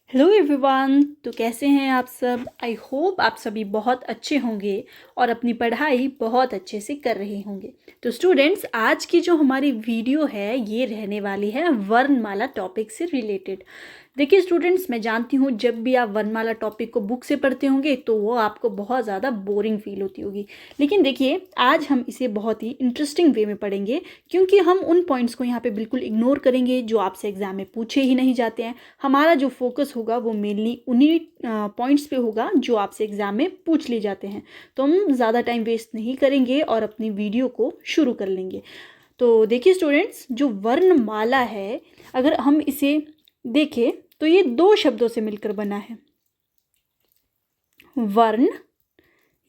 Hello everyone. तो कैसे हैं आप सब? आई होप आप सभी बहुत अच्छे होंगे और अपनी पढ़ाई बहुत अच्छे से कर रहे होंगे। तो स्टूडेंट्स, आज की जो हमारी वीडियो है ये रहने वाली है वर्णमाला टॉपिक से रिलेटेड। देखिए स्टूडेंट्स, मैं जानती हूँ जब भी आप वर्णमाला टॉपिक को बुक से पढ़ते होंगे तो वो आपको बहुत ज़्यादा बोरिंग फील होती होगी, लेकिन देखिए आज हम इसे बहुत ही इंटरेस्टिंग वे में पढ़ेंगे, क्योंकि हम उन पॉइंट्स को यहाँ पे बिल्कुल इग्नोर करेंगे जो आपसे एग्जाम में पूछे ही नहीं जाते हैं। हमारा जो फोकस होगा वो मेनली उन्हीं पॉइंट्स पे होगा जो आपसे एग्जाम में पूछ लिए जाते हैं। तो हम ज़्यादा टाइम वेस्ट नहीं करेंगे और अपनी वीडियो को शुरू कर लेंगे। तो देखिए स्टूडेंट्स, जो वर्णमाला है अगर हम इसे देखें तो ये दो शब्दों से मिलकर बना है, वर्ण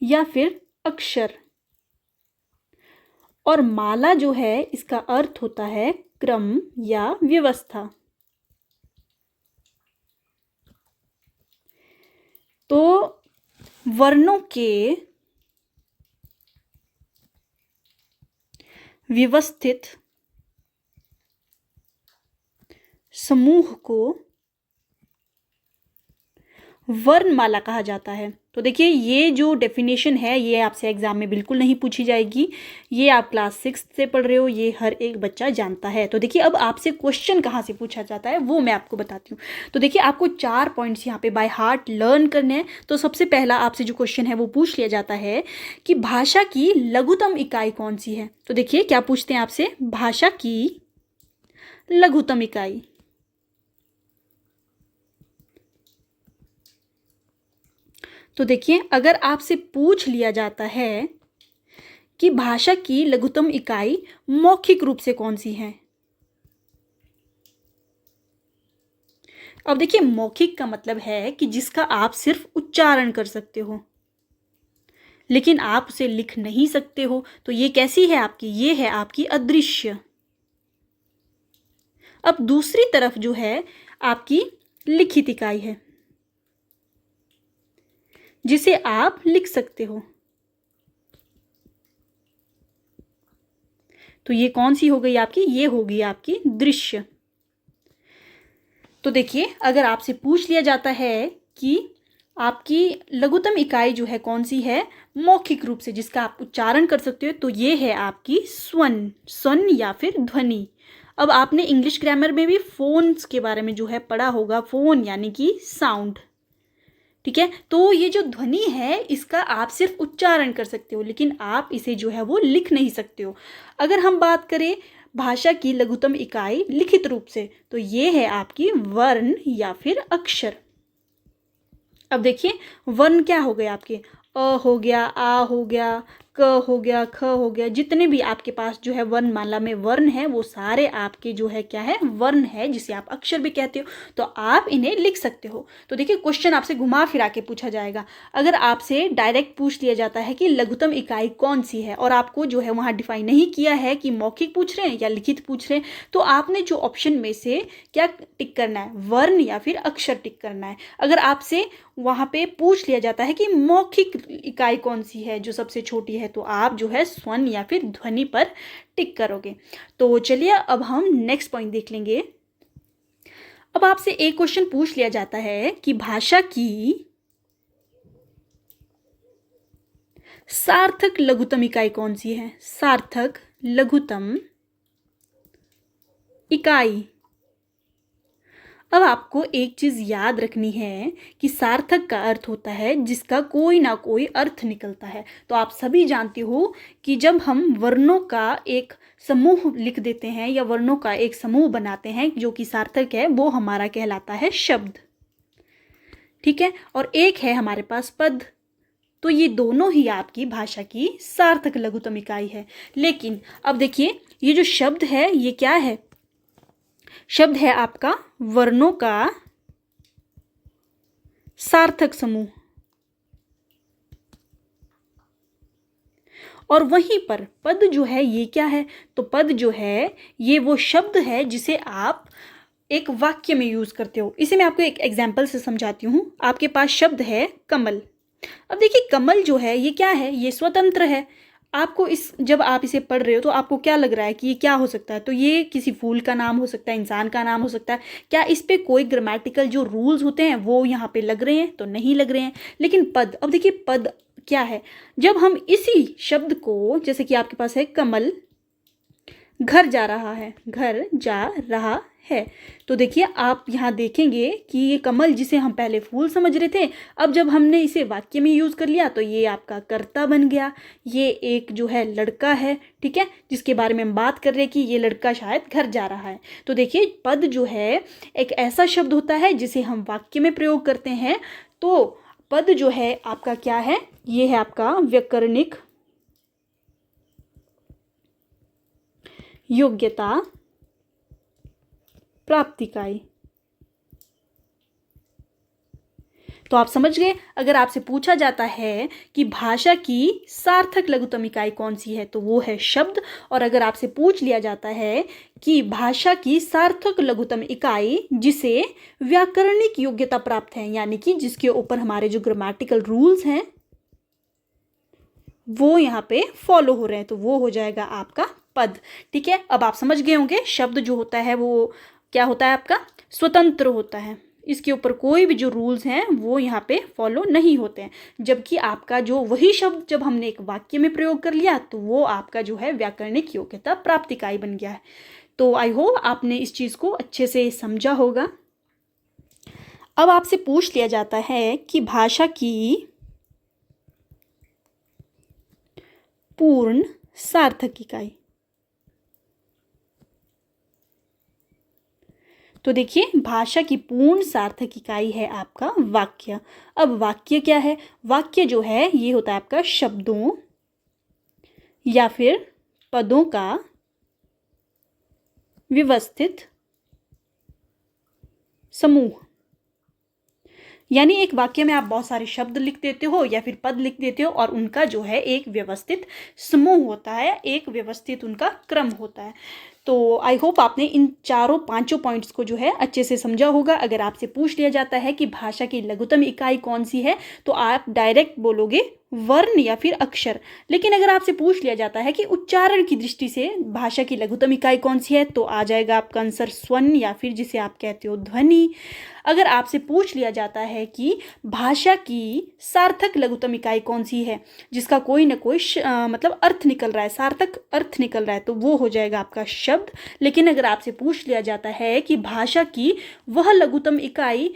या फिर अक्षर। और माला जो है इसका अर्थ होता है क्रम या व्यवस्था। तो वर्णों के व्यवस्थित समूह को वर्णमाला कहा जाता है। तो देखिए ये जो डेफिनेशन है ये आपसे एग्जाम में बिल्कुल नहीं पूछी जाएगी, ये आप क्लास 6 से पढ़ रहे हो, ये हर एक बच्चा जानता है। तो देखिए अब आपसे क्वेश्चन कहाँ से पूछा जाता है वो मैं आपको बताती हूँ। तो देखिए आपको 4 पॉइंट्स यहाँ पे बाय हार्ट लर्न करने हैं। तो सबसे पहला आपसे जो क्वेश्चन है वो पूछ लिया जाता है कि भाषा की लघुतम इकाई कौन सी है। तो देखिए क्या पूछते हैं आपसे, भाषा की लघुतम इकाई। तो देखिए अगर आपसे पूछ लिया जाता है कि भाषा की लघुतम इकाई मौखिक रूप से कौन सी है। अब देखिए मौखिक का मतलब है कि जिसका आप सिर्फ उच्चारण कर सकते हो लेकिन आप उसे लिख नहीं सकते हो। तो ये कैसी है आपकी, ये है आपकी अदृश्य। अब दूसरी तरफ जो है आपकी लिखित इकाई है जिसे आप लिख सकते हो। तो ये कौन सी हो गई आपकी, ये होगी आपकी दृश्य। तो देखिए अगर आपसे पूछ लिया जाता है कि आपकी लघुतम इकाई जो है कौन सी है मौखिक रूप से जिसका आप उच्चारण कर सकते हो, तो ये है आपकी स्वन, स्वन या फिर ध्वनि। अब आपने इंग्लिश ग्रामर में भी फोन्स के बारे में जो है पढ़ा होगा, फोन यानी कि साउंड, ठीक है। तो ये जो ध्वनि है इसका आप सिर्फ उच्चारण कर सकते हो लेकिन आप इसे जो है वो लिख नहीं सकते हो। अगर हम बात करें भाषा की लघुतम इकाई लिखित रूप से, तो ये है आपकी वर्ण या फिर अक्षर। अब देखिए वर्ण क्या हो गए आपके, अ हो गया, आ हो गया, क हो गया, ख हो गया, जितने भी आपके पास जो है वर्णमाला में वर्ण है वो सारे आपके जो है क्या है, वर्ण है, जिसे आप अक्षर भी कहते हो। तो आप इन्हें लिख सकते हो। तो देखिए क्वेश्चन आपसे घुमा फिरा के पूछा जाएगा। अगर आपसे डायरेक्ट पूछ लिया जाता है कि लघुतम इकाई कौन सी है और आपको जो है वहाँ डिफाइन नहीं किया है कि मौखिक पूछ रहे हैं या लिखित पूछ रहे हैं, तो आपने जो ऑप्शन में से क्या टिक करना है, वर्ण या फिर अक्षर टिक करना है। अगर आपसे वहाँ पे पूछ लिया जाता है कि मौखिक इकाई कौन सी है जो सबसे छोटी है, तो आप जो है स्वन या फिर ध्वनि पर टिक करोगे। तो चलिए अब हम नेक्स्ट पॉइंट देख लेंगे। अब आपसे एक क्वेश्चन पूछ लिया जाता है कि भाषा की सार्थक लघुतम इकाई कौन सी है, सार्थक लघुतम इकाई। अब आपको एक चीज याद रखनी है कि सार्थक का अर्थ होता है जिसका कोई ना कोई अर्थ निकलता है। तो आप सभी जानते हो कि जब हम वर्णों का एक समूह लिख देते हैं या वर्णों का एक समूह बनाते हैं जो कि सार्थक है, वो हमारा कहलाता है शब्द, ठीक है। और एक है हमारे पास पद। तो ये दोनों ही आपकी भाषा की सार्थक लघुतम इकाई है। लेकिन अब देखिए ये जो शब्द है ये क्या है, शब्द है आपका वर्णों का सार्थक समूह। और वहीं पर पद जो है ये क्या है, तो पद जो है ये वो शब्द है जिसे आप एक वाक्य में यूज करते हो। इसे मैं आपको एक एग्जाम्पल से समझाती हूँ। आपके पास शब्द है कमल। अब देखिए कमल जो है ये क्या है, ये स्वतंत्र है। आपको इस जब आप इसे पढ़ रहे हो तो आपको क्या लग रहा है कि ये क्या हो सकता है? तो ये किसी फूल का नाम हो सकता है, इंसान का नाम हो सकता है। क्या इस पे कोई ग्रामेटिकल जो रूल्स होते हैं वो यहाँ पे लग रहे हैं? तो नहीं लग रहे हैं। लेकिन पद, अब देखिए पद क्या है? जब हम इसी शब्द को, जैसे कि आपके पास है कमल, घर जा रहा है, घर जा रहा है, तो देखिए आप यहाँ देखेंगे कि ये कमल जिसे हम पहले फूल समझ रहे थे, अब जब हमने इसे वाक्य में यूज़ कर लिया तो ये आपका कर्ता बन गया। ये एक जो है लड़का है, ठीक है, जिसके बारे में हम बात कर रहे हैं कि ये लड़का शायद घर जा रहा है। तो देखिए पद जो है एक ऐसा शब्द होता है जिसे हम वाक्य में प्रयोग करते हैं। तो पद जो है आपका क्या है? ये है आपका व्याकरणिक योग्यता प्राप्ति इकाई। तो आप समझ गए। अगर आपसे पूछा जाता है कि भाषा की सार्थक लघुत्तम इकाई कौन सी है, तो वो है शब्द। और अगर आपसे पूछ लिया जाता है कि भाषा की सार्थक लघुत्तम इकाई जिसे व्याकरणिक योग्यता प्राप्त है, यानी कि जिसके ऊपर हमारे जो ग्रामेटिकल रूल्स हैं वो यहाँ पे फॉलो हो रहे हैं, तो वो हो जाएगा आपका पद। ठीक है, अब आप समझ गए होंगे शब्द जो होता है वो क्या होता है? आपका स्वतंत्र होता है, इसके ऊपर कोई भी जो रूल्स हैं वो यहाँ पे फॉलो नहीं होते हैं। जबकि आपका जो वही शब्द जब हमने एक वाक्य में प्रयोग कर लिया तो वो आपका जो है व्याकरणिक योग्यता प्राप्त इकाई बन गया है। तो आई होप आपने इस चीज़ को अच्छे से समझा होगा। अब आपसे पूछ लिया जाता है कि भाषा की पूर्ण सार्थक इकाई। तो देखिए भाषा की पूर्ण सार्थक इकाई है आपका वाक्य। अब वाक्य क्या है? वाक्य जो है ये होता है आपका शब्दों या फिर पदों का व्यवस्थित समूह। यानी एक वाक्य में आप बहुत सारे शब्द लिख देते हो या फिर पद लिख देते हो और उनका जो है एक व्यवस्थित समूह होता है, एक व्यवस्थित उनका क्रम होता है। तो आई होप आपने इन चारों पांचों पॉइंट्स को जो है अच्छे से समझा होगा। अगर आपसे पूछ लिया जाता है कि भाषा की लघुत्तम इकाई कौन सी है तो आप डायरेक्ट बोलोगे वर्ण या फिर अक्षर। लेकिन अगर आपसे पूछ लिया जाता है कि उच्चारण की दृष्टि से भाषा की लघुत्तम इकाई कौन सी है तो आ जाएगा आपका आंसर स्वन या फिर जिसे आप कहते हो ध्वनि। अगर आपसे पूछ लिया जाता है कि भाषा की सार्थक लघुत्तम इकाई कौन सी है जिसका कोई ना कोई मतलब अर्थ निकल रहा है, सार्थक अर्थ निकल रहा है, तो वो हो जाएगा आपका शब्द। लेकिन अगर आपसे पूछ लिया जाता है कि भाषा की वह लघुत्तम इकाई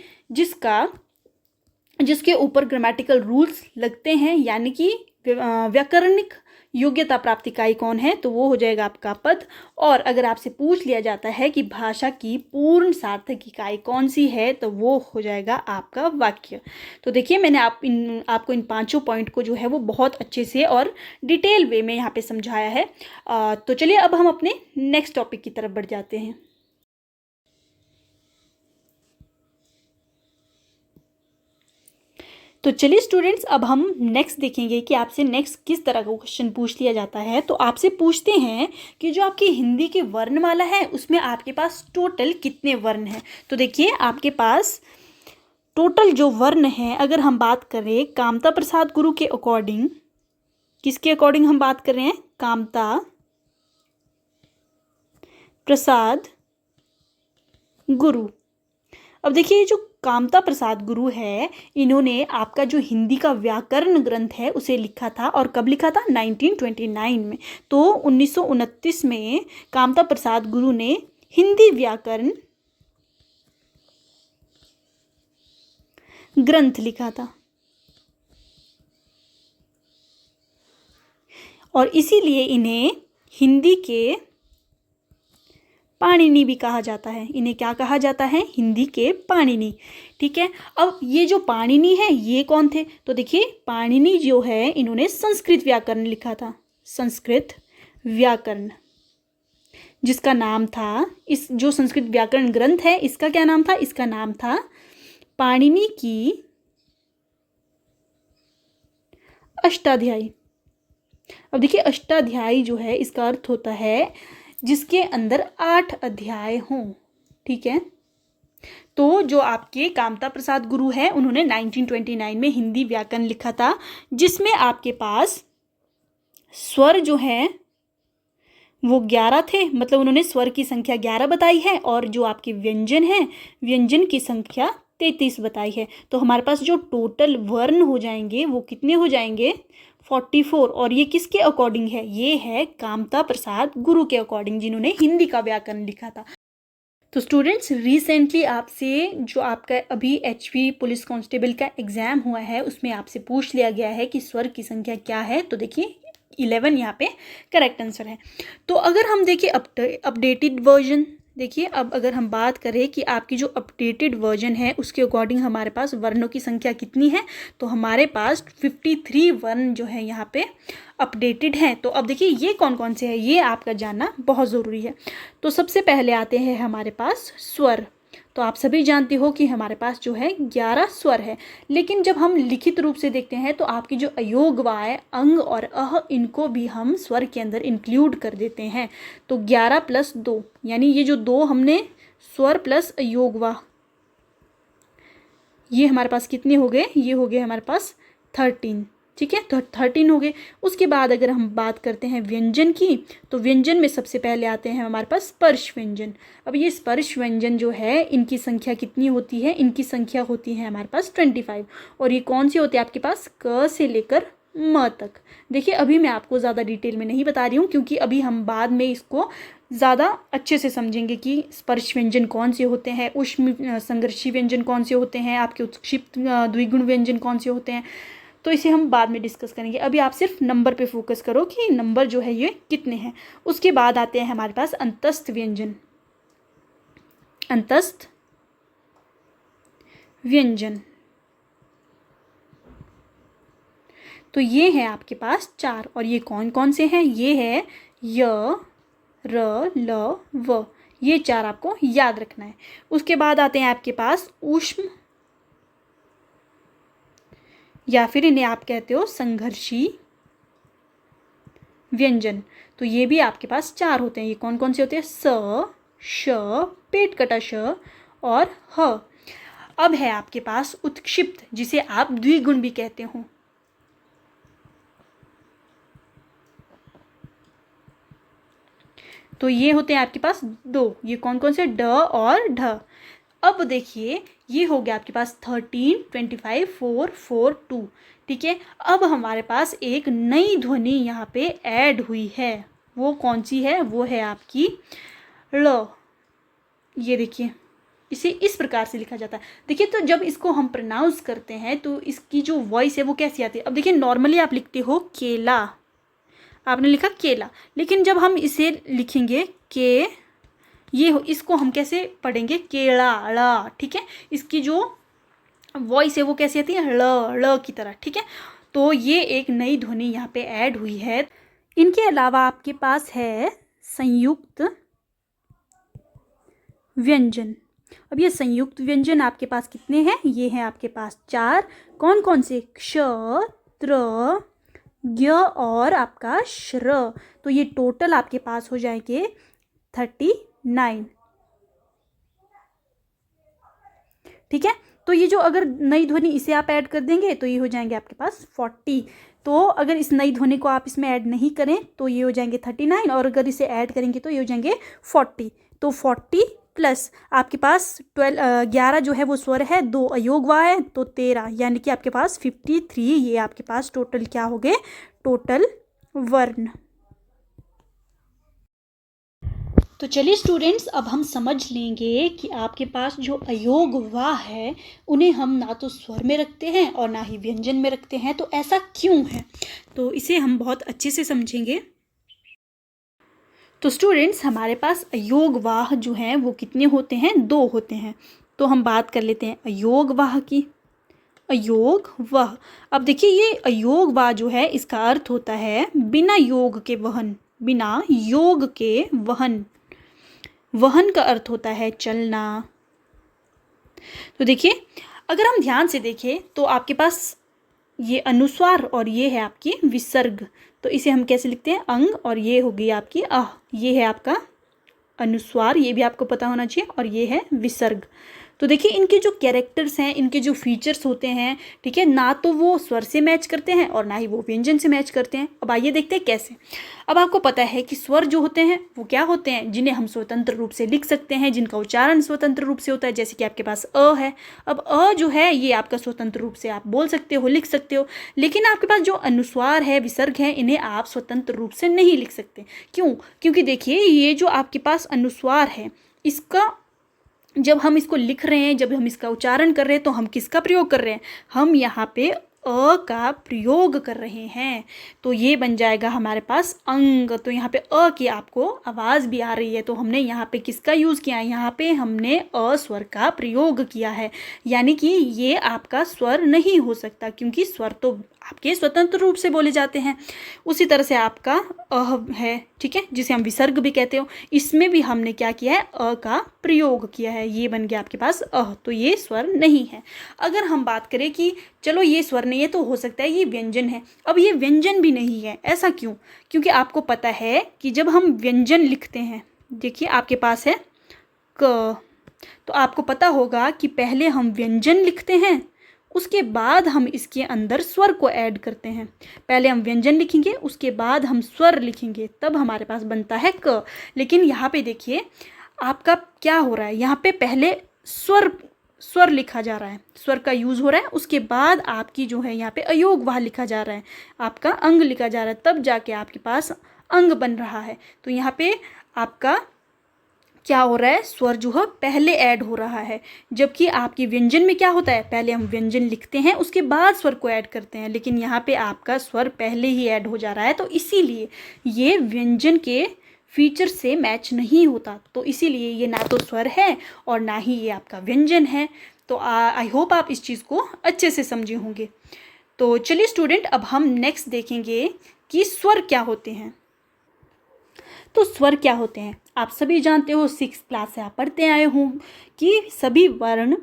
जिसके ऊपर ग्रामेटिकल रूल्स लगते हैं, यानी कि व्याकरणिक योग्यता प्राप्त इकाई कौन है, तो वो हो जाएगा आपका पद। और अगर आपसे पूछ लिया जाता है कि भाषा की पूर्ण सार्थक इकाई कौन सी है तो वो हो जाएगा आपका वाक्य। तो देखिए मैंने आपको इन पांचों पॉइंट को जो है वो बहुत अच्छे से और डिटेल वे में यहाँ पे समझाया है। तो चलिए अब हम अपने नेक्स्ट टॉपिक की तरफ बढ़ जाते हैं। तो चलिए स्टूडेंट्स अब हम नेक्स्ट देखेंगे कि आपसे नेक्स्ट किस तरह का क्वेश्चन पूछ लिया जाता है। तो आपसे पूछते हैं कि जो आपकी हिंदी की वर्णमाला है उसमें आपके पास टोटल कितने वर्ण हैं। तो देखिए आपके पास टोटल जो वर्ण हैं, अगर हम बात करें कामता प्रसाद गुरु के अकॉर्डिंग, किसके अकॉर्डिंग हम बात कर रहे हैं? कामता प्रसाद गुरु। अब देखिए ये जो कामता प्रसाद गुरु है इन्होंने आपका जो हिंदी का व्याकरण ग्रंथ है उसे लिखा था। और कब लिखा था? 1929 में। तो 1929 में कामता प्रसाद गुरु ने हिंदी व्याकरण ग्रंथ लिखा था और इसीलिए इन्हें हिंदी के पाणिनि भी कहा जाता है। इन्हें क्या कहा जाता है? हिंदी के पाणिनि। ठीक है, अब ये जो पाणिनि है ये कौन थे? तो देखिए पाणिनि जो है इन्होंने संस्कृत व्याकरण लिखा था। संस्कृत व्याकरण जिसका नाम था, इस जो संस्कृत व्याकरण ग्रंथ है इसका क्या नाम था? इसका नाम था पाणिनि की अष्टाध्यायी। अब देखिए अष्टाध्यायी जो है इसका अर्थ होता है जिसके अंदर 8 अध्याय हों। ठीक है, तो जो आपके कामता प्रसाद गुरु हैं उन्होंने 1929 में हिंदी व्याकरण लिखा था जिसमें आपके पास स्वर जो है वो 11 थे, मतलब उन्होंने स्वर की संख्या 11 बताई है, और जो आपके व्यंजन है, व्यंजन की संख्या 33 बताई है। तो हमारे पास जो टोटल वर्ण हो जाएंगे वो कितने हो जाएंगे? 44। और ये किसके अकॉर्डिंग है? ये है कामता प्रसाद गुरु के अकॉर्डिंग, जिन्होंने हिंदी का व्याकरण लिखा था। तो स्टूडेंट्स, रिसेंटली आपसे जो आपका अभी एचपी पुलिस कांस्टेबल का एग्ज़ाम हुआ है उसमें आपसे पूछ लिया गया है कि स्वर की संख्या क्या है। तो देखिए 11 यहाँ पे करेक्ट आंसर है। तो अगर हम देखें अपडेटेड वर्जन, देखिए अब अगर हम बात करें कि आपकी जो अपडेटेड वर्जन है उसके अकॉर्डिंग हमारे पास वर्णों की संख्या कितनी है, तो हमारे पास 53 वर्ण जो है यहाँ पे अपडेटेड हैं। तो अब देखिए ये कौन कौन से हैं, ये आपका जानना बहुत ज़रूरी है। तो सबसे पहले आते हैं हमारे पास स्वर। तो आप सभी जानते हो कि हमारे पास जो है 11 स्वर है, लेकिन जब हम लिखित रूप से देखते हैं तो आपकी जो अयोगवाय, अंग और अह, इनको भी हम स्वर के अंदर इंक्लूड कर देते हैं। तो 11 + 2, यानी ये जो 2 हमने स्वर प्लस अयोगवा, ये हमारे पास कितने हो गए? ये हो गए हमारे पास 13। ठीक है, तो 13 हो गए। उसके बाद अगर हम बात करते हैं व्यंजन की, तो व्यंजन में सबसे पहले आते हैं हमारे पास स्पर्श व्यंजन। अब ये स्पर्श व्यंजन जो है इनकी संख्या कितनी होती है? इनकी संख्या होती है हमारे पास 25। और ये कौन से होते हैं आपके पास? क से लेकर म तक। देखिए अभी मैं आपको ज़्यादा डिटेल में नहीं बता रही हूँ, क्योंकि अभी हम बाद में इसको ज़्यादा अच्छे से समझेंगे कि स्पर्श व्यंजन कौन से होते हैं, ऊष्म संघर्षी व्यंजन कौन से होते हैं, आपके उत्क्षिप्त द्विगुण व्यंजन कौन से होते हैं। तो इसे हम बाद में डिस्कस करेंगे। अभी आप सिर्फ नंबर पे फोकस करो कि नंबर जो है ये कितने हैं। उसके बाद आते हैं हमारे पास अंतस्थ व्यंजन। अंतस्थ व्यंजन, तो ये है आपके पास 4। और ये कौन कौन से हैं? ये है य, र, ल, व। ये 4 आपको याद रखना है। उसके बाद आते हैं आपके पास ऊष्म, या फिर इन्हें आप कहते हो संघर्षी व्यंजन। तो ये भी आपके पास 4 होते हैं। ये कौन कौन से होते हैं? स, श, पेट कटा श और ह। अब है आपके पास उत्क्षिप्त, जिसे आप द्विगुण भी कहते हो। तो ये होते हैं आपके पास 2। ये कौन कौन से? ड और ढ। अब देखिए ये हो गया आपके पास 13, 25, 4, 4, 2। ठीक है, अब हमारे पास एक नई ध्वनि यहाँ पे ऐड हुई है। वो कौन सी है? वो है आपकी ल। ये देखिए इसे इस प्रकार से लिखा जाता है। देखिए तो जब इसको हम प्रोनाउंस करते हैं तो इसकी जो वॉइस है वो कैसी आती है? अब देखिए नॉर्मली आप लिखते हो केला, आपने लिखा केला, लेकिन जब हम इसे लिखेंगे के, ये इसको हम कैसे पढ़ेंगे? केला ला। ठीक है, इसकी जो वॉइस है वो कैसी आती है? ळ की तरह। ठीक है, तो ये एक नई ध्वनि यहाँ पे ऐड हुई है। इनके अलावा आपके पास है संयुक्त व्यंजन। अब ये संयुक्त व्यंजन आपके पास कितने हैं? ये हैं आपके पास 4। कौन कौन से? क्ष, त्र, ज्ञ और आपका श्र। तो ये टोटल आपके पास हो जाएंगे 39। ठीक है, तो ये जो अगर नई ध्वनि इसे आप ऐड कर देंगे तो ये हो जाएंगे आपके पास 40। तो अगर इस नई ध्वनि को आप इसमें ऐड नहीं करें तो ये हो जाएंगे 39, और अगर इसे ऐड करेंगे तो ये हो जाएंगे 40। तो 40 प्लस आपके पास 11 जो है वो स्वर है, 2 अयोगवा है, तो 13, यानी कि आपके पास 53। ये आपके पास टोटल क्या हो गए? टोटल वर्ण। तो चलिए स्टूडेंट्स, अब हम समझ लेंगे कि आपके पास जो अयोगवा है उन्हें हम ना तो स्वर में रखते हैं और ना ही व्यंजन में रखते हैं। तो ऐसा क्यों है? तो इसे हम बहुत अच्छे से समझेंगे। तो स्टूडेंट्स, हमारे पास अयोगवाह जो हैं वो कितने होते हैं? 2 होते हैं। तो हम बात कर लेते हैं अयोगवाह की। अयोगवाह, अब देखिए ये अयोगवाह जो है इसका अर्थ होता है बिना योग के वहन। बिना योग के वहन। वहन का अर्थ होता है चलना। तो देखिए अगर हम ध्यान से देखें तो आपके पास ये अनुस्वार और ये है आपकी विसर्ग। तो इसे हम कैसे लिखते हैं? अंग, और ये हो गई आपकी आह। ये है आपका अनुस्वार, ये भी आपको पता होना चाहिए, और ये है विसर्ग। तो देखिए इनके जो कैरेक्टर्स हैं, इनके जो फीचर्स होते हैं, ठीक है, ना तो वो स्वर से मैच करते हैं और ना ही वो व्यंजन से मैच करते हैं। अब आइए देखते हैं कैसे। अब आपको पता है कि स्वर जो होते हैं वो क्या होते हैं, जिन्हें हम स्वतंत्र रूप से लिख सकते हैं, जिनका उच्चारण स्वतंत्र रूप से होता है, जैसे कि आपके पास अ है। अब अ जो है ये आपका स्वतंत्र रूप से आप बोल सकते हो, लिख सकते हो, लेकिन आपके पास जो अनुस्वार है, विसर्ग है, इन्हें आप स्वतंत्र रूप से नहीं लिख सकते। क्यों? क्योंकि देखिए ये जो आपके पास अनुस्वार है, इसका जब हम इसको लिख रहे हैं, जब हम इसका उच्चारण कर रहे हैं, तो हम किसका प्रयोग कर रहे हैं, हम यहाँ पे अ का प्रयोग कर रहे हैं। तो ये बन जाएगा हमारे पास अंग। तो यहाँ पे अ की आपको आवाज़ भी आ रही है, तो हमने यहाँ पे किसका यूज़ किया है, यहाँ पे हमने अ स्वर का प्रयोग किया है, यानी कि ये आपका स्वर नहीं हो सकता, क्योंकि स्वर तो आपके स्वतंत्र रूप से बोले जाते हैं। उसी तरह से आपका अह है, ठीक है, जिसे हम विसर्ग भी कहते हो, इसमें भी हमने क्या किया है, अ का प्रयोग किया है, ये बन गया आपके पास अह। तो ये स्वर नहीं है। अगर हम बात करें कि चलो ये स्वर नहीं है, तो हो सकता है ये व्यंजन है। अब ये व्यंजन भी नहीं है, ऐसा क्यों? क्योंकि आपको पता है कि जब हम व्यंजन लिखते हैं, देखिए आपके पास है क, तो आपको पता होगा कि पहले हम व्यंजन लिखते हैं, उसके बाद हम इसके अंदर स्वर को ऐड करते हैं। पहले हम व्यंजन लिखेंगे, उसके बाद हम स्वर लिखेंगे, तब हमारे पास बनता है क। लेकिन यहाँ पे देखिए आपका क्या हो रहा है, यहाँ पे पहले स्वर लिखा जा रहा है, स्वर का यूज़ हो रहा है, उसके बाद आपकी जो है यहाँ पे अयोग वाह लिखा जा रहा है, आपका अंग लिखा जा रहा है, तब जाके आपके पास अंग बन रहा है। तो यहाँ पे आपका क्या हो रहा है, स्वर जो है पहले ऐड हो रहा है, जबकि आपके व्यंजन में क्या होता है, पहले हम व्यंजन लिखते हैं, उसके बाद स्वर को ऐड करते हैं, लेकिन यहाँ पे आपका स्वर पहले ही ऐड हो जा रहा है। तो इसीलिए ये व्यंजन के फीचर से मैच नहीं होता, तो इसीलिए ये ना तो स्वर है और ना ही ये आपका व्यंजन है। तो आई होप आप इस चीज़ को अच्छे से समझे होंगे। तो चलिए स्टूडेंट, अब हम नेक्स्ट देखेंगे कि स्वर क्या होते हैं। तो स्वर क्या होते हैं, आप सभी जानते हो, 6th क्लास से आप पढ़ते आए हो कि सभी वर्ण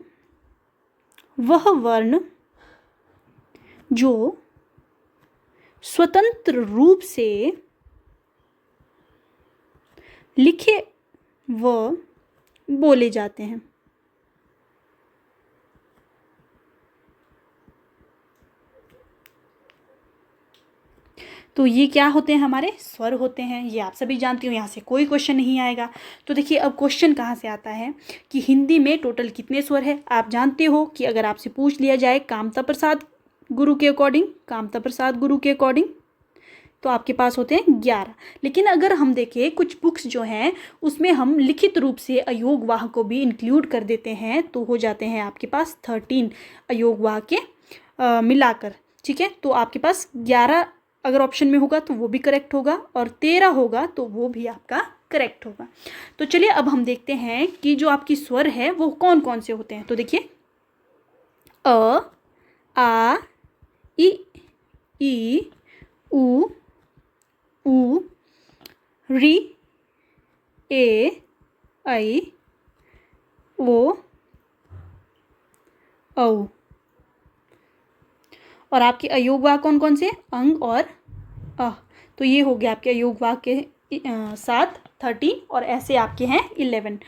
वह वर्ण जो स्वतंत्र रूप से लिखे व बोले जाते हैं। तो ये क्या होते हैं, हमारे स्वर होते हैं, ये आप सभी जानते हो, यहाँ से कोई क्वेश्चन नहीं आएगा। तो देखिए अब क्वेश्चन कहाँ से आता है कि हिंदी में टोटल कितने स्वर है। आप जानते हो कि अगर आपसे पूछ लिया जाए कामता प्रसाद गुरु के अकॉर्डिंग, तो आपके पास होते हैं 11। लेकिन अगर हम देखें कुछ बुक्स जो हैं उसमें हम लिखित रूप से अयोग वाह को भी इंक्लूड कर देते हैं, तो हो जाते हैं आपके पास 13 अयोग वाह के मिलाकर, ठीक है। तो आपके पास 11 अगर ऑप्शन में होगा तो वो भी करेक्ट होगा, और 13 होगा तो वो भी आपका करेक्ट होगा। तो चलिए अब हम देखते हैं कि जो आपकी स्वर है वो कौन कौन से होते हैं। तो देखिए अ, आ, ई, उ, री, ए, ऐ, ओ, औ। और आपके अयोग वाह कौन कौन से, अंग और अह। तो ये हो गया आपके अयोग वाह के 7, 13, और ऐसे आपके हैं 11।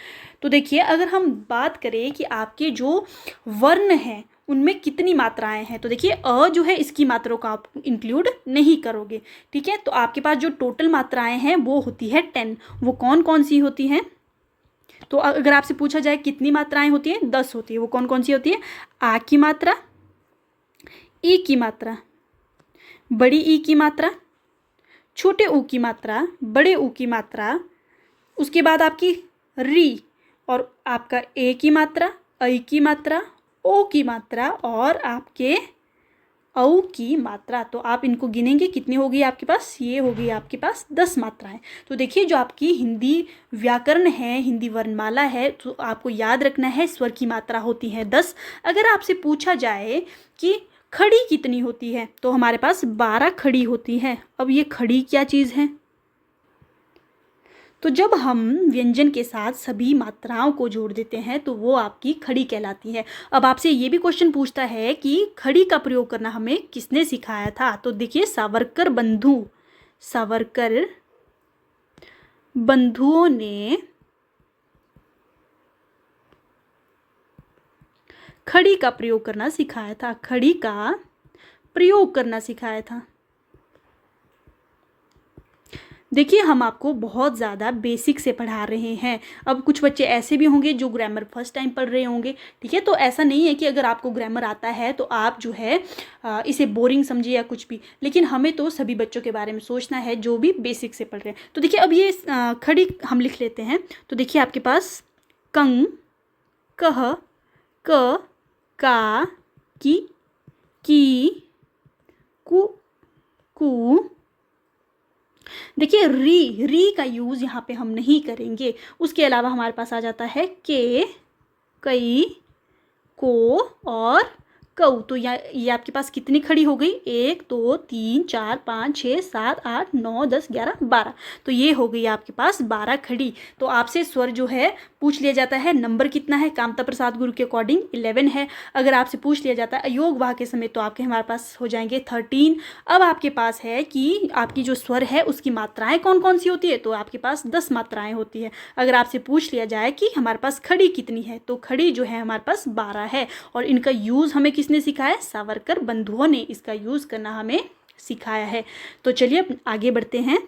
तो देखिए अगर हम बात करें कि आपके जो वर्ण हैं उनमें कितनी मात्राएं हैं, तो देखिए अ जो है इसकी मात्रा को आप इंक्लूड नहीं करोगे, ठीक है। तो आपके पास जो टोटल मात्राएं हैं वो होती है 10। वो कौन कौन सी होती हैं, तो अगर आपसे पूछा जाए कितनी मात्राएं होती हैं, 10 होती है। वो कौन कौन सी होती है, आ की मात्रा, ई की मात्रा, बड़ी ई की मात्रा, छोटे ऊ की मात्रा, बड़े ऊ की मात्रा, उसके बाद आपकी री, और आपका ए की मात्रा, ऐ की मात्रा, ओ की मात्रा, और आपके औ की मात्रा। तो आप इनको गिनेंगे कितनी होगी आपके पास, ये होगी आपके पास 10 मात्राएं। तो देखिए जो आपकी हिंदी व्याकरण है, हिंदी वर्णमाला है, तो आपको याद रखना है स्वर की मात्रा होती है 10। अगर आपसे पूछा जाए कि खड़ी कितनी होती है, तो हमारे पास 12 खड़ी होती है। अब ये खड़ी क्या चीज़ है, तो जब हम व्यंजन के साथ सभी मात्राओं को जोड़ देते हैं तो वो आपकी खड़ी कहलाती है। अब आपसे ये भी क्वेश्चन पूछता है कि खड़ी का प्रयोग करना हमें किसने सिखाया था, तो देखिए सावरकर बंधुओं ने खड़ी का प्रयोग करना सिखाया था, खड़ी का प्रयोग करना सिखाया था। देखिए हम आपको बहुत ज़्यादा बेसिक से पढ़ा रहे हैं। अब कुछ बच्चे ऐसे भी होंगे जो ग्रामर फर्स्ट टाइम पढ़ रहे होंगे, ठीक है। तो ऐसा नहीं है कि अगर आपको ग्रामर आता है तो आप जो है इसे बोरिंग समझिए या कुछ भी, लेकिन हमें तो सभी बच्चों के बारे में सोचना है जो भी बेसिक से पढ़ रहे हैं। तो देखिए अब ये खड़ी हम लिख लेते हैं। तो देखिए आपके पास कंग, कह, क, का, की, कु, कु। देखिए री का यूज़ यहाँ पे हम नहीं करेंगे। उसके अलावा हमारे पास आ जाता है के, कई, को और कऊ। तो ये आपके पास कितनी खड़ी हो गई? 1 2 3 4 5 6 7 8 9 10 11 12। तो ये हो गई आपके पास 12 खड़ी। तो आपसे स्वर जो है पूछ लिया जाता है नंबर कितना है, कामता प्रसाद गुरु के अकॉर्डिंग 11 है। अगर आपसे पूछ लिया जाता है अयोग वाह के समय तो आपके हमारे पास हो जाएंगे 13। अब आपके पास है कि आपकी जो स्वर है उसकी मात्राएं कौन कौन सी होती है, तो आपके पास 10 मात्राएं होती है। अगर आपसे पूछ लिया जाए कि हमारे पास खड़ी कितनी है, तो खड़ी जो है हमारे पास 12 है। और इनका यूज़ हमें किसने सिखाया? सावरकर बंधुओं ने इसका यूज़ करना हमें सिखाया है। तो चलिए अब आगे बढ़ते हैं।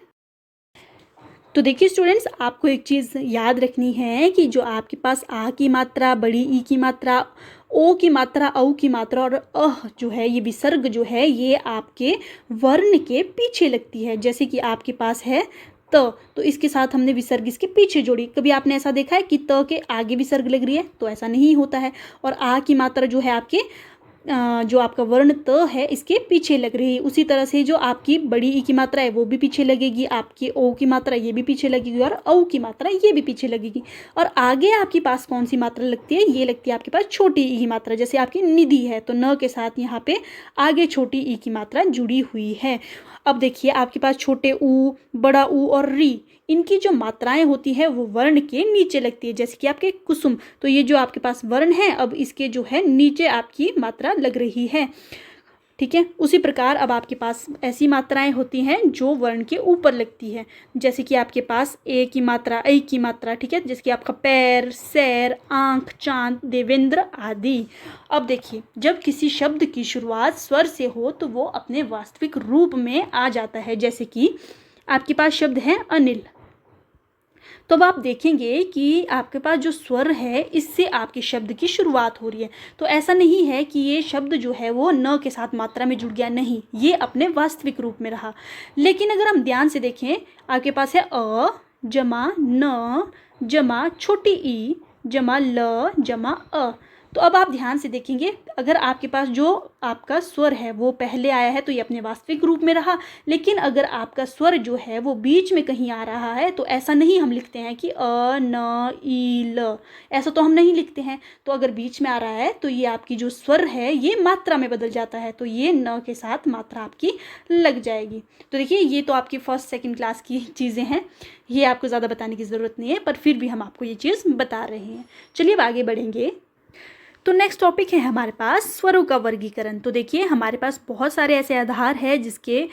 तो देखिए स्टूडेंट्स, आपको एक चीज़ याद रखनी है कि जो आपके पास आ की मात्रा, बड़ी ई की मात्रा, ओ की मात्रा, औ की मात्रा और अह जो है, ये विसर्ग जो है ये आपके वर्ण के पीछे लगती है। जैसे कि आपके पास है तो इसके साथ हमने विसर्ग इसके पीछे जोड़ी। कभी आपने ऐसा देखा है कि त के आगे विसर्ग लग रही है? तो ऐसा नहीं होता है। और आ की मात्रा जो है आपके जो आपका वर्ण त है इसके पीछे लग रही है। उसी तरह से जो आपकी बड़ी ई की मात्रा है वो भी पीछे लगेगी, आपकी ओ की मात्रा ये भी पीछे लगेगी और औ की मात्रा ये भी पीछे लगेगी। और आगे आपके पास कौन सी मात्रा लगती है? ये लगती है आपके पास छोटी ई की मात्रा। जैसे आपकी निधि है तो न के साथ यहाँ पे आगे छोटी ई की मात्रा जुड़ी हुई है। अब देखिए आपके पास छोटे ऊ, बड़ा ऊ और री, इनकी जो मात्राएं होती है वो वर्ण के नीचे लगती है। जैसे कि आपके कुसुम, तो ये जो आपके पास वर्ण है अब इसके जो है नीचे आपकी मात्रा लग रही है, ठीक है। उसी प्रकार अब आपके पास ऐसी मात्राएं होती हैं जो वर्ण के ऊपर लगती है। जैसे कि आपके पास ए की मात्रा, ऐ की मात्रा, ठीक है। जैसे कि आपका पैर, सैर, आंख, चांद, देवेंद्र आदि। अब देखिए जब किसी शब्द की शुरुआत स्वर से हो तो वो अपने वास्तविक रूप में आ जाता है। जैसे कि आपके पास शब्द है अनिल, तो अब आप देखेंगे कि आपके पास जो स्वर है इससे आपके शब्द की शुरुआत हो रही है। तो ऐसा नहीं है कि ये शब्द जो है वो न के साथ मात्रा में जुड़ गया, नहीं, ये अपने वास्तविक रूप में रहा। लेकिन अगर हम ध्यान से देखें, आपके पास है अ जमा न जमा छोटी ई जमा ल जमा अ। तो अब आप ध्यान से देखेंगे, अगर आपके पास जो आपका स्वर है वो पहले आया है तो ये अपने वास्तविक रूप में रहा। लेकिन अगर आपका स्वर जो है वो बीच में कहीं आ रहा है तो ऐसा नहीं हम लिखते हैं कि अ न ई ल, ऐसा तो हम नहीं लिखते हैं। तो अगर बीच में आ रहा है तो ये आपकी जो स्वर है ये मात्रा में बदल जाता है, तो ये न के साथ मात्रा आपकी लग जाएगी। तो देखिए ये तो आपकी फर्स्ट सेकेंड क्लास की चीज़ें हैं, ये आपको ज़्यादा बताने की ज़रूरत नहीं है, पर फिर भी हम आपको ये चीज़ बता रहे हैं। चलिए अब आगे बढ़ेंगे। तो नेक्स्ट टॉपिक है हमारे पास स्वरों का वर्गीकरण। तो देखिए हमारे पास बहुत सारे ऐसे आधार हैं जिसके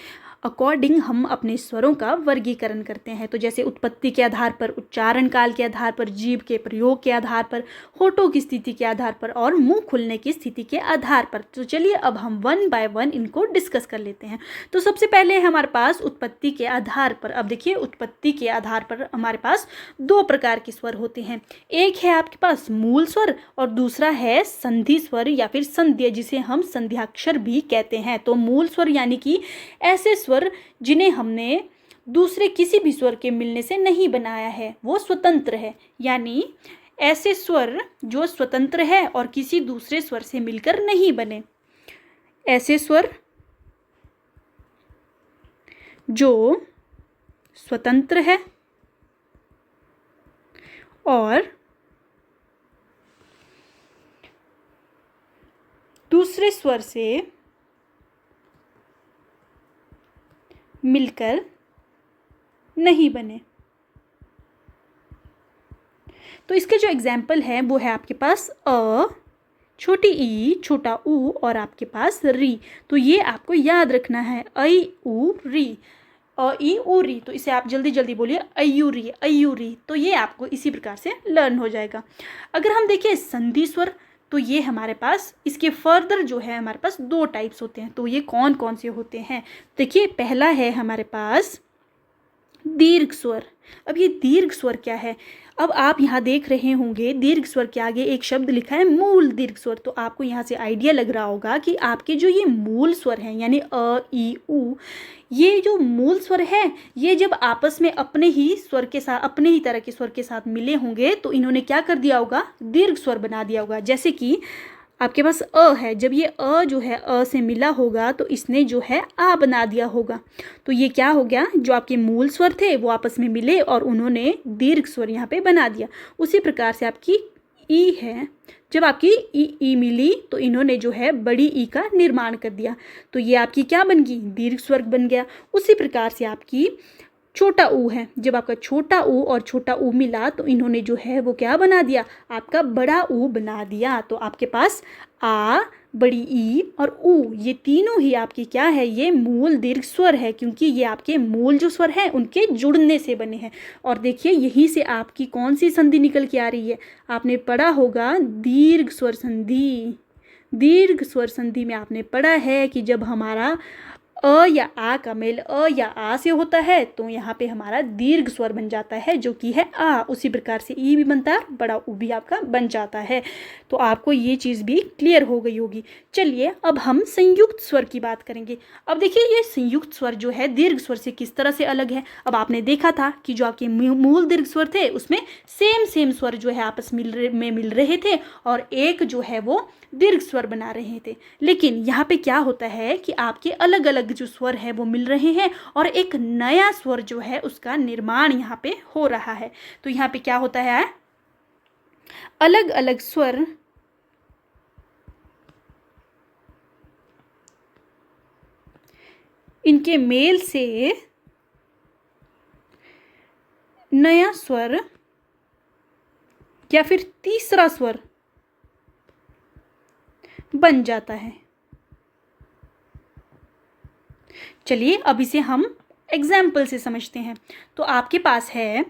अकॉर्डिंग हम अपने स्वरों का वर्गीकरण करते हैं। तो जैसे उत्पत्ति के आधार पर, उच्चारण काल के आधार पर, जीभ के प्रयोग के आधार पर, होठों की स्थिति के आधार पर और मुंह खुलने की स्थिति के आधार पर। तो चलिए अब हम वन बाय वन इनको डिस्कस कर लेते हैं। तो सबसे पहले हमारे पास उत्पत्ति के आधार पर। अब देखिए उत्पत्ति के आधार पर हमारे पास 2 प्रकार के स्वर होते हैं। एक है आपके पास मूल स्वर और दूसरा है संधि स्वर या फिर संध्या, जिसे हम संध्याक्षर भी कहते हैं। तो मूल स्वर यानी कि ऐसे स्वर जिन्हें हमने दूसरे किसी भी स्वर के मिलने से नहीं बनाया है, वो स्वतंत्र है। यानी ऐसे स्वर जो स्वतंत्र है और किसी दूसरे स्वर से मिलकर नहीं बने, ऐसे स्वर जो स्वतंत्र है और दूसरे स्वर से मिलकर नहीं बने। तो इसके जो एग्जाम्पल है वो है आपके पास अ, छोटी ई, छोटा ऊ और आपके पास री। तो ये आपको याद रखना है, ऐ ऊ री, अ ई ऊ री। तो इसे आप जल्दी जल्दी बोलिए अयूरी अयूरी। तो ये आपको इसी प्रकार से लर्न हो जाएगा। अगर हम देखें संधि स्वर, तो ये हमारे पास इसके फर्दर जो है हमारे पास दो टाइप्स होते हैं। तो ये कौन कौन से होते हैं? देखिए, पहला है हमारे पास दीर्घ स्वर। अब ये दीर्घ स्वर क्या है? अब आप यहाँ देख रहे होंगे दीर्घ स्वर के आगे एक शब्द लिखा है मूल दीर्घ स्वर। तो आपको यहाँ से आइडिया लग रहा होगा कि आपके जो ये मूल स्वर हैं यानी अ, ई, उ, ये जो मूल स्वर है ये जब आपस में अपने ही स्वर के साथ, अपने ही तरह के स्वर के साथ मिले होंगे तो इन्होंने क्या कर दिया होगा? दीर्घ स्वर बना दिया होगा। जैसे कि आपके पास अ है, जब ये अ जो है अ से मिला होगा तो इसने जो है आ बना दिया होगा। तो ये क्या हो गया? जो आपके मूल स्वर थे वो आपस में मिले और उन्होंने दीर्घ स्वर यहाँ पे बना दिया। उसी प्रकार से आपकी ई है, जब आपकी ई मिली तो इन्होंने जो है बड़ी ई का निर्माण कर दिया। तो ये आपकी क्या बन गई? दीर्घ स्वर बन गया। उसी प्रकार से आपकी छोटा ऊ है, जब आपका छोटा ऊ और छोटा ऊ मिला तो इन्होंने जो है वो क्या बना दिया? आपका बड़ा ऊ बना दिया। तो आपके पास आ, बड़ी ई और ऊ, ये तीनों ही आपकी क्या है? ये मूल दीर्घ स्वर है, क्योंकि ये आपके मूल जो स्वर हैं उनके जुड़ने से बने हैं। और देखिए यहीं से आपकी कौन सी संधि निकल के आ रही है? आपने पढ़ा होगा दीर्घ स्वर संधि। दीर्घ स्वर संधि में आपने पढ़ा है कि जब हमारा अ या आ का मेल अ या आ से होता है तो यहाँ पे हमारा दीर्घ स्वर बन जाता है जो कि है आ। उसी प्रकार से ई भी बनता है, बड़ा ऊ भी आपका बन जाता है। तो आपको ये चीज़ भी क्लियर हो गई होगी। चलिए अब हम संयुक्त स्वर की बात करेंगे। अब देखिए ये संयुक्त स्वर जो है दीर्घ स्वर से किस तरह से अलग है। अब आपने देखा था कि जो आपके मूल दीर्घ स्वर थे उसमें सेम स्वर जो है आपस में मिल रहे थे और एक जो है वो दीर्घ स्वर बना रहे थे। लेकिन यहाँ पे क्या होता है कि आपके अलग अलग जो स्वर है वो मिल रहे हैं और एक नया स्वर जो है उसका निर्माण यहाँ पे हो रहा है। तो यहाँ पे क्या होता है? अलग अलग स्वर इनके मेल से नया स्वर या फिर तीसरा स्वर बन जाता है। चलिए अब इसे हम एग्जाम्पल से समझते हैं। तो आपके पास है,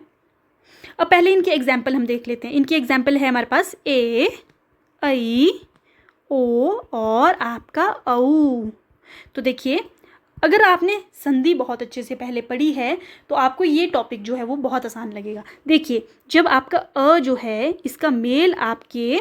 अब पहले इनके एग्जाम्पल हम देख लेते हैं। इनके एग्जाम्पल है हमारे पास ए, ऐ, ओ और आपका औ। तो देखिए अगर आपने संधि बहुत अच्छे से पहले पढ़ी है तो आपको ये टॉपिक जो है वो बहुत आसान लगेगा। देखिए जब आपका अ जो है इसका मेल आपके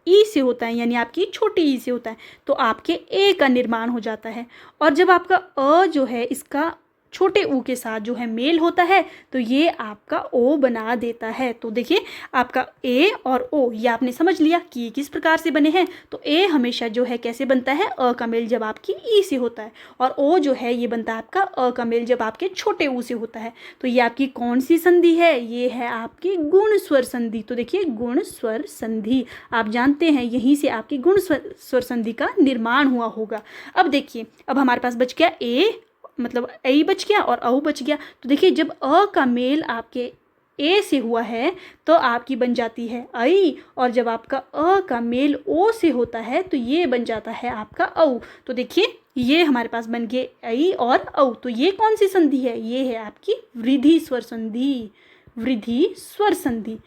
ई से होता है यानी आपकी छोटी ई से होता है तो आपके ए का निर्माण हो जाता है। और जब आपका अ जो है इसका छोटे ऊ के साथ जो है मेल होता है तो ये आपका ओ बना देता है। तो देखिए आपका ए और ओ ये आपने समझ लिया कि किस प्रकार से बने हैं। तो ए हमेशा जो है कैसे बनता है? अ का मेल जब आपकी ई से होता है और ओ जो है ये बनता है आपका अ का मेल जब आपके छोटे ऊ से होता है। तो ये आपकी कौन सी संधि है? ये है आपकी गुण स्वर संधि। तो देखिए गुण स्वर संधि आप जानते हैं यहीं से आपकी गुण स्वर संधि का निर्माण हुआ होगा। अब देखिए अब हमारे पास बच गया ए, मतलब ऐ बच गया और औ बच गया। तो देखिए जब अ का मेल आपके ए से हुआ है तो आपकी बन जाती है ऐ और जब आपका अ का मेल ओ से होता है तो ये बन जाता है आपका औ। तो देखिए ये हमारे पास बन गए ऐ और औ। तो ये कौन सी संधि है? ये है आपकी वृद्धि स्वर संधि। वृद्धि स्वर संधि।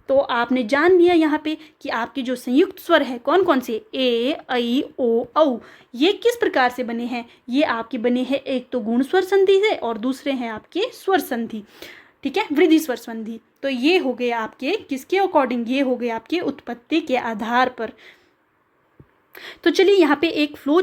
तो आपने जान लिया यहाँ पे कि आपके जो संयुक्त स्वर है कौन कौन से? ए, ऐ, ओ, औ। ये किस प्रकार से बने हैं? ये आपके बने हैं एक तो गुण स्वर संधि से और दूसरे हैं आपके स्वर संधि, ठीक है, वृद्धि स्वर संधि। तो ये हो गए आपके किसके अकॉर्डिंग? ये हो गए आपके उत्पत्ति के आधार पर। तो चलिए यहाँ पे एक फ्लो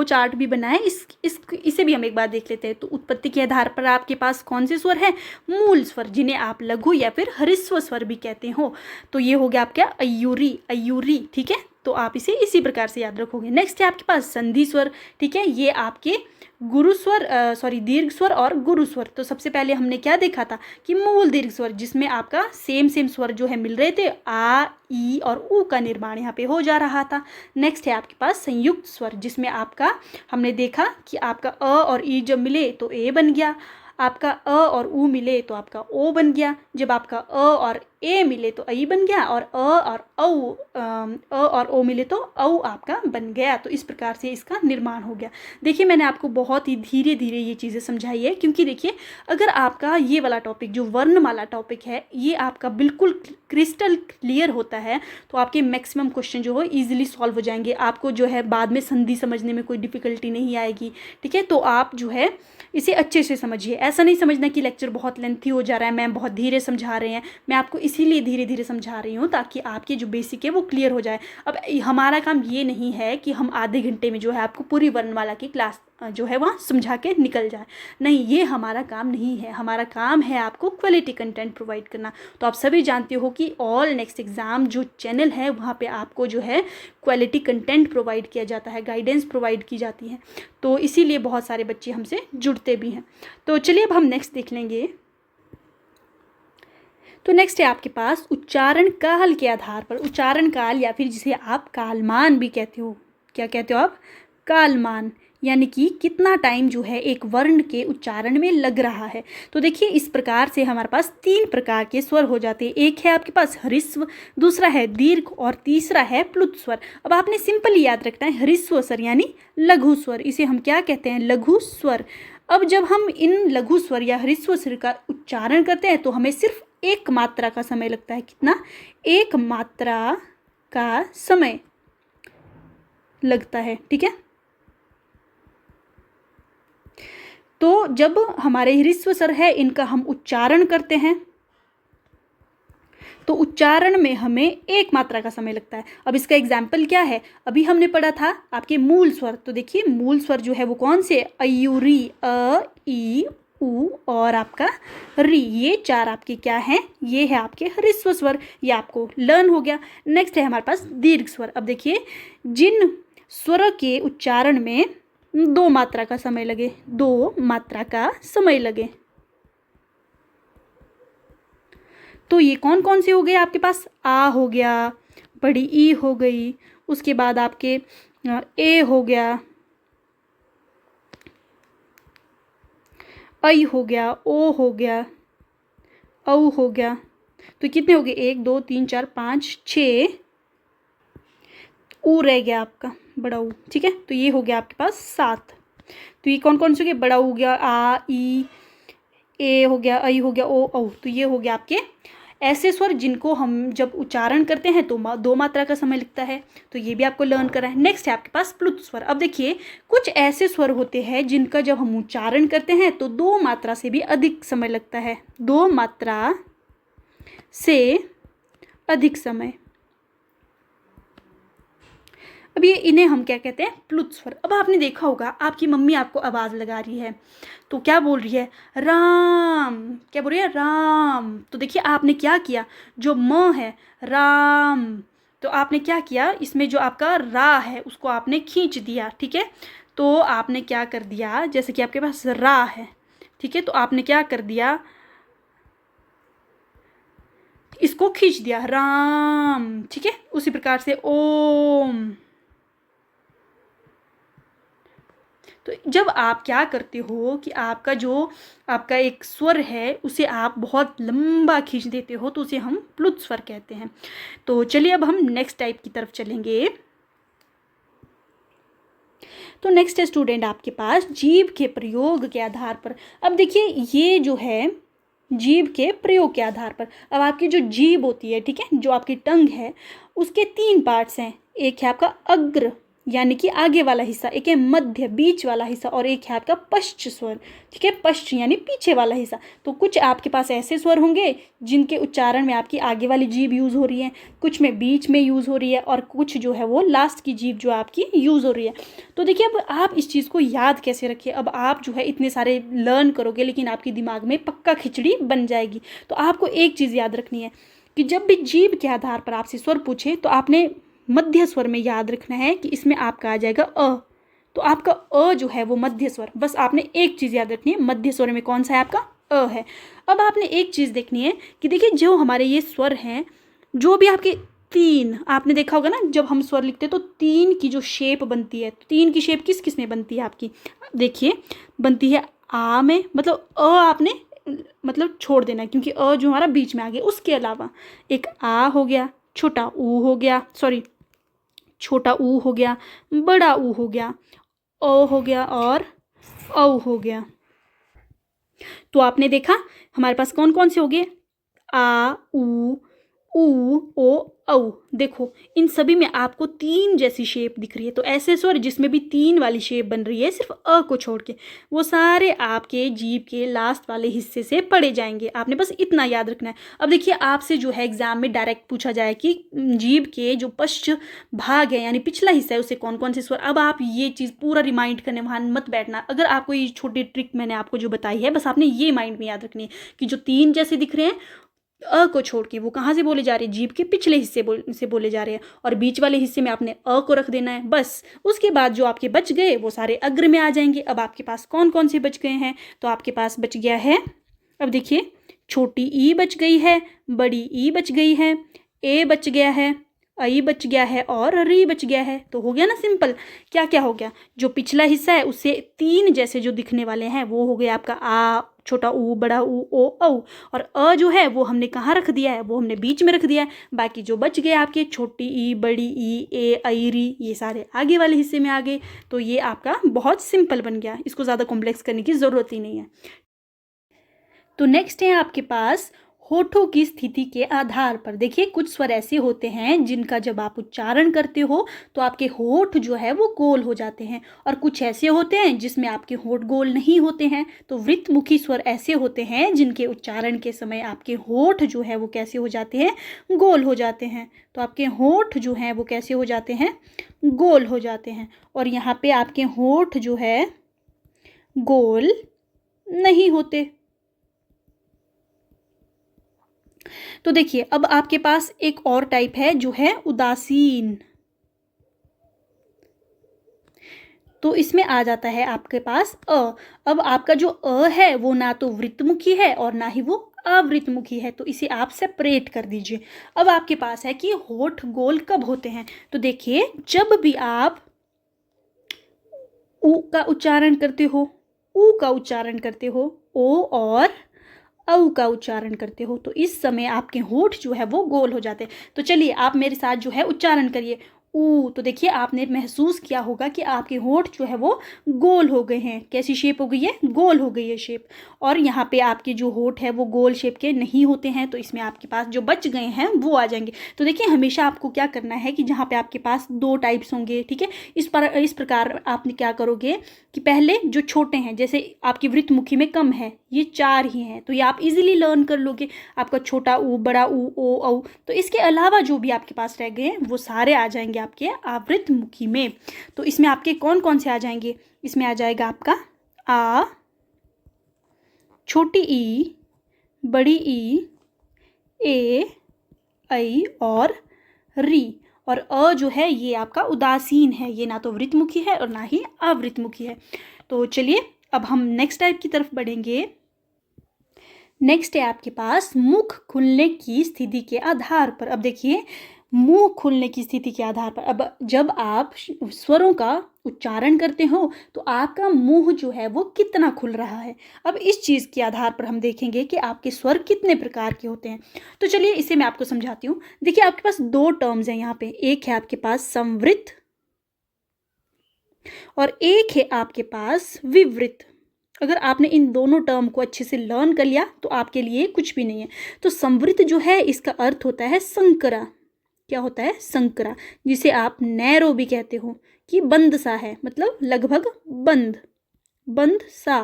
चार्ट भी बना है, इसे भी हम एक बार देख लेते हैं। तो उत्पत्ति के आधार पर आपके पास कौन से स्वर हैं? मूल स्वर, जिन्हें आप लघु या फिर ह्रस्व स्वर भी कहते हो। तो ये हो गया आपका अयूरी, अयूरी, ठीक है। तो आप इसे इसी प्रकार से याद रखोगे। नेक्स्ट है आपके पास संधि स्वर, ठीक है। ये आपके गुरु स्वर दीर्घ स्वर और गुरु स्वर। तो सबसे पहले हमने क्या देखा था कि मूल दीर्घ स्वर जिसमें आपका सेम स्वर जो है मिल रहे थे, आ, ई और ऊ का निर्माण यहाँ पे हो जा रहा था। नेक्स्ट है आपके पास संयुक्त स्वर जिसमें आपका हमने देखा कि आपका अ और ई जब मिले तो ए बन गया, आपका अ और ऊ मिले तो आपका ओ बन गया। जब आपका अ और ए मिले तो आई बन गया, और अ और ओ मिले तो औ आपका बन गया। तो इस प्रकार से इसका निर्माण हो गया। देखिए मैंने आपको बहुत ही धीरे धीरे ये चीज़ें समझाई है, क्योंकि देखिए अगर आपका ये वाला टॉपिक जो वर्णमाला टॉपिक है ये आपका बिल्कुल क्रिस्टल क्लियर होता है तो आपके मैक्सिमम क्वेश्चन जो हो ईजिली सॉल्व हो जाएंगे। आपको जो है बाद में संधि समझने में कोई डिफिकल्टी नहीं आएगी। ठीक है, तो आप जो है इसे अच्छे से समझिए। ऐसा नहीं समझना कि लेक्चर बहुत लेंथी हो जा रहा है, मैम बहुत धीरे समझा रहे हैं। मैं आपको इसीलिए धीरे धीरे समझा रही हूँ ताकि आपके जो बेसिक है वो क्लियर हो जाए। अब हमारा काम ये नहीं है कि हम आधे घंटे में जो है आपको पूरी वर्णमाला की क्लास जो है वहाँ समझा के निकल जाए। नहीं, ये हमारा काम नहीं है। हमारा काम है आपको क्वालिटी कंटेंट प्रोवाइड करना। तो आप सभी जानते हो कि ऑल नेक्स्ट एग्ज़ाम जो चैनल है वहाँ पे आपको जो है क्वालिटी कंटेंट प्रोवाइड किया जाता है, गाइडेंस प्रोवाइड की जाती है। तो इसीलिए बहुत सारे बच्चे हमसे जुड़ते भी हैं। तो चलिए अब हम नेक्स्ट देख लेंगे। तो नेक्स्ट है आपके पास उच्चारण काल के आधार पर। उच्चारण काल या फिर जिसे आप कालमान भी कहते हो। क्या कहते हो आप? कालमान, यानी कि कितना टाइम जो है एक वर्ण के उच्चारण में लग रहा है। तो देखिए इस प्रकार से हमारे पास 3 प्रकार के स्वर हो जाते हैं। एक है आपके पास हरिस्व, दूसरा है दीर्घ और तीसरा है प्लुत स्वर। अब आपने सिंपल याद रखना है हरिस्व स्वर यानी लघु स्वर, इसे हम क्या कहते हैं? लघु स्वर। अब जब हम इन लघु स्वर या हरिस्व स्वर का उच्चारण करते हैं तो हमें सिर्फ एक मात्रा का समय लगता है। कितना? एक मात्रा का समय लगता है। ठीक है, तो जब हमारे हृस्व स्वर है इनका हम उच्चारण करते हैं तो उच्चारण में हमें एक मात्रा का समय लगता है। अब इसका एग्जाम्पल क्या है? अभी हमने पढ़ा था आपके मूल स्वर। तो देखिए मूल स्वर जो है वो कौन से? अयूरी, अ, ई, उ और आपका री, ये 4 आपके क्या हैं? ये है आपके हृस्व स्वर। ये आपको लर्न हो गया। नेक्स्ट है हमारे पास दीर्घ स्वर। अब देखिए जिन स्वर के उच्चारण में 2 मात्रा का समय लगे, 2 मात्रा का समय लगे, तो ये कौन कौन से हो गए आपके पास? आ हो गया, बड़ी ई हो गई, उसके बाद आपके ए हो गया, आई हो गया, ओ हो गया, औ हो गया। तो कितने हो गए? 1 2 3 4 5 6, ऊ रह गया आपका बड़ा ऊ। ठीक है, तो ये हो गया आपके पास 7। तो ये कौन कौन से हो गए? बड़ा ऊ गया, आ, ई, ए हो गया, आई हो गया, ओ, औ। तो ये हो गया आपके ऐसे स्वर जिनको हम जब उच्चारण करते हैं तो 2 मात्रा का समय लगता है। तो ये भी आपको लर्न करा है। नेक्स्ट है आपके पास प्लुत स्वर। अब देखिए कुछ ऐसे स्वर होते हैं जिनका जब हम उच्चारण करते हैं तो 2 मात्रा से भी अधिक समय लगता है। 2 मात्रा से अधिक समय। अब ये इन्हें हम क्या कहते हैं? प्लुत स्वर। अब आपने देखा होगा आपकी मम्मी आपको आवाज़ लगा रही है तो क्या बोल रही है? राम। क्या बोल रही है? राम। तो देखिए आपने क्या किया? जो म है राम, तो आपने क्या किया? इसमें जो आपका रा है उसको आपने खींच दिया। ठीक है, तो आपने क्या कर दिया? जैसे कि आपके पास रा है, ठीक है, तो आपने क्या कर दिया? इसको खींच दिया, राम। ठीक है, उसी प्रकार से ओम। तो जब आप क्या करते हो कि आपका जो आपका एक स्वर है उसे आप बहुत लंबा खींच देते हो तो उसे हम प्लुत स्वर कहते हैं। तो चलिए अब हम नेक्स्ट टाइप की तरफ चलेंगे। तो नेक्स्ट है स्टूडेंट आपके पास जीभ के प्रयोग के आधार पर। अब देखिए ये जो है जीभ के प्रयोग के आधार पर। अब आपकी जो जीभ होती है, ठीक है, जो आपकी टंग है उसके 3 पार्ट्स हैं। एक है आपका अग्र यानी कि आगे वाला हिस्सा, एक है मध्य बीच वाला हिस्सा और एक है आपका पश्च स्वर। ठीक है, पश्च यानी पीछे वाला हिस्सा। तो कुछ आपके पास ऐसे स्वर होंगे जिनके उच्चारण में आपकी आगे वाली जीभ यूज़ हो रही है, कुछ में बीच में यूज़ हो रही है और कुछ जो है वो लास्ट की जीभ जो आपकी यूज़ हो रही है। तो देखिए अब आप इस चीज़ को याद कैसे रखिए। अब आप जो है इतने सारे लर्न करोगे लेकिन आपके दिमाग में पक्का खिचड़ी बन जाएगी। तो आपको एक चीज़ याद रखनी है कि जब भी जीभ के आधार पर आपसे स्वर पूछे तो आपने मध्य स्वर में याद रखना है कि इसमें आपका आ जाएगा अ। तो आपका अ जो है वो मध्य स्वर। बस आपने एक चीज़ याद रखनी है, मध्य स्वर में कौन सा है? आपका अ है। अब आपने एक चीज़ देखनी है कि देखिए जो हमारे ये स्वर हैं, जो भी आपके 3, आपने देखा होगा ना जब हम स्वर लिखते हैं तो 3 की जो शेप बनती है, 3 की शेप किस किस में बनती है आपकी? देखिए बनती है आ में, मतलब अ आपने मतलब छोड़ देना है, क्योंकि अ जो हमारा बीच में आ गया। उसके अलावा एक आ हो गया, छोटा ऊ हो गया, सॉरी छोटा ऊ हो गया, बड़ा ऊ हो गया, ओ हो गया और औ हो गया। तो आपने देखा हमारे पास कौन कौन से हो गए, आ ऊ ओ औ। देखो इन सभी में आपको तीन जैसी शेप दिख रही है। तो ऐसे स्वर जिसमें भी तीन वाली शेप बन रही है सिर्फ अ को छोड़ के, वो सारे आपके जीभ के लास्ट वाले हिस्से से पढ़े जाएंगे। आपने बस इतना याद रखना है। अब देखिए आपसे जो है एग्जाम में डायरेक्ट पूछा जाए कि जीभ के जो पश्च भाग है यानी पिछला हिस्सा है उसे कौन कौन से स्वर, अब आप ये चीज़ पूरा रिमाइंड करने वहाँ मत बैठना। अगर आपको ये छोटी ट्रिक मैंने आपको जो बताई है बस आपने ये माइंड में याद रखनी है कि जो तीन जैसे दिख रहे हैं अ को छोड़ के वो कहाँ से बोले जा रहे हैं, जीभ के पिछले हिस्से से बोले जा रहे हैं, और बीच वाले हिस्से में आपने अ को रख देना है बस। उसके बाद जो आपके बच गए वो सारे अग्र में आ जाएंगे। अब आपके पास कौन कौन से बच गए हैं, तो आपके पास बच गया है, अब देखिए छोटी ई बच गई है, बड़ी ई बच गई है, ए बच गया है, आई बच गया है और री बच गया है। तो हो गया ना सिंपल। क्या क्या हो गया, जो पिछला हिस्सा है उससे तीन जैसे जो दिखने वाले हैं वो हो गया आपका आ, छोटा ऊ, बड़ा ऊ, ओ औ, और अ जो है वो हमने कहाँ रख दिया है, वो हमने बीच में रख दिया है। बाकी जो बच गए आपके छोटी ई, बड़ी ई, ए, आई, री, ये सारे आगे वाले हिस्से में आ गए। तो ये आपका बहुत सिंपल बन गया, इसको ज़्यादा कॉम्प्लेक्स करने की ज़रूरत ही नहीं है। तो नेक्स्ट है आपके पास होठों की स्थिति के आधार पर। देखिए कुछ स्वर ऐसे होते हैं जिनका जब आप उच्चारण करते हो तो आपके होठ जो है वो गोल हो जाते हैं, और कुछ ऐसे होते हैं जिसमें आपके होठ गोल नहीं होते हैं। तो वृत्तमुखी स्वर ऐसे होते हैं जिनके उच्चारण के समय आपके होठ जो है वो कैसे हो जाते हैं, गोल हो जाते हैं। तो आपके होठ जो हैं वो कैसे हो जाते हैं, गोल हो जाते हैं। और यहाँ पे आपके होठ जो है गोल नहीं होते। तो देखिए अब आपके पास एक और टाइप है जो है उदासीन। तो इसमें आ जाता है आपके पास अ। अब आपका जो अ है वो ना तो वृत्तमुखी है और ना ही वो अवृत्तमुखी है, तो इसे आप सेपरेट कर दीजिए। अब आपके पास है कि होठ गोल कब होते हैं। तो देखिए जब भी आप उ का उच्चारण करते हो, ऊ का उच्चारण करते हो, ओ और औ का उच्चारण करते हो, तो इस समय आपके होठ जो है वो गोल हो जाते हैं। तो चलिए आप मेरे साथ जो है उच्चारण करिए ऊ। तो देखिए आपने महसूस किया होगा कि आपके होठ जो है वो गोल हो गए हैं। कैसी शेप हो गई है, गोल हो गई है शेप। और यहाँ पे आपके जो होठ है वो गोल शेप के नहीं होते हैं, तो इसमें आपके पास जो बच गए हैं वो आ जाएंगे। तो देखिए हमेशा आपको क्या करना है कि जहाँ पे आपके पास दो टाइप्स होंगे, ठीक है, इस प्रकार आपने क्या करोगे कि पहले जो छोटे हैं, जैसे आपकी वृत्तमुखी में कम है, ये चार ही हैं, तो ये आप इजीली लर्न कर लोगे। आपका छोटा ऊ, बड़ा ऊ, ओ औ। तो इसके अलावा जो भी आपके पास रह गए हैं वो सारे आ जाएंगे आपके आवृत्तमुखी में। तो इसमें आपके कौन कौन से आ जाएंगे, इसमें आ जाएगा आपका आ, छोटी ई, बड़ी ई, ए, ऐ और री। और अ जो है ये आपका उदासीन है, ये ना तो वृत्तमुखी है और ना ही अवृत्तमुखी है। तो चलिए अब हम नेक्स्ट टाइप की तरफ बढ़ेंगे। नेक्स्ट है आपके पास मुख खुलने की स्थिति के आधार पर। अब देखिए मुंह खुलने की स्थिति के आधार पर, अब जब आप स्वरों का उच्चारण करते हो तो आपका मुंह जो है वो कितना खुल रहा है। अब इस चीज़ के आधार पर हम देखेंगे कि आपके स्वर कितने प्रकार के होते हैं। तो चलिए इसे मैं आपको समझाती हूँ। देखिए आपके पास दो टर्म्स हैं यहाँ पे, एक है आपके पास संवृत और एक है आपके पास विवृत। अगर आपने इन दोनों टर्म को अच्छे से लर्न कर लिया तो आपके लिए कुछ भी नहीं है। तो संवृत जो है इसका अर्थ होता है संकरा। क्या होता है, संकरा, जिसे आप नैरो भी कहते हो कि बंद सा है, मतलब लगभग बंद, बंद सा,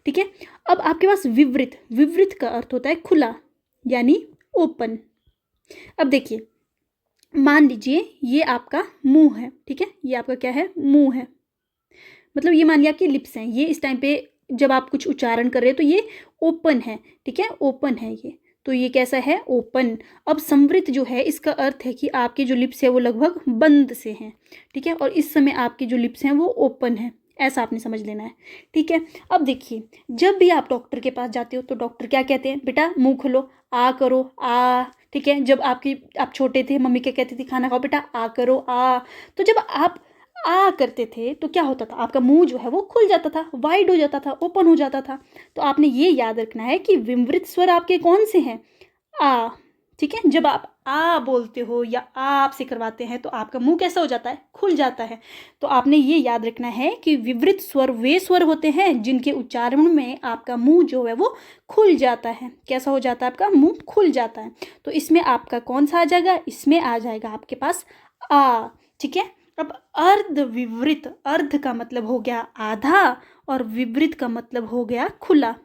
ठीक है। अब आपके पास विवृत, विवृत का अर्थ होता है खुला यानी ओपन। अब देखिए मान लीजिए ये आपका मुंह है, ठीक है, ये आपका क्या है, मुंह है, मतलब ये मान लिया कि लिप्स हैं, ये इस टाइम पे जब आप कुछ उच्चारण कर रहे हो तो ये ओपन है, ठीक है, ओपन है ये, तो ये कैसा है, ओपन। अब संवृत जो है इसका अर्थ है कि आपके जो लिप्स है वो लगभग बंद से हैं, ठीक है, और इस समय आपके जो लिप्स हैं वो ओपन है, ऐसा आपने समझ लेना है, ठीक है। अब देखिए जब भी आप डॉक्टर के पास जाते हो तो डॉक्टर क्या कहते हैं, बेटा मुंह खोलो, आ करो, आ, ठीक है। जब आप छोटे थे मम्मी क्या कहती थी, खाना खाओ बेटा, आ करो, आ। तो जब आप आ करते थे तो क्या होता था, आपका मुंह जो है वो खुल जाता था, वाइड हो जाता था, ओपन हो जाता था। तो आपने ये याद रखना है कि विवृत स्वर आपके कौन से हैं, आ। ठीक है, जब आप आ बोलते हो या आप से करवाते हैं तो आपका मुंह कैसा हो जाता है, खुल जाता है। तो आपने ये याद रखना है कि विवृत स्वर वे स्वर होते हैं जिनके उच्चारण में आपका मुंह जो है वो खुल जाता है। कैसा हो जाता है, आपका मुंह खुल जाता है। तो इसमें आपका कौन सा आ जाएगा, इसमें आ जाएगा आपके पास आ। ठीक है, अब अर्ध विवृत, अर्ध का मतलब हो गया आधा और विवृत का मतलब हो गया खुला।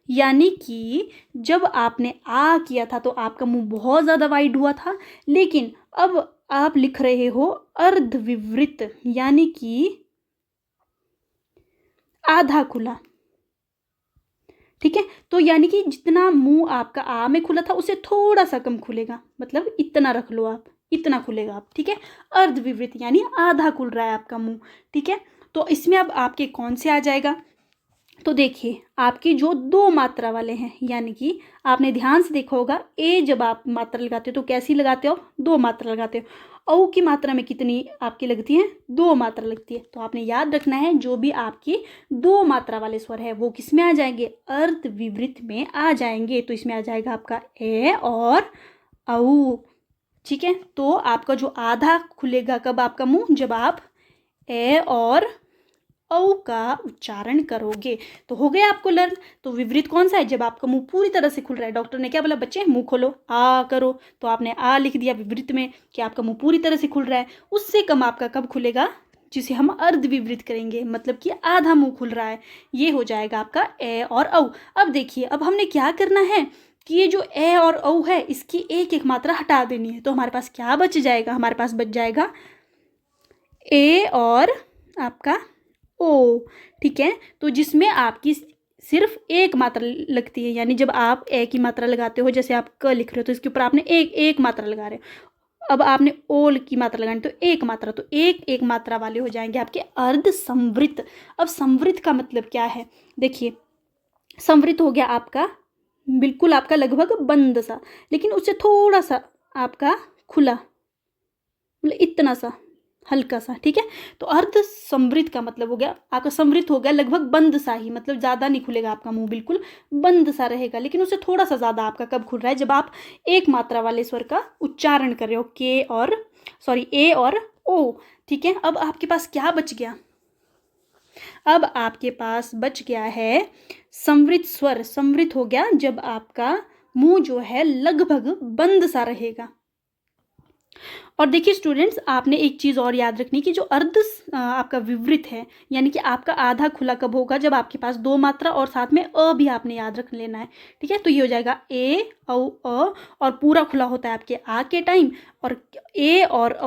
यानी कि जब आपने आ किया था तो आपका मुंह बहुत ज़्यादा वाइड हुआ था, लेकिन अब आप लिख रहे हो अर्ध विवृत यानी कि आधा खुला। ठीक है, तो यानी कि जितना मुंह आपका आ में खुला था उससे थोड़ा सा कम खुलेगा, मतलब इतना रख लो आप, इतना खुलेगा आप। ठीक है, अर्ध विवृत यानी आधा खुल रहा है आपका मुंह। ठीक है, तो इसमें अब आपके कौन से आ जाएगा, तो देखिए आपके जो दो मात्रा वाले हैं, यानी कि आपने ध्यान से देखा होगा ए जब आप मात्रा लगाते हो तो कैसी लगाते हो, दो मात्रा लगाते हो। औ की मात्रा में कितनी आपकी लगती है, दो मात्रा लगती है। तो आपने याद रखना है जो भी आपकी दो मात्रा वाले स्वर है वो किस में आ जाएंगे, अर्ध विवृत में आ जाएंगे। तो इसमें आ जाएगा आपका ए और औ। ठीक है, तो आपका जो आधा खुलेगा कब आपका मुंह, जब आप ए और औ का उच्चारण करोगे। तो हो गया आपको लर्न। तो विवृत कौन सा है, जब आपका मुंह पूरी तरह से खुल रहा है। डॉक्टर ने क्या बोला, बच्चे मुंह खोलो, आ करो, तो आपने आ लिख दिया विवृत में कि आपका मुंह पूरी तरह से खुल रहा है। उससे कम आपका कब खुलेगा, जिसे हम अर्ध विवृत करेंगे, मतलब कि आधा मुंह खुल रहा है। ये हो जाएगा आपका ए और औ। अब देखिए, अब हमने क्या करना है कि ये जो ए और औ है इसकी एक एक मात्रा हटा देनी है। तो हमारे पास क्या बच जाएगा, हमारे पास बच जाएगा ए और आपका ओ। ठीक है, तो जिसमें आपकी सिर्फ एक मात्रा लगती है, यानी जब आप ए की मात्रा लगाते हो, जैसे आप क लिख रहे हो तो इसके ऊपर आपने एक एक मात्रा लगा रहे हो। अब आपने ओल की मात्रा लगानी तो एक मात्रा, तो एक एक मात्रा वाले हो जाएंगे आपके अर्ध संवृत। अब संवृत का मतलब क्या है, देखिए संवृत हो गया आपका बिल्कुल आपका लगभग बंद सा, लेकिन उससे थोड़ा सा आपका खुला, मतलब इतना सा हल्का सा। ठीक है, तो अर्ध संवृत का मतलब हो गया आपका, संवृत हो गया लगभग बंद सा ही, मतलब ज़्यादा नहीं खुलेगा आपका मुंह, बिल्कुल बंद सा रहेगा, लेकिन उससे थोड़ा सा ज़्यादा आपका कब खुल रहा है, जब आप एक मात्रा वाले स्वर का उच्चारण कर रहे हो, के और सॉरी ए और ओ। ठीक है, अब आपके पास क्या बच गया, अब आपके पास बच गया है संवृत स्वर। संवृत हो गया जब आपका मुंह जो है लगभग बंद सा रहेगा। और देखिए स्टूडेंट्स, आपने एक चीज़ और याद रखनी कि जो अर्ध आपका विवृत है, यानी कि आपका आधा खुला कब होगा, जब आपके पास दो मात्रा और साथ में अ भी आपने याद रख लेना है। ठीक है, तो ये हो जाएगा ए औ अ, और पूरा खुला होता है आपके आ के टाइम, और ए और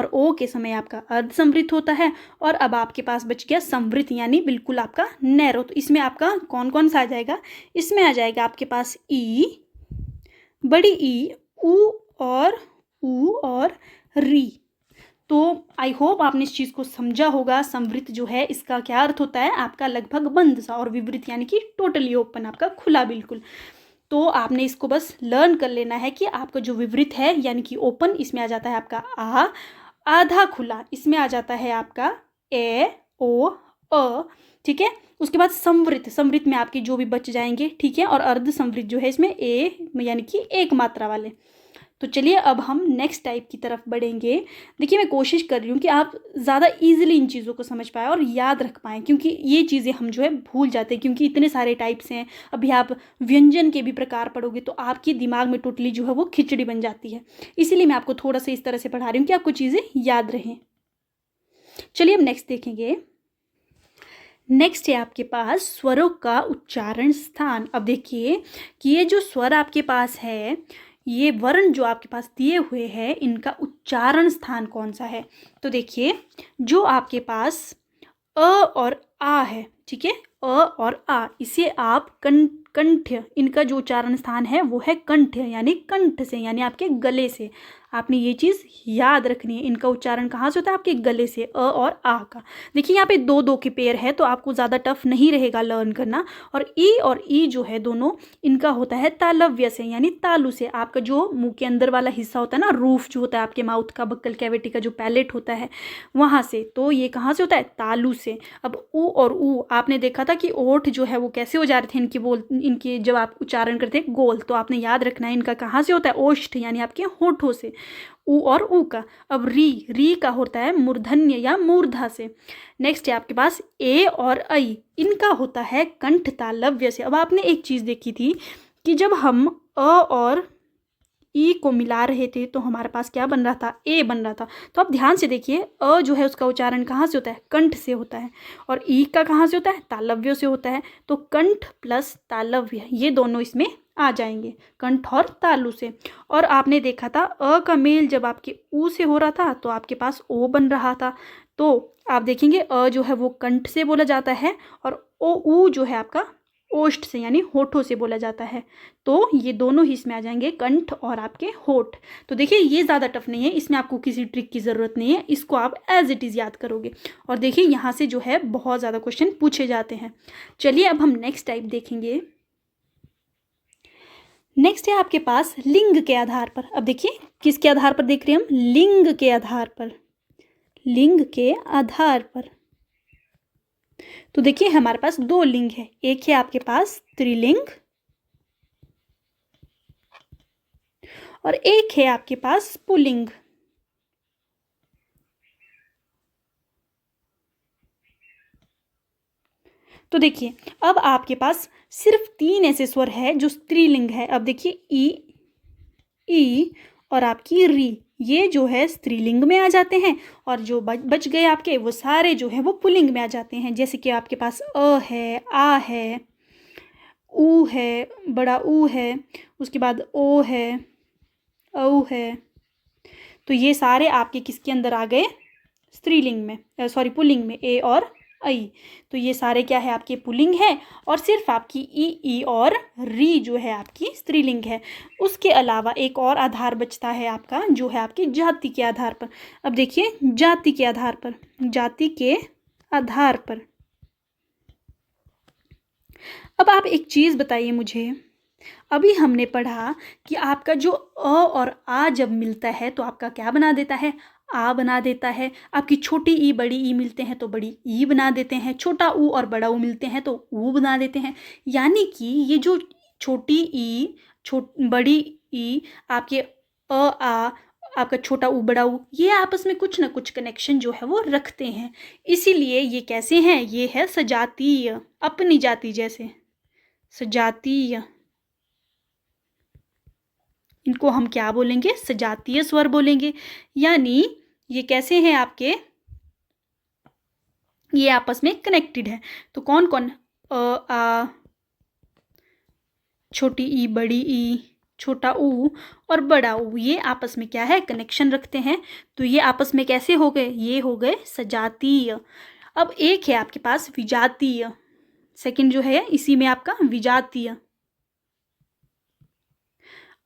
ओ के समय आपका अर्ध संवृत होता है। और अब आपके पास बच गया संवृत, यानी बिल्कुल आपका नैरो। तो इसमें आपका कौन कौन सा आ जाएगा, इसमें आ जाएगा आपके पास ई, बड़ी ई, ऊ और री। तो आई होप आपने इस चीज़ को समझा होगा। संवृत जो है इसका क्या अर्थ होता है, आपका लगभग बंद सा, और विवृत यानी कि टोटली ओपन, आपका खुला बिल्कुल। तो आपने इसको बस लर्न कर लेना है कि आपका जो विवृत है यानी कि ओपन, इसमें आ जाता है आपका आ, आधा खुला इसमें आ जाता है आपका ए ओ अ। ठीक है, उसके बाद संवृत, संवृत में आपके जो भी बच जाएंगे। ठीक है, और अर्ध संवृत जो है इसमें ए यानी कि एक मात्रा वाले। तो चलिए अब हम नेक्स्ट टाइप की तरफ बढ़ेंगे। देखिए मैं कोशिश कर रही हूँ कि आप ज़्यादा इजीली इन चीज़ों को समझ पाएँ और याद रख पाएँ, क्योंकि ये चीज़ें हम जो है भूल जाते हैं, क्योंकि इतने सारे टाइप्स हैं। अभी आप व्यंजन के भी प्रकार पढ़ोगे तो आपके दिमाग में टोटली जो है वो खिचड़ी बन जाती है। इसीलिए मैं आपको थोड़ा सा इस तरह से पढ़ा रही हूँ कि आपको चीज़ें याद रहें। चलिए हम नेक्स्ट देखेंगे। नेक्स्ट है आपके पास स्वरों का उच्चारण स्थान। अब देखिए कि ये जो स्वर आपके पास है, ये वर्ण जो आपके पास दिए हुए हैं, इनका उच्चारण स्थान कौन सा है। तो देखिए जो आपके पास अ और आ है, ठीक है, अ और आ, इसे आप कंठ, इनका जो उच्चारण स्थान है वो है कंठ, यानी कंठ से, यानी आपके गले से। आपने ये चीज़ याद रखनी है। इनका उच्चारण कहाँ से होता है? आपके गले से, अ और आ का। देखिए यहाँ पे दो दो के पेयर है तो आपको ज़्यादा टफ नहीं रहेगा लर्न करना। और ई जो है दोनों, इनका होता है तालव्य से, यानी तालु से। आपका जो मुंह के अंदर वाला हिस्सा होता है ना, रूफ जो होता है आपके माउथ का, बक्कल कैविटी का जो पैलेट होता है वहाँ से, तो ये कहाँ से होता है? तालु से। अब ऊ और ऊ आपने देखा था कि ओठ जो है वो कैसे हो जा रहे थे इनके जब आप उच्चारण करते हैं गोल, तो आपने याद रखना है इनका कहाँ से होता है? ओष्ठ, यानी आपके होठों से, ऊ और ऊ का। अब री का होता है मूर्धन्य या मूर्धा से। नेक्स्ट है आपके पास ए और ऐ, इनका होता है कंठ तालव्य से। अब आपने एक चीज़ देखी थी कि जब हम अ और ई को मिला रहे थे तो हमारे पास क्या बन रहा था? ए बन रहा था। तो अब ध्यान से देखिए, अ जो है उसका उच्चारण कहाँ से होता है? कंठ से होता है। और ई का कहाँ से होता है? तालव्य से होता है। तो कंठ प्लस तालव्य, ये दोनों इसमें आ जाएंगे, कंठ और तालु से। और आपने देखा था अ का मेल जब आपके ऊ से हो रहा था तो आपके पास ओ बन रहा था। तो आप देखेंगे अ जो है वो कंठ से बोला जाता है और ओ ऊ जो है आपका ओष्ठ से, यानी होठों से बोला जाता है। तो ये दोनों ही इसमें आ जाएंगे, कंठ और आपके होठ। तो देखिए ये ज़्यादा टफ नहीं है, इसमें आपको किसी ट्रिक की ज़रूरत नहीं है, इसको आप एज इट इज़ याद करोगे। और देखिए यहाँ से जो है बहुत ज़्यादा क्वेश्चन पूछे जाते हैं। चलिए अब हम नेक्स्ट टाइप देखेंगे। नेक्स्ट है आपके पास लिंग के आधार पर। अब देखिए किसके आधार पर देख रहे हैं हम? लिंग के आधार पर। लिंग के आधार पर तो देखिए हमारे पास दो लिंग है, एक है आपके पास स्त्रीलिंग और एक है आपके पास पुल्लिंग। तो देखिए अब आपके पास सिर्फ 3 ऐसे स्वर है जो स्त्रीलिंग है। अब देखिए ई और आपकी री, ये जो है स्त्रीलिंग में आ जाते हैं और जो बच गए आपके वो सारे जो है वो पुल्लिंग में आ जाते हैं। जैसे कि आपके पास अ है, आ है, ऊ है, बड़ा ऊ है, उसके बाद ओ है, औ है। तो ये सारे आपके किसके अंदर आ गए? स्त्रीलिंग में, सॉरी पुल्लिंग में, ए और ऐ। तो ये सारे क्या है? आपके पुल्लिंग है और सिर्फ आपकी ई और री जो है आपकी स्त्रीलिंग है। उसके अलावा एक और आधार बचता है आपका, जो है आपकी जाति के आधार पर। अब देखिए जाति के आधार पर, जाति के आधार पर अब आप एक चीज़ बताइए मुझे, अभी हमने पढ़ा कि आपका जो अ और आ जब मिलता है तो आपका क्या बना देता है? आ बना देता है। आपकी छोटी ई बड़ी ई मिलते हैं तो बड़ी ई बना देते हैं। छोटा ऊ और बड़ा ऊ मिलते हैं तो ऊ बना देते हैं। यानी कि ये जो छोटी ई बड़ी ई आपके अ आ, आपका छोटा ऊ बड़ा ऊ, ये आपस में कुछ ना कुछ कनेक्शन जो है वो रखते हैं। इसीलिए ये कैसे हैं? ये है सजातीय, अपनी जाति जैसे, सजातीय। इनको हम क्या बोलेंगे? सजातीय स्वर बोलेंगे। यानी ये कैसे हैं आपके? ये आपस में कनेक्टेड है। तो कौन कौन? अ आ, छोटी ई बड़ी ई, छोटा ऊ और बड़ा ऊ, ये आपस में क्या है? कनेक्शन रखते हैं। तो ये आपस में कैसे हो गए? ये हो गए सजातीय। अब एक है आपके पास विजातीय, सेकंड जो है इसी में आपका विजातीय।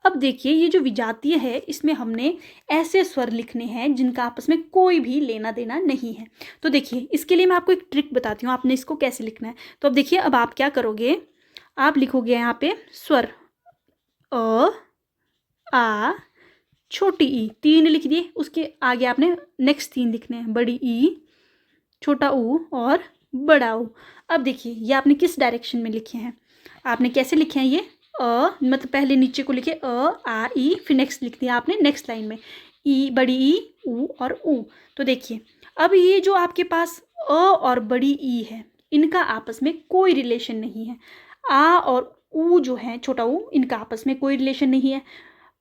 अब देखिए ये जो विजातीय है इसमें हमने ऐसे स्वर लिखने हैं जिनका आपस में कोई भी लेना देना नहीं है। तो देखिए इसके लिए मैं आपको एक ट्रिक बताती हूँ, आपने इसको कैसे लिखना है। तो अब देखिए अब आप क्या करोगे? आप लिखोगे यहाँ पे स्वर अ, आ, छोटी ई, 3 लिख दिए। उसके आगे आपने नेक्स्ट 3 लिखने हैं, बड़ी ई, छोटा ऊ और बड़ा ऊ। अब देखिए ये आपने किस डायरेक्शन में लिखे हैं? आपने कैसे लिखे हैं ये? मतलब पहले नीचे को लिखे आ ई, फिर नेक्स्ट लिख दिया आपने नेक्स्ट लाइन में ई, बड़ी ई, ऊ और ऊ। तो देखिए अब ये जो आपके पास अ और बड़ी ई है, इनका आपस में कोई रिलेशन नहीं है। आ और ऊ जो है, छोटा ऊ, इनका आपस में कोई रिलेशन नहीं है।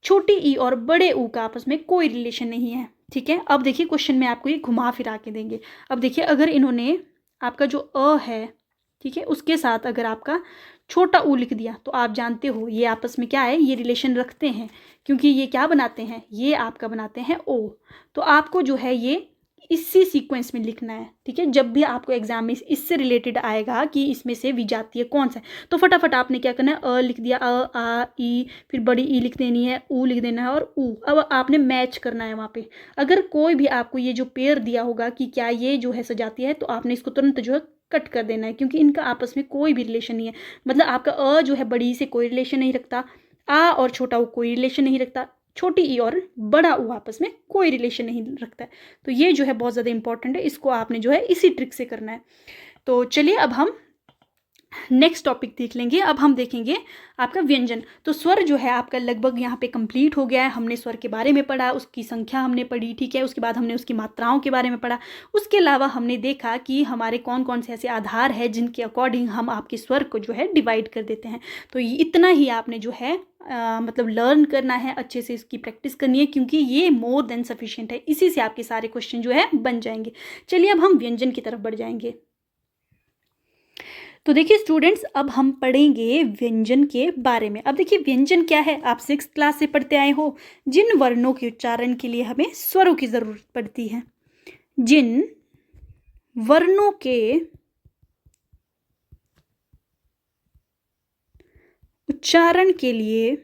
छोटी ई और बड़े ऊ का आपस में कोई रिलेशन नहीं है। ठीक है, अब देखिए क्वेश्चन में आपको ये घुमा फिरा के देंगे। अब देखिए अगर इन्होंने आपका जो अ है, ठीक है, उसके साथ अगर आपका छोटा ऊ लिख दिया तो आप जानते हो ये आपस में क्या है? ये रिलेशन रखते हैं, क्योंकि ये क्या बनाते हैं? ये आपका बनाते हैं ओ। तो आपको जो है ये इसी सीक्वेंस में लिखना है, ठीक है। जब भी आपको एग्जाम में इससे रिलेटेड आएगा कि इसमें से विजातीय कौन सा है, तो फटाफट आपने क्या करना है, अ लिख दिया, अ आ ई, फिर बड़ी ई लिख देनी है, ऊ लिख देना है और ऊ। अब आपने मैच करना है वहाँ पे। अगर कोई भी आपको ये जो पेयर दिया होगा कि क्या ये जो है सजातीय है, तो आपने इसको तुरंत जो है कट कर देना है, क्योंकि इनका आपस में कोई भी रिलेशन नहीं है। मतलब आपका अ जो है बड़ी से कोई रिलेशन नहीं रखता, आ और छोटा ऊ कोई रिलेशन नहीं रखता, छोटी ई और बड़ा ऊ आपस में कोई रिलेशन नहीं रखता है। तो ये जो है बहुत ज़्यादा इंपॉर्टेंट है, इसको आपने जो है इसी ट्रिक से करना है। तो चलिए अब हम नेक्स्ट टॉपिक देख लेंगे। अब हम देखेंगे आपका व्यंजन। तो स्वर जो है आपका लगभग यहाँ पे कंप्लीट हो गया है। हमने स्वर के बारे में पढ़ा, उसकी संख्या हमने पढ़ी, ठीक है। उसके बाद हमने उसकी मात्राओं के बारे में पढ़ा। उसके अलावा हमने देखा कि हमारे कौन कौन से ऐसे आधार है जिनके अकॉर्डिंग हम आपके स्वर को जो है डिवाइड कर देते हैं। तो इतना ही आपने जो है मतलब लर्न करना है, अच्छे से इसकी प्रैक्टिस करनी है, क्योंकि ये मोर देन सफिशिएंट है। इसी से आपके सारे क्वेश्चन जो है बन जाएंगे। चलिए अब हम व्यंजन की तरफ बढ़ जाएंगे। तो देखिए स्टूडेंट्स, अब हम पढ़ेंगे व्यंजन के बारे में। अब देखिए व्यंजन क्या है, आप 6th क्लास से पढ़ते आए हो। जिन वर्णों के उच्चारण के लिए हमें स्वरों की ज़रूरत पड़ती है, जिन वर्णों के उच्चारण के लिए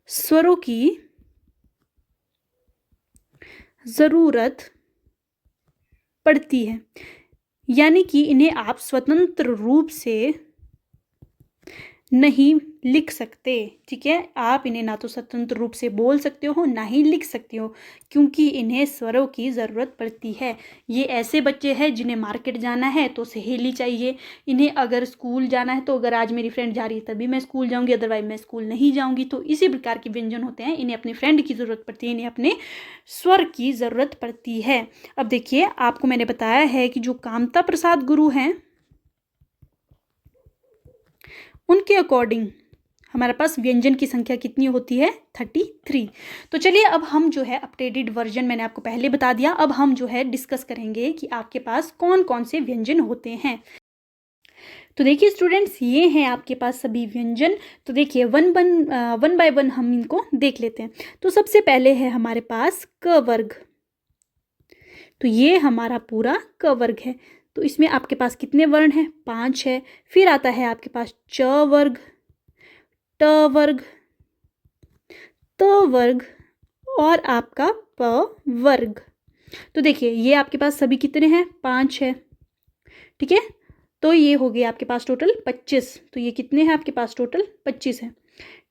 स्वरों की ज़रूरत पड़ती है, यानी कि इन्हें आप स्वतंत्र रूप से नहीं लिख सकते, ठीक है। आप इन्हें ना तो स्वतंत्र रूप से बोल सकते हो, ना ही लिख सकते हो, क्योंकि इन्हें स्वरों की ज़रूरत पड़ती है। ये ऐसे बच्चे हैं जिन्हें मार्केट जाना है तो सहेली चाहिए, इन्हें अगर स्कूल जाना है तो अगर आज मेरी फ्रेंड जा रही है तभी मैं स्कूल जाऊंगी, अदरवाइज मैं स्कूल नहीं जाऊंगी। तो इसी प्रकार के व्यंजन होते हैं। इन्हें अपने फ्रेंड की ज़रूरत पड़ती है, इन्हें अपने स्वर की ज़रूरत पड़ती है। अब देखिए, आपको मैंने बताया है कि जो कामता प्रसाद गुरु हैं, उनके अकॉर्डिंग हमारे पास व्यंजन की संख्या कितनी होती है, 33। तो चलिए अब हम जो है अपडेटेड वर्जन मैंने आपको पहले बता दिया। अब हम जो है डिस्कस करेंगे कि आपके पास कौन कौन से व्यंजन होते हैं। तो देखिए स्टूडेंट्स, ये हैं आपके पास सभी व्यंजन। तो देखिए वन बाय वन हम इनको देख लेते हैं। तो सबसे पहले है हमारे पास क वर्ग। तो ये हमारा पूरा क वर्ग है। तो इसमें आपके पास कितने वर्ण हैं, 5 है। फिर आता है आपके पास च वर्ग, ट वर्ग, त वर्ग और आपका प वर्ग। तो देखिए ये आपके पास सभी कितने हैं, 5 है, ठीक है। तो ये हो गया आपके पास टोटल 25। तो ये कितने हैं आपके पास, टोटल 25 है,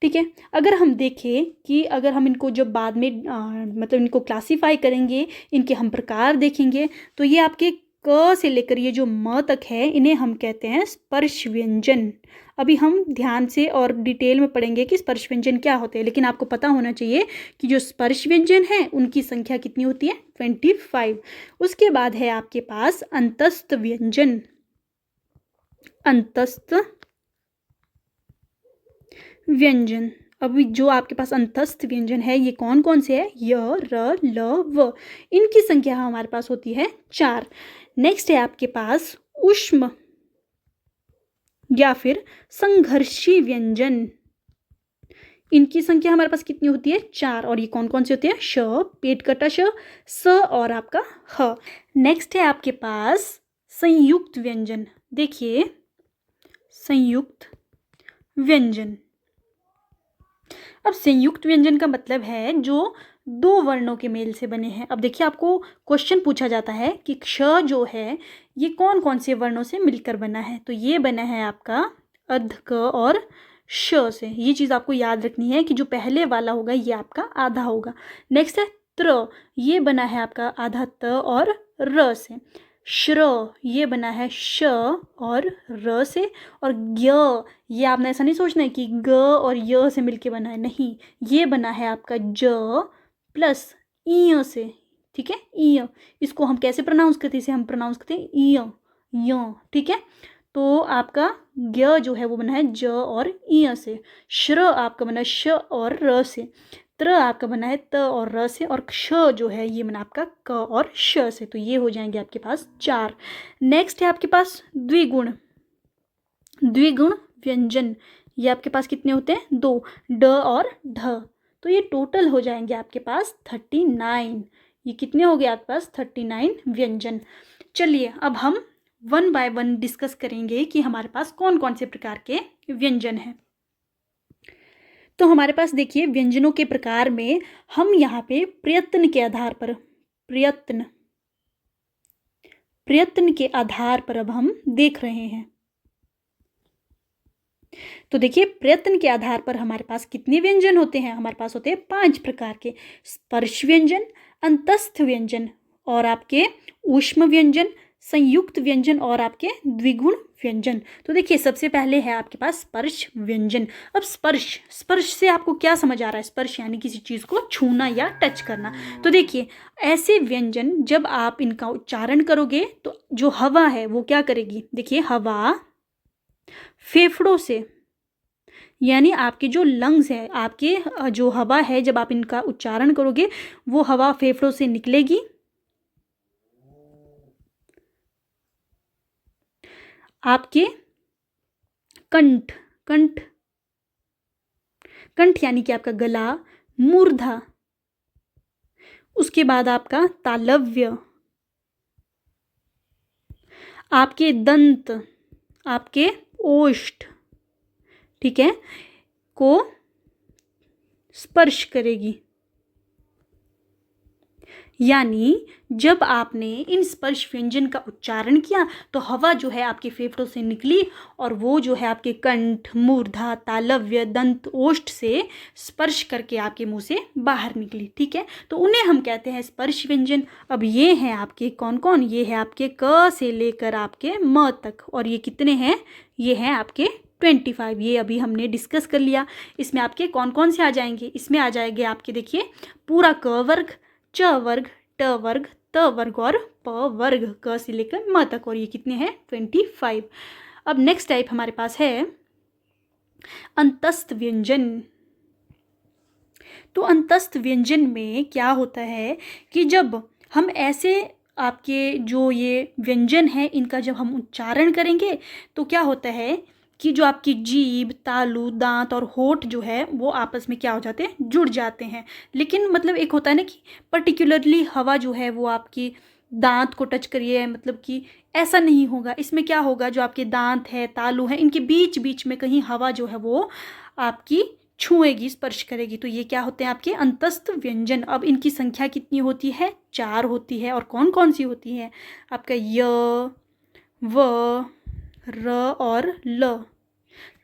ठीक है। अगर हम देखें कि अगर हम इनको जब बाद में मतलब इनको क्लासीफाई करेंगे, इनके हम प्रकार देखेंगे, तो ये आपके क से लेकर ये जो म तक है, इन्हें हम कहते हैं स्पर्श व्यंजन। अभी हम ध्यान से और डिटेल में पढ़ेंगे कि स्पर्श व्यंजन क्या होते हैं, लेकिन आपको पता होना चाहिए कि जो स्पर्श व्यंजन है उनकी संख्या कितनी होती है, 25। उसके बाद है आपके पास अंतस्थ व्यंजन। अंतस्थ व्यंजन, अभी जो आपके पास अंतस्थ व्यंजन है ये कौन कौन से है, य, र, ल, व। इनकी संख्या हमारे पास होती है 4। नेक्स्ट है आपके पास ऊष्म या फिर संघर्षी व्यंजन। इनकी संख्या हमारे पास कितनी होती है, 4। और ये कौन कौन से होते हैं, श, पेट कटा श, स और आपका ह। नेक्स्ट है आपके पास संयुक्त व्यंजन। देखिए संयुक्त व्यंजन, अब संयुक्त व्यंजन का मतलब है जो 2 वर्णों के मेल से बने हैं। अब देखिए आपको क्वेश्चन पूछा जाता है कि क्ष जो है ये कौन कौन से वर्णों से मिलकर बना है। तो ये बना है आपका अर्ध क और श से। ये चीज़ आपको याद रखनी है कि जो पहले वाला होगा ये आपका आधा होगा। नेक्स्ट है त्र, ये बना है आपका आधा त और र से। श्र, ये बना है श और र से। और ज्ञ, ये आपने ऐसा नहीं सोचना है कि ग और य से मिलके बना है, नहीं, ये बना है आपका ज प्लस इ से, ठीक है। इ, इसको हम कैसे प्रोनाउंस करते हैं, इसे हम प्रोनाउंस करते हैं इ, य, ठीक है। तो आपका ज्ञ जो है वो बना है ज और इ से। श्र आपका बना है श और र से। त्र आपका बना है त और र से। और क्ष जो है ये बना आपका क और श से। तो ये हो जाएंगे आपके पास 4। नेक्स्ट है आपके पास द्विगुण। द्विगुण व्यंजन, ये आपके पास कितने होते हैं, 2, ड और ढ। तो ये टोटल हो जाएंगे आपके पास 39। ये कितने हो गए आपके पास? 39 व्यंजन। चलिए अब हम वन बाय वन डिस्कस करेंगे कि हमारे पास कौन कौन से प्रकार के व्यंजन हैं। तो हमारे पास देखिए व्यंजनों के प्रकार में हम यहाँ पे प्रयत्न के आधार पर प्रयत्न के आधार पर अब हम देख रहे हैं। तो देखिए प्रयत्न के आधार पर हमारे पास कितने व्यंजन होते हैं? हमारे पास होते हैं 5 प्रकार के। स्पर्श व्यंजन, अंतस्थ व्यंजन और आपके ऊष्म व्यंजन, संयुक्त व्यंजन और आपके द्विगुण व्यंजन। तो देखिए सबसे पहले है आपके पास स्पर्श व्यंजन। अब स्पर्श से आपको क्या समझ आ रहा है? स्पर्श यानी किसी चीज़ को छूना या टच करना। तो देखिए ऐसे व्यंजन जब आप इनका उच्चारण करोगे तो जो हवा है वो क्या करेगी? देखिए हवा फेफड़ों से, यानी आपके जो लंग्स है, आपके जो हवा है, जब आप इनका उच्चारण करोगे वो हवा फेफड़ों से निकलेगी। आपके कंठ यानी कि आपका गला, मूर्धा, उसके बाद आपका तालव्य, आपके दंत, आपके ओष्ठ, ठीक है, को स्पर्श करेगी। यानी जब आपने इन स्पर्श व्यंजन का उच्चारण किया तो हवा जो है आपके फेफड़ों से निकली और वो जो है आपके कंठ, मूर्धा, तालव्य, दंत, ओष्ठ से स्पर्श करके आपके मुंह से बाहर निकली। ठीक है, तो उन्हें हम कहते हैं स्पर्श व्यंजन। अब ये हैं आपके कौन कौन? ये है आपके क से लेकर आपके म तक। और ये कितने हैं? ये हैं आपके 25। ये अभी हमने डिस्कस कर लिया। इसमें आपके कौन कौन से आ जाएंगे? इसमें आ जाएंगे आपके देखिए पूरा क वर्ग, च वर्ग, ट वर्ग, त वर्ग और प वर्ग, क से लेकर म तक। और ये कितने हैं? 25। अब नेक्स्ट टाइप हमारे पास है अंतस्थ व्यंजन। तो अंतस्थ व्यंजन में क्या होता है कि जब हम ऐसे आपके जो ये व्यंजन है इनका जब हम उच्चारण करेंगे तो क्या होता है कि जो आपकी जीभ, तालू, दांत और होठ जो है वो आपस में क्या हो जाते हैं? जुड़ जाते हैं। लेकिन मतलब एक होता है ना कि पर्टिकुलरली हवा जो है वो आपकी दांत को टच करिए, मतलब कि ऐसा नहीं होगा। इसमें क्या होगा? जो आपके दांत है, तालू है, इनके बीच बीच में कहीं हवा जो है वो आपकी छुएगी, स्पर्श करेगी। तो ये क्या होते हैं? आपके अंतस्थ व्यंजन। अब इनकी संख्या कितनी होती है? 4 होती है। और कौन कौन सी होती है? आपका य, व, र और ल।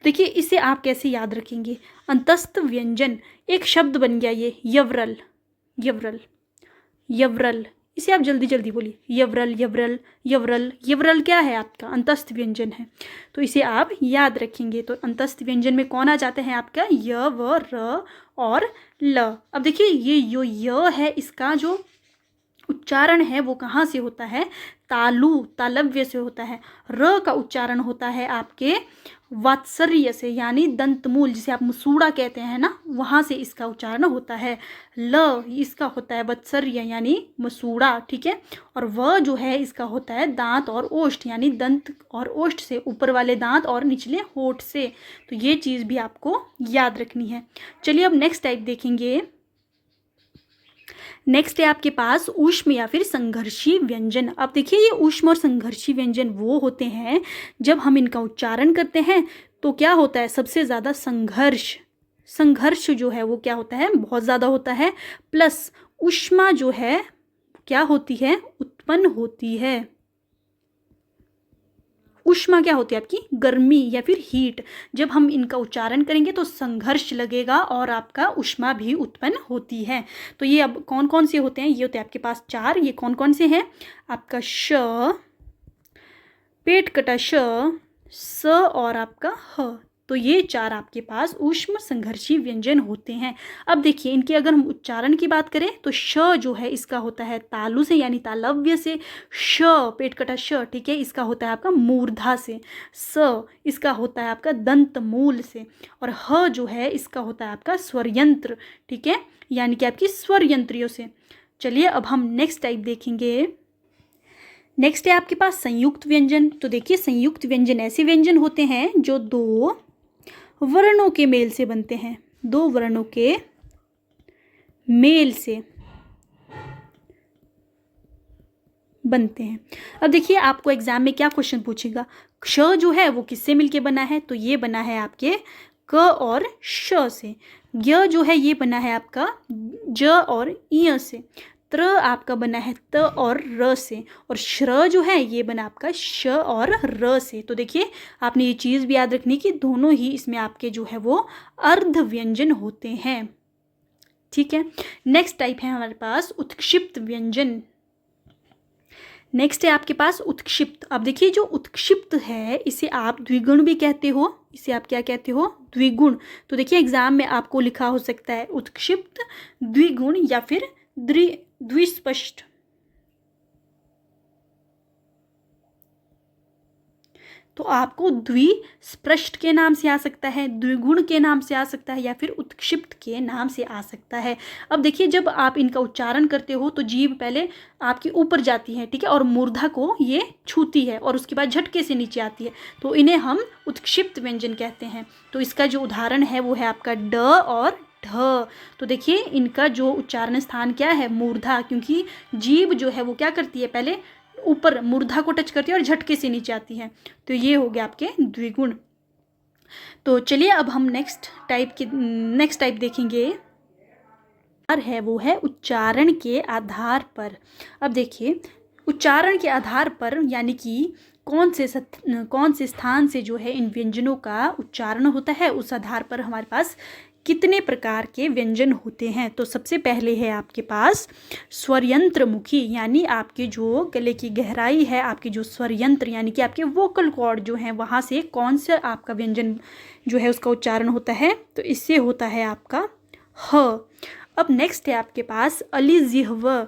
देखिए इसे आप कैसे याद रखेंगे? अंतस्थ व्यंजन एक शब्द बन गया ये, यवरल, यवरल, यवरल। इसे आप जल्दी जल्दी बोलिए, यवरल, यवरल, यवरल। यवरल क्या है? आपका अंतस्थ व्यंजन है। तो इसे आप याद रखेंगे। तो अंतस्थ व्यंजन में कौन आ जाते हैं? आपका य, व, र और ल। अब देखिए ये जो य है इसका जो उच्चारण है वो कहाँ से होता है? तालु, तालव्य से होता है। र का उच्चारण होता है आपके वात्सर्य से, यानी दंतमूल जिसे आप मसूड़ा कहते हैं ना, वहाँ से इसका उच्चारण होता है। ल इसका होता है वत्सर्य यानी मसूड़ा, ठीक है। और व जो है इसका होता है दांत और ओष्ठ, यानी दंत और ओष्ठ से, ऊपर वाले दांत और निचले होठ से। तो ये चीज़ भी आपको याद रखनी है। चलिए अब नेक्स्ट टाइप देखेंगे। नेक्स्ट है आपके पास ऊष्म या फिर संघर्षी व्यंजन। अब देखिए ये ऊष्म और संघर्षी व्यंजन वो होते हैं जब हम इनका उच्चारण करते हैं तो क्या होता है? सबसे ज़्यादा संघर्ष जो है वो क्या होता है? बहुत ज़्यादा होता है। प्लस ऊष्मा जो है क्या होती है? उत्पन्न होती है। ऊष्मा क्या होती है? आपकी गर्मी या फिर हीट। जब हम इनका उच्चारण करेंगे तो संघर्ष लगेगा और आपका ऊष्मा भी उत्पन्न होती है। तो ये अब कौन कौन से होते हैं? ये होते हैं आपके पास 4। ये कौन कौन से हैं? आपका श, पेट कटा श, स और आपका ह। तो ये 4 आपके पास ऊष्म संघर्षी व्यंजन होते हैं। अब देखिए इनके अगर हम उच्चारण की बात करें तो श जो है इसका होता है तालु से, यानी तालव्य से। श पेट कटा श, ठीक है, इसका होता है आपका मूर्धा से। स इसका होता है आपका दंत मूल से। और ह जो है इसका होता है आपका स्वरयंत्र, ठीक है, यानी कि आपकी स्वर यंत्रियों से। चलिए अब हम नेक्स्ट टाइप देखेंगे। नेक्स्ट है आपके पास संयुक्त व्यंजन। तो देखिए संयुक्त व्यंजन ऐसे व्यंजन होते हैं जो 2 वर्णों के मेल से बनते हैं। 2 वर्णों के मेल से बनते हैं। अब देखिए आपको एग्जाम में क्या क्वेश्चन पूछेगा, श जो है वो किससे मिलके बना है, तो ये बना है आपके क और श से। य जो है ये बना है आपका ज और इ से। त्र आपका बना है त और र से। और श्र जो है ये बना आपका श और र से। तो देखिए आपने ये चीज़ भी याद रखनी कि दोनों ही इसमें आपके जो है वो अर्ध व्यंजन होते हैं। ठीक है, नेक्स्ट टाइप है हमारे पास उत्क्षिप्त व्यंजन। नेक्स्ट है आपके पास उत्क्षिप्त। अब देखिए जो उत्क्षिप्त है इसे आप द्विगुण भी कहते हो, इसे आप क्या कहते हो, द्विगुण। तो देखिए एग्जाम में आपको लिखा हो सकता है उत्क्षिप्त, द्विगुण या फिर द्विस्पष्ट। तो आपको द्विस्पृष्ट के नाम से आ सकता है, द्विगुण के नाम से आ सकता है या फिर उत्क्षिप्त के नाम से आ सकता है। अब देखिए जब आप इनका उच्चारण करते हो तो जीभ पहले आपकी ऊपर जाती है, ठीक है, और मूर्धा को ये छूती है और उसके बाद झटके से नीचे आती है, तो इन्हें हम उत्क्षिप्त व्यंजन कहते हैं। तो इसका जो उदाहरण है वो है आपका ड और ढ। तो देखिए इनका जो उच्चारण स्थान क्या है, मूर्धा, क्योंकि जीभ जो है वो क्या करती है, पहले ऊपर मूर्धा को टच करती है और झटके से नीचे आती है। तो ये हो गया आपके द्विगुण। तो चलिए अब हम नेक्स्ट टाइप देखेंगे है वो है उच्चारण के आधार पर। अब देखिए उच्चारण के आधार पर यानी कि कौन से स्थान से जो है इन व्यंजनों का उच्चारण होता है, उस आधार पर हमारे पास कितने प्रकार के व्यंजन होते हैं। तो सबसे पहले है आपके पास स्वरयंत्र मुखी, यानी आपके जो गले की गहराई है, आपके जो स्वरयंत्र यानी कि आपके वोकल कॉर्ड जो हैं वहाँ से कौन सा आपका व्यंजन जो है उसका उच्चारण होता है, तो इससे होता है आपका ह। अब नेक्स्ट है आपके पास अलिजिह्व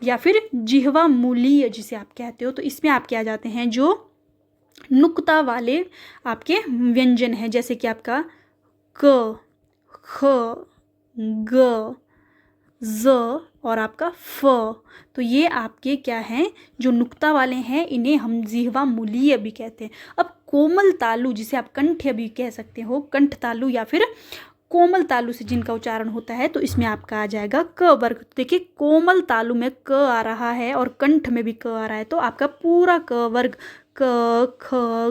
या फिर जिह्वा मूलीय जिसे आप कहते हो। तो इसमें आप क्या जाते हैं, जो नुक्ता वाले आपके व्यंजन हैं, जैसे कि आपका क, ख, ग, ज और आपका फ। तो ये आपके क्या हैं, जो नुक्ता वाले हैं, इन्हें हम जिह्वा मूलीय भी कहते हैं। अब कोमल तालु जिसे आप कंठ भी कह सकते हो, कंठ तालु या फिर कोमल तालु से जिनका उच्चारण होता है, तो इसमें आपका आ जाएगा क वर्ग। देखिए कोमल तालु में क आ रहा है और कंठ में भी क आ रहा है, तो आपका पूरा क वर्ग क, ख,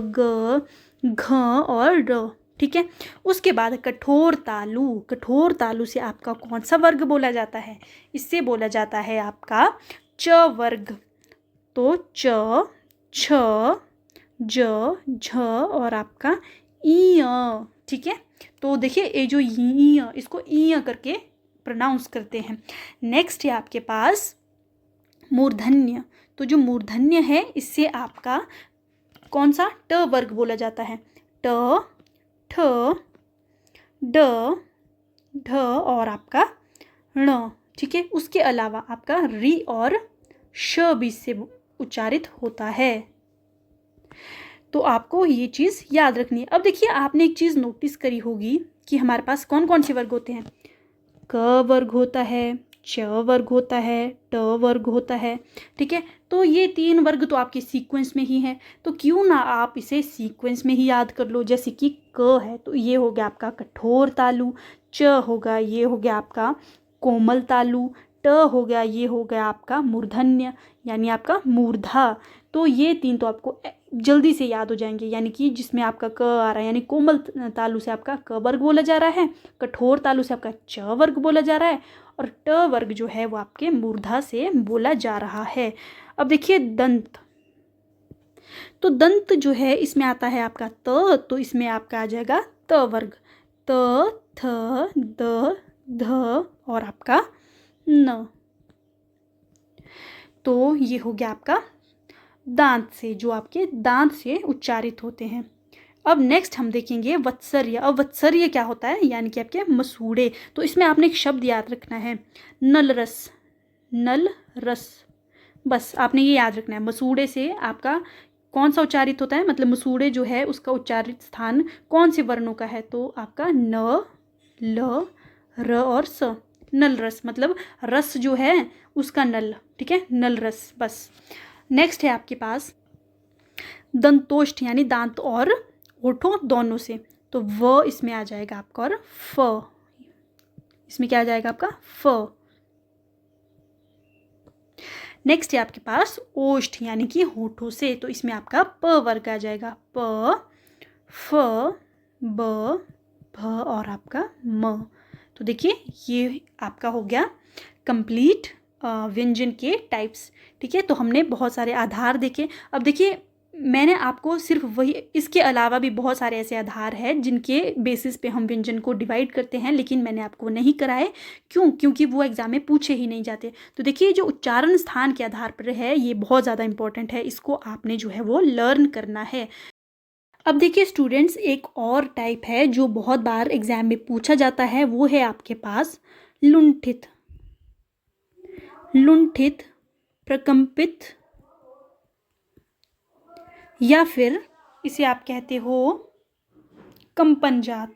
ग, घ और र। ठीक है, उसके बाद कठोर तालु से आपका कौन सा वर्ग बोला जाता है, इससे बोला जाता है आपका च वर्ग। तो च, छ, ज, झ और आपका ई। ठीक है, तो देखिए ये जो ई, इसको ई करके प्रोनाउंस करते हैं। नेक्स्ट है आपके पास मूर्धन्य। तो जो मूर्धन्य है इससे आपका कौन सा ट वर्ग बोला जाता है, ट, ठ, ड, ढ और आपका ण। ठीक है, उसके अलावा आपका री और श भी से उच्चारित होता है। तो आपको ये चीज़ याद रखनी है। अब देखिए आपने एक चीज़ नोटिस करी होगी कि हमारे पास कौन कौन से वर्ग होते हैं, क वर्ग होता है, च वर्ग होता है, ट वर्ग होता है। ठीक है, तो ये 3 वर्ग तो आपके सीक्वेंस में ही हैं, तो क्यों ना आप इसे सीक्वेंस में ही याद कर लो। जैसे कि क है तो ये हो गया आपका कठोर तालु, च होगा ये हो गया आपका कोमल तालु, ट हो गया ये हो गया आपका मूर्धन्य यानी आपका मूर्धा। तो ये 3 तो आपको जल्दी से याद हो जाएंगे, यानी कि जिसमें आपका क आ रहा है यानी कोमल तालु से आपका क वर्ग बोला जा रहा है, कठोर तालु से आपका च वर्ग बोला जा रहा है और ट वर्ग जो है वो आपके मूर्धा से बोला जा रहा है। अब देखिए दंत। तो दंत जो है इसमें आता है आपका त, तो इसमें आपका आ जाएगा त वर्ग, त, थ, द, ध और आपका न। तो ये हो गया आपका दांत से, जो आपके दांत से उच्चारित होते हैं। अब नेक्स्ट हम देखेंगे वत्सर्य। अब वत्सर्य क्या होता है, यानी कि आपके मसूड़े। तो इसमें आपने एक शब्द याद रखना है, नल रस, नल रस, बस आपने ये याद रखना है। मसूड़े से आपका कौन सा उच्चारित होता है, मतलब मसूड़े जो है उसका उच्चारित स्थान कौन से वर्णों का है, तो आपका न, ल, र और स। नल रस मतलब रस जो है उसका नल, ठीक है, नल रस, बस। नेक्स्ट है आपके पास दंतोष्ठ यानी दांत और होठों दोनों से। तो इसमें आ जाएगा आपका और फ, इसमें क्या आ जाएगा आपका फ। नेक्स्ट है आपके पास ओष्ठ यानी कि होठों से, तो इसमें आपका प वर्ग आ जाएगा, प, फ, ब, भ और आपका म। तो देखिए ये आपका हो गया कंप्लीट व्यंजन के टाइप्स। ठीक है, तो हमने बहुत सारे आधार देखे। अब देखिए मैंने आपको सिर्फ वही, इसके अलावा भी बहुत सारे ऐसे आधार हैं जिनके बेसिस पे हम व्यंजन को डिवाइड करते हैं, लेकिन मैंने आपको नहीं कराए। क्यों? क्योंकि वो एग्जाम में पूछे ही नहीं जाते। तो देखिए जो उच्चारण स्थान के आधार पर है ये बहुत ज़्यादा इंपॉर्टेंट है, इसको आपने जो है वो लर्न करना है। अब देखिए स्टूडेंट्स, एक और टाइप है जो बहुत बार एग्जाम में पूछा जाता है, वो है आपके पास लुंठित। लुंठित, प्रकंपित, या फिर इसे आप कहते हो कंपनजात।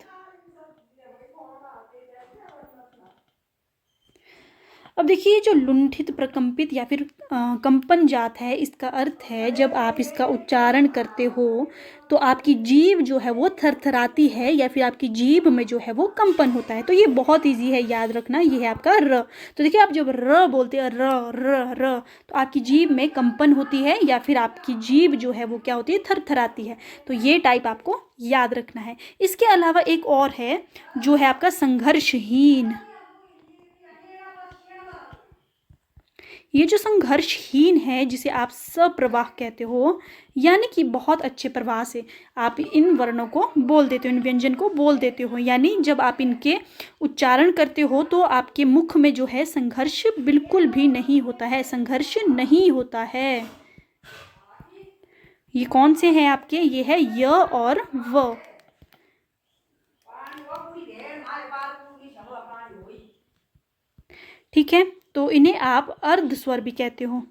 अब देखिए जो लुंठित, प्रकंपित या फिर कंपन जात है, इसका अर्थ है जब आप इसका उच्चारण करते हो तो आपकी जीभ जो है वो थरथराती है या फिर आपकी जीभ में जो है वो कंपन होता है। तो ये बहुत इजी है याद रखना, ये है आपका र। तो देखिए आप जब र बोलते हैं, र र र, तो आपकी जीभ में कंपन होती है या फिर आपकी जीभ जो है वो क्या होती है, थरथराती है। तो ये टाइप आपको याद रखना है। इसके अलावा एक और है जो है आपका संघर्षहीन। ये जो संघर्षहीन है जिसे आप सप्रवाह कहते हो, यानी कि बहुत अच्छे प्रवाह से आप इन वर्णों को बोल देते हो, इन व्यंजन को बोल देते हो, यानी जब आप इनके उच्चारण करते हो तो आपके मुख में जो है संघर्ष बिल्कुल भी नहीं होता है, संघर्ष नहीं होता है। ये कौन से हैं आपके? ये है य और व। ठीक है, तो इन्हें आप अर्ध स्वर भी कहते हो।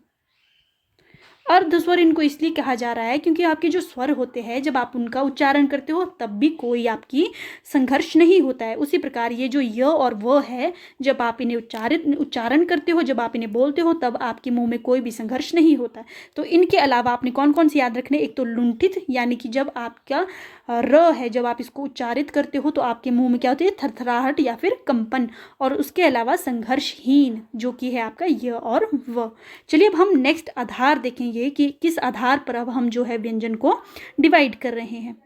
अर्ध स्वर इनको इसलिए कहा जा रहा है क्योंकि आपके जो स्वर होते हैं जब आप उनका उच्चारण करते हो तब भी कोई आपकी संघर्ष नहीं होता है। उसी प्रकार ये जो य और व है, जब आप इन्हें उच्चारण करते हो, जब आप इन्हें बोलते हो, तब आपके मुंह में कोई भी संघर्ष नहीं होता है। तो इनके अलावा आपने कौन कौन से याद रखने? एक तो लुंठित, यानी कि जब आपका र है, जब आप इसको उच्चारित करते हो तो आपके मुंह में क्या होती है? थरथराहट या फिर कंपन। और उसके अलावा संघर्षहीन जो कि है आपका य और व। चलिए अब हम नेक्स्ट आधार देखेंगे कि किस आधार पर अब हम जो है व्यंजन को डिवाइड कर रहे हैं।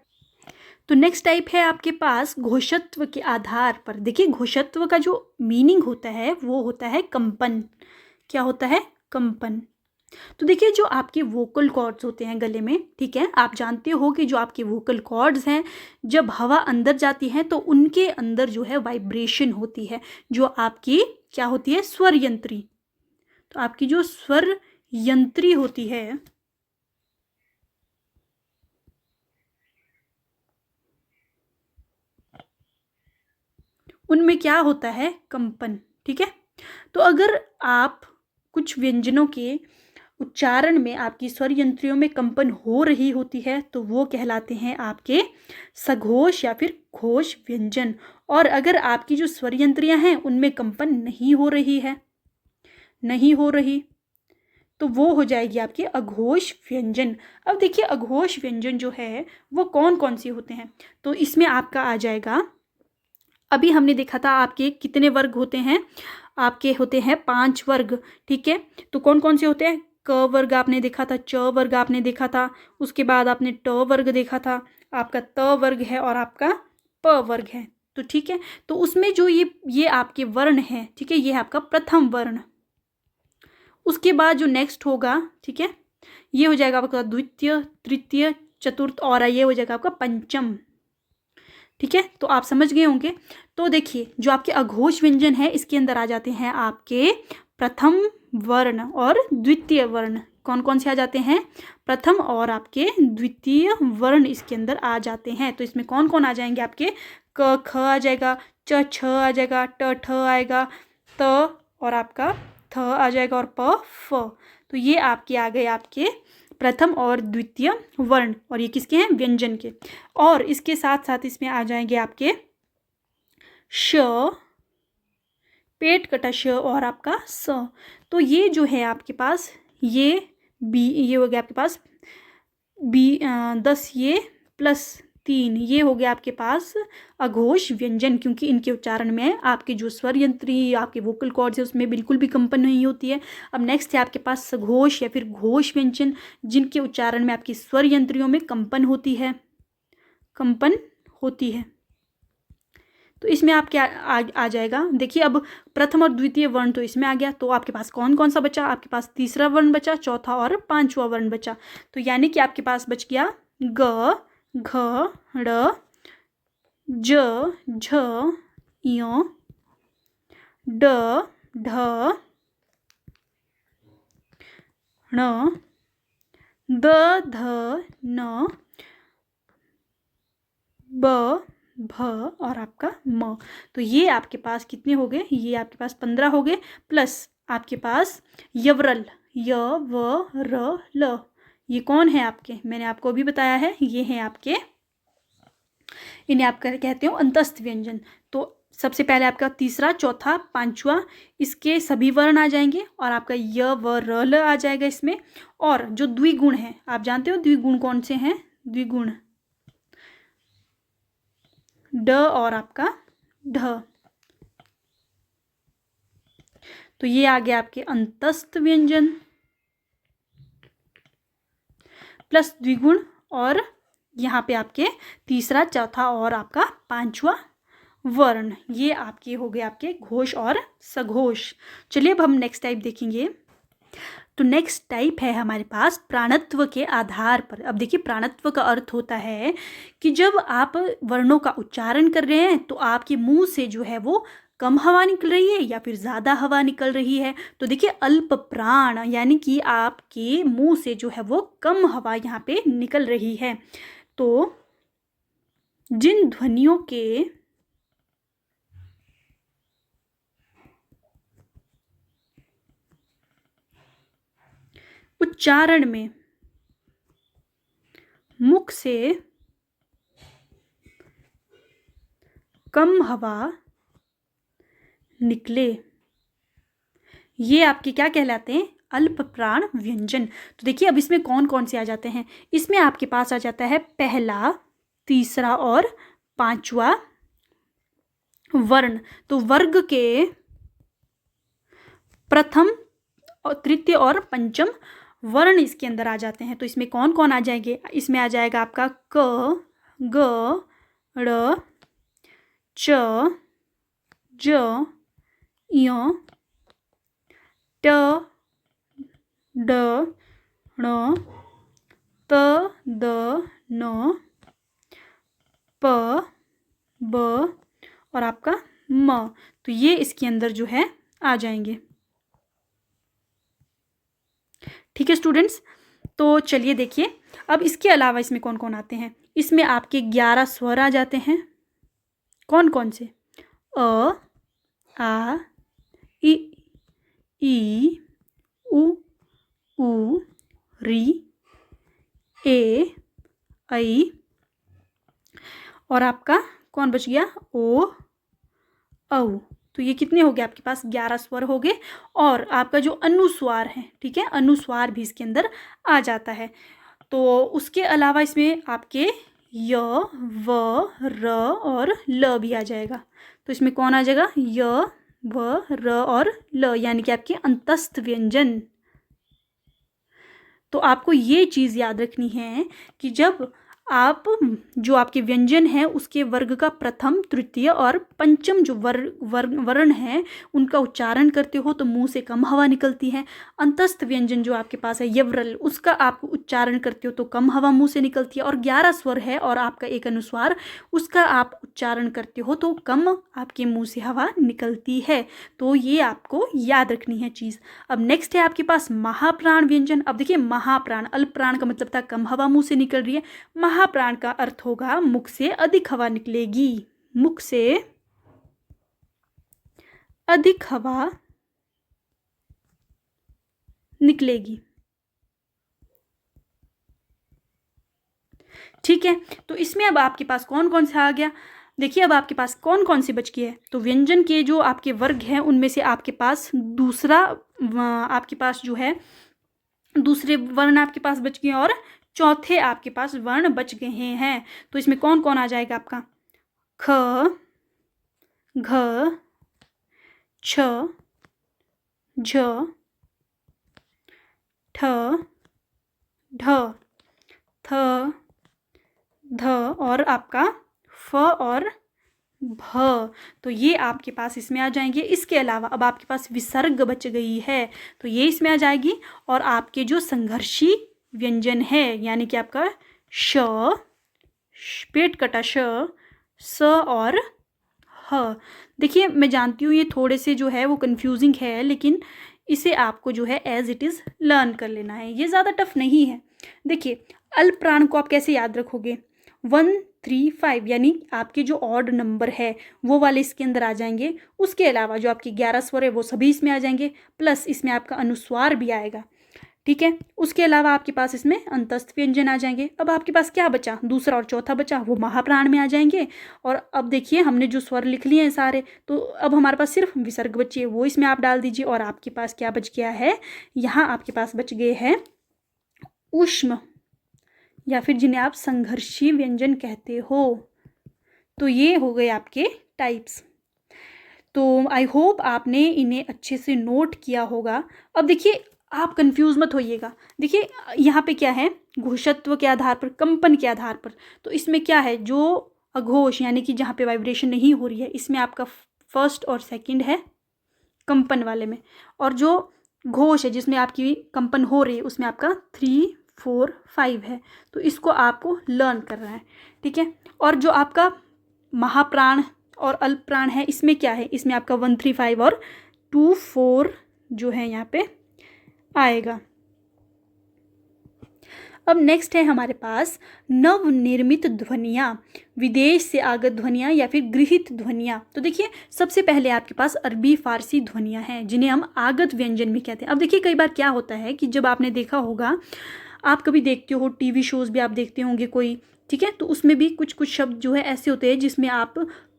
तो नेक्स्ट टाइप है आपके पास घोषत्व के आधार पर। देखिए घोषत्व का जो मीनिंग होता है वो होता है कंपन। क्या होता है? कंपन। तो देखिए जो आपके वोकल कॉर्ड्स होते हैं गले में, ठीक है, आप जानते हो कि जो आपके वोकल कॉर्ड्स हैं जब हवा अंदर जाती है तो उनके अंदर जो है वाइब्रेशन होती है, जो आपकी क्या होती है? स्वर यंत्री। तो आपकी जो स्वर यंत्री होती है उनमें क्या होता है? कंपन। ठीक है, तो अगर आप कुछ व्यंजनों के उच्चारण में आपकी स्वर यंत्रियों में कंपन हो रही होती है तो वो कहलाते हैं आपके सघोष या फिर घोष व्यंजन। और अगर आपकी जो स्वर यंत्रियां हैं उनमें कंपन नहीं हो रही है, नहीं हो रही, तो वो हो जाएगी आपके अघोष व्यंजन। अब देखिए अघोष व्यंजन जो है वो कौन कौन से होते हैं? तो इसमें आपका आ जाएगा, अभी हमने देखा था आपके कितने वर्ग होते हैं? आपके होते हैं 5 वर्ग। ठीक है, तो कौन कौन से होते हैं? क वर्ग आपने देखा था, च वर्ग आपने देखा था, उसके बाद आपने ट वर्ग देखा था, आपका त वर्ग है और आपका प वर्ग है। तो ठीक है, तो उसमें जो ये आपके वर्ण हैं, ठीक है, ये है आपका प्रथम वर्ण। उसके बाद जो नेक्स्ट होगा, ठीक है, ये हो जाएगा आपका द्वितीय, तृतीय, चतुर्थ और ये हो जाएगा आपका पंचम। ठीक है, तो आप समझ गए होंगे। तो देखिए जो आपके अघोष व्यंजन है इसके अंदर आ जाते हैं आपके प्रथम वर्ण और द्वितीय वर्ण। कौन कौन से आ जाते हैं? प्रथम और आपके द्वितीय वर्ण इसके अंदर आ जाते हैं। तो इसमें कौन कौन आ जाएंगे? आपके क ख आ जाएगा, च छ आ जाएगा, ट ठ आएगा, त और आपका थ आ जाएगा और प फ। तो ये आपके आ गए आपके प्रथम और द्वितीय वर्ण, और ये किसके हैं? व्यंजन के। और इसके साथ साथ इसमें आ जाएंगे आपके श, पेट कटा श और आपका स। तो ये जो है आपके पास ये हो गया आपके पास 10 ये प्लस 3, ये हो गया आपके पास अघोष व्यंजन, क्योंकि इनके उच्चारण में आपके जो स्वर यंत्री आपके वोकल कॉर्ड्स है उसमें बिल्कुल भी कंपन नहीं होती है। अब नेक्स्ट है आपके पास सघोष या फिर घोष व्यंजन, जिनके उच्चारण में आपकी स्वर यंत्रियों में कंपन होती है। तो इसमें आप क्या आ जाएगा, देखिए अब प्रथम और द्वितीय वर्ण तो इसमें आ गया, तो आपके पास कौन कौन सा बचा, आपके पास तीसरा वर्ण बचा, चौथा और पांचवा वर्ण बचा। तो यानी कि आपके पास बच गया ग, घ, ड़, ज, झ, य, ड, ढ, ण, द, ध, न, ब, भ और आपका म। तो ये आपके पास कितने हो गए, ये आपके पास 15 हो गए, प्लस आपके पास यवरल य, व, र, ल, ये कौन है आपके, मैंने आपको अभी बताया है, ये हैं आपके, इन्हें आप कहते हो अंतस्थ व्यंजन। तो सबसे पहले आपका तीसरा, चौथा, पांचवा, इसके सभी वर्ण आ जाएंगे और आपका य, व, र, ल आ जाएगा इसमें। और जो द्विगुण है, आप जानते हो द्विगुण कौन से हैं, द्विगुण ड और आपका ढ, तो ये आ गया आपके अंतस्थ व्यंजन प्लस द्विगुण, और यहाँ पे आपके तीसरा, चौथा और आपका पांचवा वर्ण, ये आपके हो गए आपके घोष और सघोष। चलिए अब हम नेक्स्ट टाइप देखेंगे। तो नेक्स्ट टाइप है हमारे पास प्राणत्व के आधार पर। अब देखिए प्राणत्व का अर्थ होता है कि जब आप वर्णों का उच्चारण कर रहे हैं तो आपके मुंह से जो है वो कम हवा निकल रही है या फिर ज़्यादा हवा निकल रही है। तो देखिए अल्प प्राण, यानी कि आपके मुंह से जो है वो कम हवा यहाँ पे निकल रही है। तो जिन ध्वनियों के उच्चारण में मुख से कम हवा निकले, ये आपके क्या कहलाते हैं, अल्प प्राण व्यंजन। तो देखिए अब इसमें कौन कौन से आ जाते हैं, इसमें आपके पास आ जाता है पहला, तीसरा और पांचवा वर्ण। तो वर्ग के प्रथम और तृतीय और पंचम वर्ण इसके अंदर आ जाते हैं। तो इसमें कौन कौन आ जाएंगे, इसमें आ जाएगा आपका क, ग, ड़, च, ज, य, ट, ड, ण, त, द, न, प, ब और आपका म। तो ये इसके अंदर जो है आ जाएंगे। ठीक है स्टूडेंट्स, तो चलिए देखिए अब इसके अलावा इसमें कौन कौन आते हैं। इसमें आपके 11 स्वर आ जाते हैं। कौन कौन से, अ, आ, ई, उ, री, ए, ऐ और आपका कौन बच गया, ओ, औ। तो ये कितने हो गए आपके पास, 11 स्वर हो गए। और आपका जो अनुस्वार है, ठीक है, अनुस्वार भी इसके अंदर आ जाता है। तो उसके अलावा इसमें आपके य, व, र और ल भी आ जाएगा। तो इसमें कौन आ जाएगा, य, व, र और ल, यानी कि आपके अंतस्थ व्यंजन। तो आपको ये चीज़ याद रखनी है कि जब आप जो आपके व्यंजन हैं उसके वर्ग का प्रथम, तृतीय और पंचम जो वर्ण है उनका उच्चारण करते हो तो मुंह से कम हवा निकलती है। अंतस्थ व्यंजन जो आपके पास है यवरल, उसका आप उच्चारण करते हो तो कम हवा मुंह से निकलती है। और 11 स्वर है और आपका एक अनुस्वार, उसका आप उच्चारण करते हो तो कम आपके मुंह से हवा निकलती है। तो ये आपको याद रखनी है चीज़। अब नेक्स्ट है आपके पास महाप्राण व्यंजन। अब देखिए महाप्राण, अल्प प्राण का मतलब था कम हवा मुंह से निकल रही है, महाप्राण का अर्थ होगा मुख से अधिक हवा निकलेगी, मुख से अधिक हवा निकलेगी। ठीक है, तो इसमें अब आपके पास कौन कौन सा आ गया, देखिए अब आपके पास कौन कौन सी बच गई है। तो व्यंजन के जो आपके वर्ग हैं उनमें से आपके पास दूसरा, आपके पास जो है दूसरे वर्ण आपके पास बच गए और चौथे आपके पास वर्ण बच गए हैं। तो इसमें कौन कौन आ जाएगा आपका? ख, घ, छ, झ, ठ, ढ, थ, ध और आपका फ और भ। तो ये आपके पास इसमें आ जाएंगे। इसके अलावा अब आपके पास विसर्ग बच गई है, तो ये इसमें आ जाएगी। और आपके जो संघर्षी व्यंजन है यानी कि आपका श, पेट कटा श, स और ह। देखिए मैं जानती हूँ ये थोड़े से जो है वो कंफ्यूजिंग है, लेकिन इसे आपको जो है एज इट इज़ लर्न कर लेना है, ये ज़्यादा टफ नहीं है। देखिए अल्प प्राण को आप कैसे याद रखोगे? 1, 3, 5 यानी आपके जो ऑड नंबर है वो वाले इसके अंदर आ जाएंगे। उसके अलावा जो आपके 11 स्वर है वो सभी इसमें आ जाएंगे, प्लस इसमें आपका अनुस्वार भी आएगा। ठीक है, उसके अलावा आपके पास इसमें अंतस्थ व्यंजन आ जाएंगे। अब आपके पास क्या बचा? दूसरा और चौथा बचा, वो महाप्राण में आ जाएंगे। और अब देखिए हमने जो स्वर लिख लिए हैं सारे, तो अब हमारे पास सिर्फ विसर्ग बची है, वो इसमें आप डाल दीजिए। और आपके पास क्या बच गया है? यहाँ आपके पास बच गए हैं ऊष्म, या फिर जिन्हें आप संघर्षी व्यंजन कहते हो। तो ये हो गए आपके टाइप्स। तो आई होप आपने इन्हें अच्छे से नोट किया होगा। अब देखिए आप कंफ्यूज मत होइएगा। देखिए यहाँ पे क्या है? घोषत्व के आधार पर, कंपन के आधार पर। तो इसमें क्या है? जो अघोष यानी कि जहाँ पे वाइब्रेशन नहीं हो रही है, इसमें आपका फर्स्ट और सेकंड है कंपन वाले में। और जो घोष है जिसमें आपकी कंपन हो रही है, उसमें आपका 3, 4, 5 है। तो इसको आपको लर्न करना है। ठीक है, और जो आपका महाप्राण और अल्प प्राण है, इसमें क्या है? इसमें आपका 1, 3, 5 और 2, 4 जो है यहाँ पे आएगा। अब नेक्स्ट है हमारे पास नवनिर्मित ध्वनियाँ, विदेश से आगत ध्वनियाँ या फिर गृहित ध्वनियाँ। तो देखिए सबसे पहले आपके पास अरबी फारसी ध्वनियाँ हैं जिन्हें हम आगत व्यंजन भी कहते हैं। अब देखिए कई बार क्या होता है कि जब आपने देखा होगा, आप कभी देखते हो टीवी शोज़ भी आप देखते होंगे कोई, ठीक है, तो उसमें भी कुछ कुछ शब्द जो है ऐसे होते हैं जिसमें आप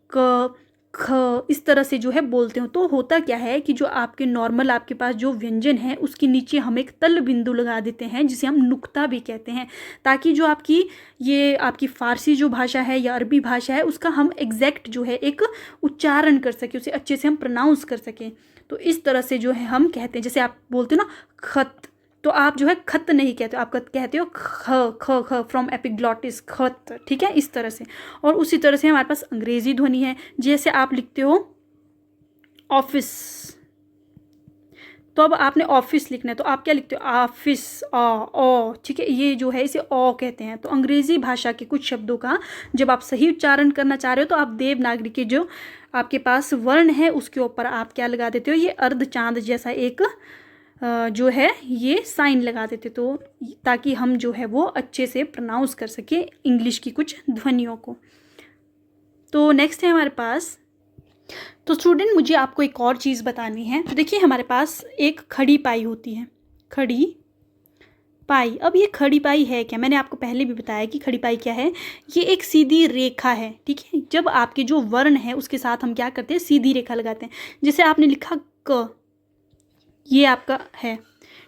क, ख इस तरह से जो है बोलते हो। तो होता क्या है कि जो आपके नॉर्मल आपके पास जो व्यंजन है उसके नीचे हम एक तल बिंदु लगा देते हैं जिसे हम नुक्ता भी कहते हैं, ताकि जो आपकी ये आपकी फ़ारसी जो भाषा है या अरबी भाषा है उसका हम एग्जैक्ट जो है एक उच्चारण कर सकें, उसे अच्छे से हम प्रोनाउंस कर सकें। तो इस तरह से जो है हम कहते हैं, जैसे आप बोलते हो ना खत, तो आप जो है खत नहीं कहते हो, आप कहते हो ख ख ख फ्रॉम एपिग्लॉटिस, खत। ठीक है, इस तरह से। और उसी तरह से हमारे पास अंग्रेजी ध्वनि है। जैसे आप लिखते हो ऑफिस, तो अब आपने ऑफिस लिखना है तो आप क्या लिखते हो? ऑफिस, ओ। ठीक है, ये जो है इसे ओ कहते हैं। तो अंग्रेजी भाषा के कुछ शब्दों का जब आप सही उच्चारण करना चाह रहे हो तो आप देवनागरी के जो आपके पास वर्ण है उसके ऊपर आप क्या लगा देते हो? ये अर्ध चांद जैसा एक जो है ये साइन लगा देते, तो ताकि हम जो है वो अच्छे से प्रोनाउंस कर सके इंग्लिश की कुछ ध्वनियों को। तो नेक्स्ट है हमारे पास, तो स्टूडेंट मुझे आपको एक और चीज़ बतानी है। तो देखिए हमारे पास एक खड़ी पाई होती है, खड़ी पाई। अब ये खड़ी पाई है क्या? मैंने आपको पहले भी बताया कि खड़ी पाई क्या है। ये एक सीधी रेखा है। ठीक है, जब आपके जो वर्ण है उसके साथ हम क्या करते हैं? सीधी रेखा लगाते हैं। जैसे आपने लिखा क, ये आपका है,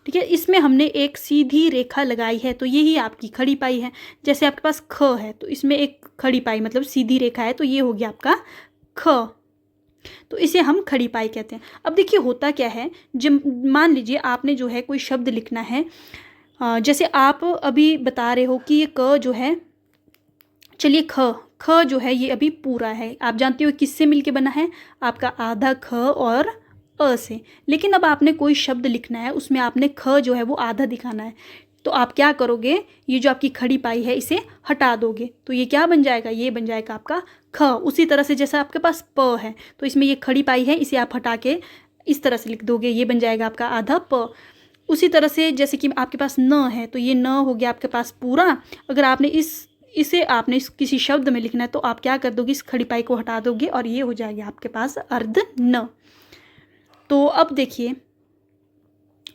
ठीक है, इसमें हमने एक सीधी रेखा लगाई है, तो यही आपकी खड़ी पाई है। जैसे आपके पास ख है तो इसमें एक खड़ी पाई मतलब सीधी रेखा है, तो ये हो गया आपका ख, तो इसे हम खड़ी पाई कहते हैं। अब देखिए होता क्या है, जब मान लीजिए आपने जो है कोई शब्द लिखना है, जैसे आप अभी बता रहे हो कि ये क जो है, चलिए ख जो है ये अभी पूरा है। आप जानते हो किससे मिलके बना है? आपका आधा ख और अ से। लेकिन अब आपने कोई शब्द लिखना है, उसमें आपने ख जो है वो आधा दिखाना है, तो आप क्या करोगे? ये जो आपकी खड़ी पाई है इसे हटा दोगे, तो ये क्या बन जाएगा? ये बन जाएगा आपका ख। उसी तरह से जैसे आपके पास प है तो इसमें ये खड़ी पाई है, इसे आप हटा के इस तरह से लिख दोगे, ये बन जाएगा आपका आधा प। उसी तरह से जैसे कि आपके पास न है तो ये न हो गया आपके पास पूरा। अगर आपने इसे आपने किसी शब्द में लिखना है तो आप क्या कर दोगे? इस खड़ी पाई को हटा दोगे और ये हो जाएगा आपके पास अर्ध न। तो अब देखिए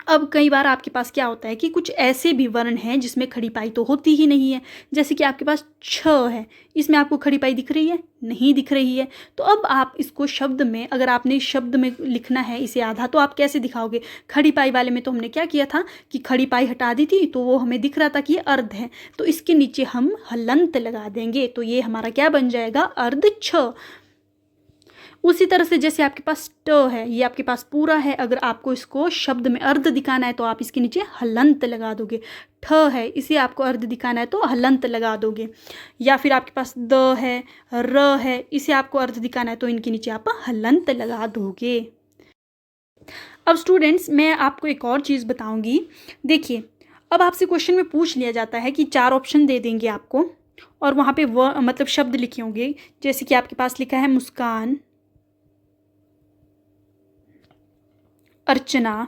अब कई बार आपके पास क्या होता है कि कुछ ऐसे भी वर्ण हैं जिसमें खड़ी पाई तो होती ही नहीं है, जैसे कि आपके पास छ है, इसमें आपको खड़ी पाई दिख रही है? नहीं दिख रही है। तो अब आप इसको शब्द में, अगर आपने शब्द में लिखना है इसे आधा, तो आप कैसे दिखाओगे? खड़ी पाई वाले में तो हमने क्या किया था कि खड़ी पाई हटा दी थी, तो वो हमें दिख रहा था कि ये अर्ध है, तो इसके नीचे हम हलंत लगा देंगे, तो ये हमारा क्या बन जाएगा? अर्ध छ। उसी तरह से जैसे आपके पास ट है, ये आपके पास पूरा है, अगर आपको इसको शब्द में अर्ध दिखाना है तो आप इसके नीचे हलंत लगा दोगे। ठ है, इसे आपको अर्ध दिखाना है तो हलंत लगा दोगे। या फिर आपके पास द है, र है, इसे आपको अर्ध दिखाना है तो इनके नीचे आप हलंत लगा दोगे। अब स्टूडेंट्स, मैं आपको एक और चीज़ बताऊंगी। देखिए, अब आपसे क्वेश्चन में पूछ लिया जाता है कि 4 ऑप्शन दे देंगे आपको, और वहाँ पे मतलब शब्द लिखे होंगे, जैसे कि आपके पास लिखा है मुस्कान, अर्चना,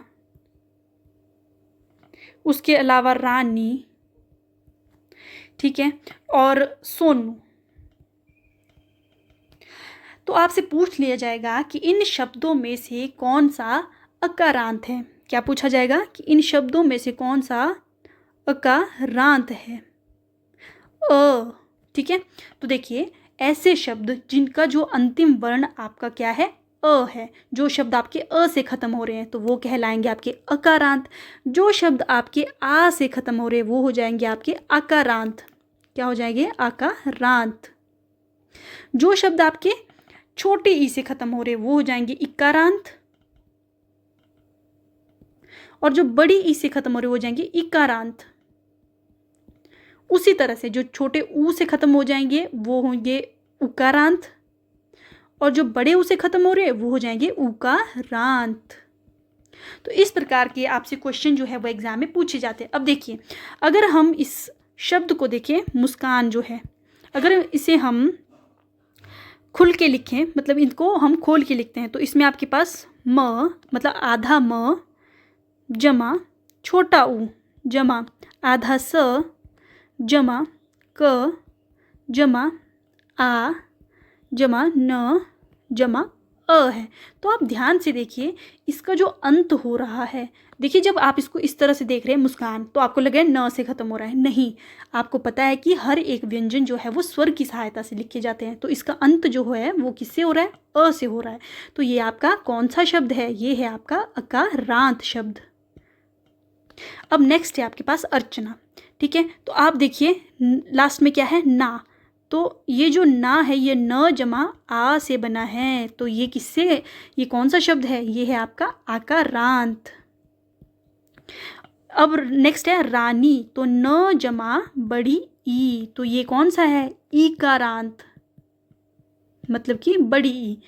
उसके अलावा रानी, ठीक है, और सोनू। तो आपसे पूछ लिया जाएगा कि इन शब्दों में से कौन सा अकारांत है। क्या पूछा जाएगा? कि इन शब्दों में से कौन सा अकारांत है? अ, ठीक है। तो देखिए, ऐसे शब्द जिनका जो अंतिम वर्ण आपका क्या है? अ है, जो शब्द आपके अ से खत्म हो रहे हैं तो वो कहलाएंगे आपके अकारांत। जो शब्द आपके आ से खत्म हो रहे हैं वो हो जाएंगे आपके आकारांत। क्या हो जाएंगे? आकारांत। जो शब्द आपके छोटे ई से खत्म हो रहे हैं वो हो जाएंगे इकारांत, और जो बड़ी ई से खत्म हो रहे हो जाएंगे इकारांत। उसी तरह से जो छोटे ऊ से खत्म हो जाएंगे वो होंगे उकारांत, और जो बड़े ऊ से खत्म हो रहे हैं वो हो जाएंगे उकारांत। तो इस प्रकार के आपसे क्वेश्चन जो है वो एग्जाम में पूछे जाते हैं। अब देखिए, अगर हम इस शब्द को देखें, मुस्कान जो है, अगर इसे हम खुल के लिखें, मतलब इनको हम खोल के लिखते हैं, तो इसमें आपके पास म मतलब आधा म जमा छोटा ऊ जमा आधा स जमा क जमा आ जमा न जमा अ है। तो आप ध्यान से देखिए, इसका जो अंत हो रहा है, देखिए जब आप इसको इस तरह से देख रहे हैं मुस्कान, तो आपको लगे न से ख़त्म हो रहा है। नहीं, आपको पता है कि हर एक व्यंजन जो है वो स्वर की सहायता से लिखे जाते हैं, तो इसका अंत जो है वो किससे हो रहा है? अ से हो रहा है। तो ये आपका कौन सा शब्द है? ये है आपका अकारांत शब्द। अब नेक्स्ट है आपके पास अर्चना, ठीक है। तो आप देखिए लास्ट में क्या है? ना। तो ये जो ना है ये न जमा आ से बना है, तो ये किससे, ये कौन सा शब्द है? ये है आपका आकारांत। अब नेक्स्ट है रानी, तो न जमा बड़ी ई, तो ये कौन सा है? ईकारांत, मतलब कि बड़ी ई।